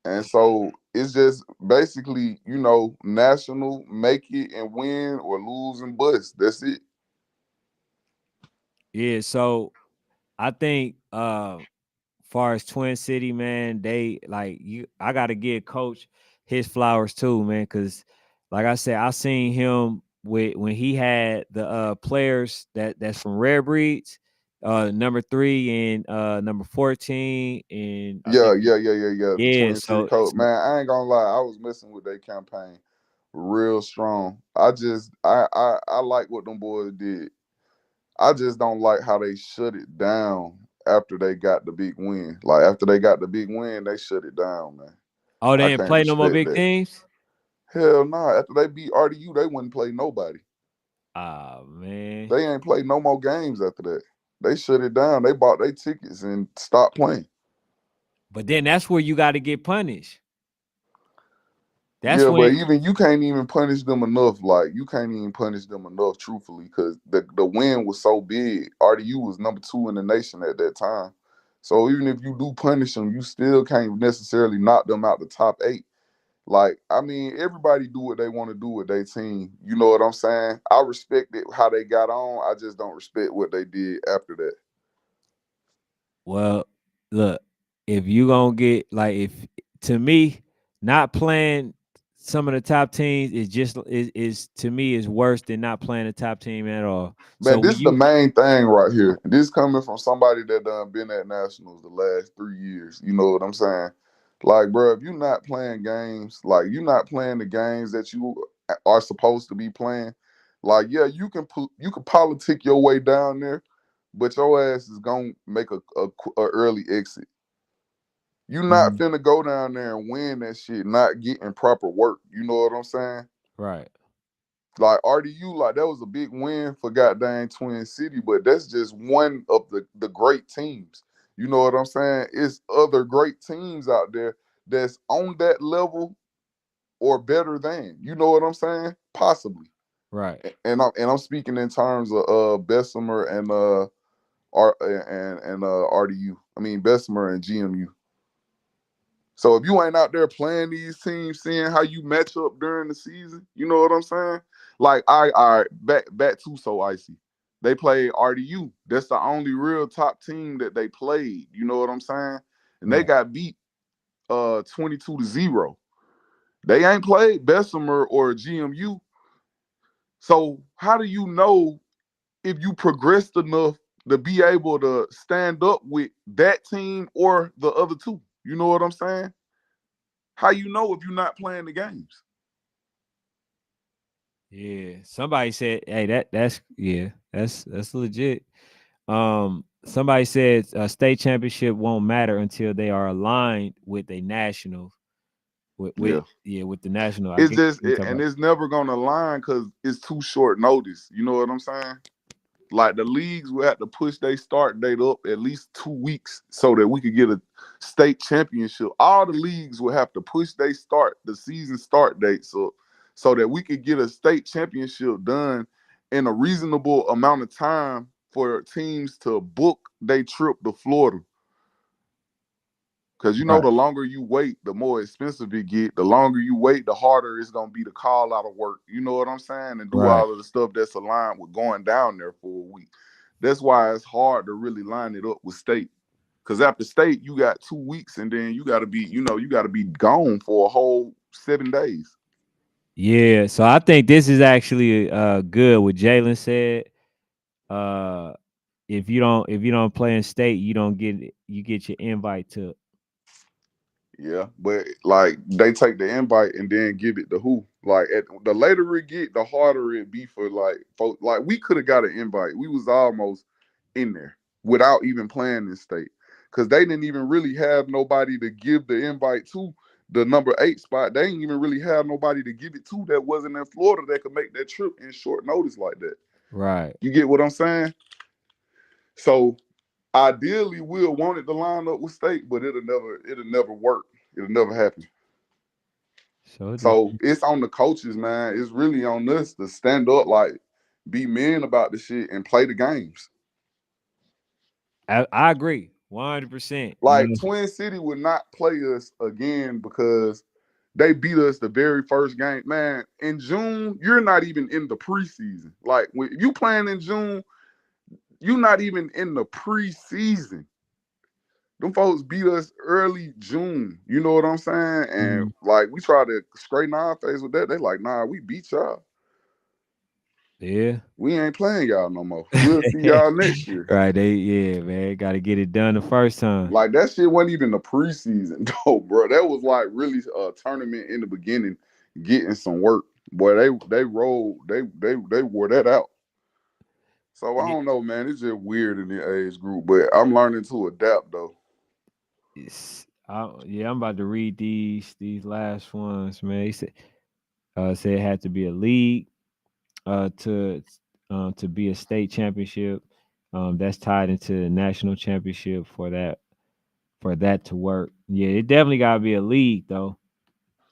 And so it's just basically, national, make it and win or lose and bust. That's it. Yeah. So I think far as Twin City, man, they like you. I gotta give Coach his flowers too, man, because like I said, I seen him with when he had the players that's from Rare Breeds, number 3 and number 14, and I Yeah, think yeah, yeah, yeah, yeah. The yeah. Twin City So, coach, man. I ain't gonna lie, I was messing with their campaign real strong. I like what them boys did. I just don't like how they shut it down after they got the big win. Like after they got the big win, they shut it down, man. oh, I they didn't can't play no more respect big that. teams. Hell nah. After they beat RDU, they wouldn't play nobody. Ah man, They ain't played no more games after that. They shut it down. They bought their tickets and stopped playing. but then that's where you got to get punished. That's Yeah, but when even you can't even punish them enough. Like you can't even punish them enough, truthfully, because the win was so big. RDU was number 2 in the nation at that time. So even if you do punish them, you still can't necessarily knock them out the top 8. Like, I mean, everybody do what they want to do with their team. You know what I'm saying? I respect it how they got on. I just don't respect what they did after that. well, look, if you gonna get like if to me, not playing some of the top teams is just is to me is worse than not playing the top team at all. So Man, when this is the you main thing right here. This coming from somebody that done been at nationals the last 3 years. You know what I'm saying? Like, bro, if you're not playing games, like you're not playing the games that you are supposed to be playing, like, yeah, you can politic your way down there, but your ass is gonna make a early exit. You not Mhm. finna go down there and win that shit, not getting proper work. You know what I'm saying? Right, Like RDU, like that was a big win for goddamn Twin City, but that's just one of the great teams. You know what I'm saying? It's other great teams out there that's on that level or better than. You know what I'm saying? Possibly. right. And I'm speaking in terms of Bessemer and RDU. I mean Bessemer and GMU. So if you ain't out there playing these teams, seeing how you match up during the season, you know what I'm saying? Like I back to So Icy. They played RDU. That's the only real top team that they played. You know what I'm saying? And they Right. got beat 22-0. They ain't played Bessemer or GMU. So how do you know if you progressed enough to be able to stand up with that team or the other two? You know what I'm saying? How you know if you're not playing the games? Yeah. Somebody said, "Hey, that's yeah, that's legit." Somebody said a state championship won't matter until they are aligned with a national. With Yeah. with the national. I It's get just you talking and about. it's never gonna align because it's too short notice. You know what I'm saying? Like the leagues will have to push their start date up at least 2 weeks so that we could get a state championship. All the leagues will have to push the season start date so that we could get a state championship done in a reasonable amount of time for teams to book their trip to Florida. Because Right. the longer you wait, the more expensive it get. The longer you wait, the harder it's gonna be to call out of work. You know what I'm saying? And do Right. all of the stuff that's aligned with going down there for a week. That's why it's hard to really line it up with state. Because after state, you got 2 weeks, and then you got to be gone for a whole 7 days. Yeah. So I think this is actually good. What Jalen said. Uh, if you don't play in state, you get your invite to. Yeah, but like they take the invite and then give it to who? Like the later it get, the harder it be for like folks. Like we could have got an invite. We was almost in there without even playing this state because they didn't even really have nobody to give the invite to the number 8 spot. They didn't even really have nobody to give it to that wasn't in Florida that could make that trip in short notice like that. Right. You get what I'm saying? So ideally, we'll want it to line up with state, but it'll never work. It'll never happen. So it So it's on the coaches, man. It's really on us to stand up, like be men about the shit and play the games. I agree 100%. You Like know. Twin City would not play us again because they beat us the very first game. Man, in June, you're not even in the preseason. Like when you playing in June, you're not even in the preseason. Them folks beat us early June. You know what I'm saying? And Mhm. like we try to straighten our face with that. They like, nah, we beat y'all. Yeah. We ain't playing y'all no more. We'll see y'all next year. Right. Man, got to get it done the first time. Like that shit wasn't even the preseason, though, bro. That was like really a tournament in the beginning, getting some work. Boy, they rolled, they wore that out. So I Yeah. don't know, man. It's just weird in the age group, but I'm learning to adapt though. I'm about to read these last ones, man. He said it had to be a league uh to to be a state championship. That's tied into the national championship for that to work. Yeah, it definitely gotta be a league though,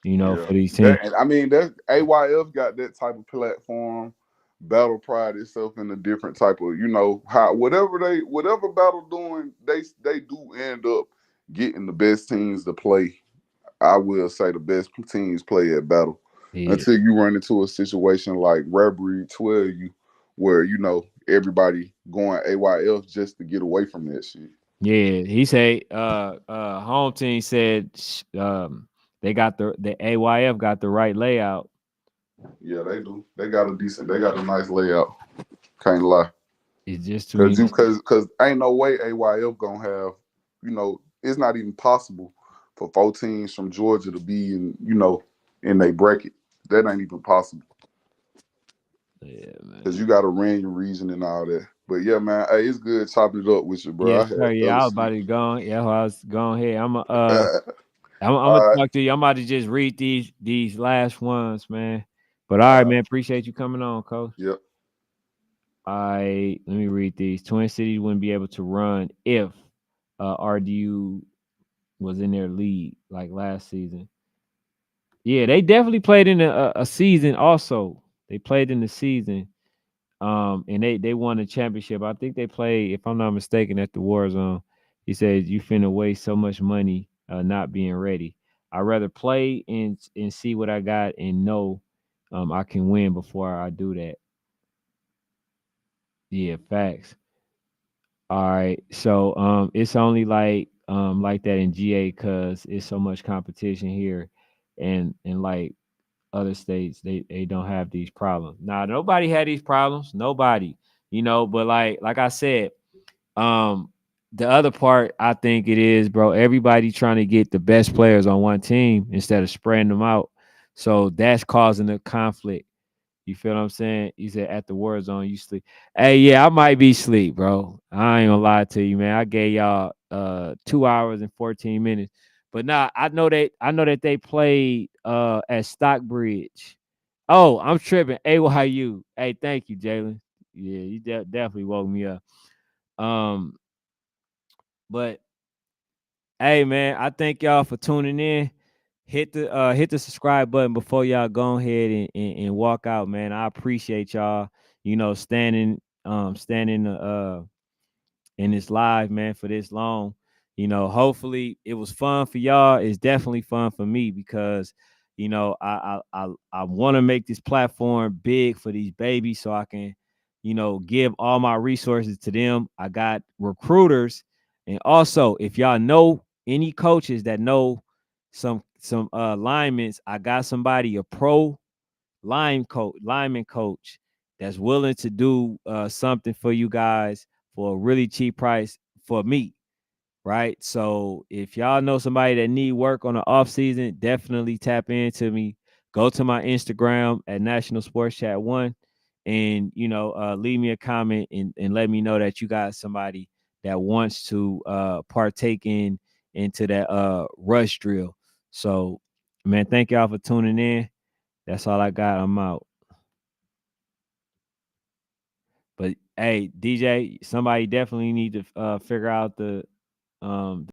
Yeah, for these teams. that and I mean that AYF got that type of platform. Battle pride itself in a different type of how whatever battle doing they do end up getting the best teams to play. I will say the best teams play at battle Yeah. until you run into a situation like Rare Breed 12 you where everybody going AYF just to get away from that shit. Yeah, he said home team said they got the AYF got the right layout. Yeah, they do. They got a nice layout. Can't lie. It's just too Cause many. you cause ain't no way AYF gonna have, it's not even possible for 4 teams from Georgia to be in their bracket. That ain't even possible. Yeah, Cause man. you gotta ran your region and all that. But yeah, man, hey, it's good chopping it up with you, bro. I Yes, had to sir. go Yeah, to I was about sleep. to go. Yeah, I was going ahead. All I'm gonna right. talk to you. I'm about to just read these last ones, man. But all right, All right. man. Appreciate you coming on, coach. Yep. Let me read these. Twin Cities wouldn't be able to run if RDU was in their league like last season. Yeah, they definitely played in a season. Also, they played in the season. And they won the championship. I think they played, if I'm not mistaken, at the War Zone. He said, "You finna waste so much money not being ready. I'd rather play and see what I got and know I can win before I do that." Yeah, facts. All right. So it's only like that in GA because it's so much competition here and like other states, they don't have these problems. Now, nobody had these problems. Nobody, but like I said, um the other part I think it is, bro, everybody trying to get the best players on one team instead of spreading them out. So that's causing a conflict, You feel what I'm saying? He said at the war zone, you sleep. Hey, yeah, I might be sleep, bro. I ain't gonna lie to you, man. I gave y'all 2 hours and 14 minutes. But nah, I know that they played at Stockbridge. Oh, I'm tripping. AYU. Hey, thank you, Jalen. Yeah, you definitely woke me up. Um, but hey, man, I thank y'all for tuning in. Hit the subscribe button before y'all go ahead and walk out, man. I appreciate y'all, standing in this live, man, for this long. Hopefully it was fun for y'all. It's definitely fun for me because I want to make this platform big for these babies so I can, give all my resources to them. I got recruiters, and also if y'all know any coaches that know some linemen, I got somebody, a pro lineman coach that's willing to do something for you guys for a really cheap price for me, right? So if y'all know somebody that need work on the off season, definitely tap into me. Go to my Instagram at National Sports Chat 1 and leave me a comment and let me know that you got somebody that wants to partake into that rush drill. So man, thank y'all for tuning in. That's all I got. I'm out. But hey, DJ, somebody definitely need to figure out the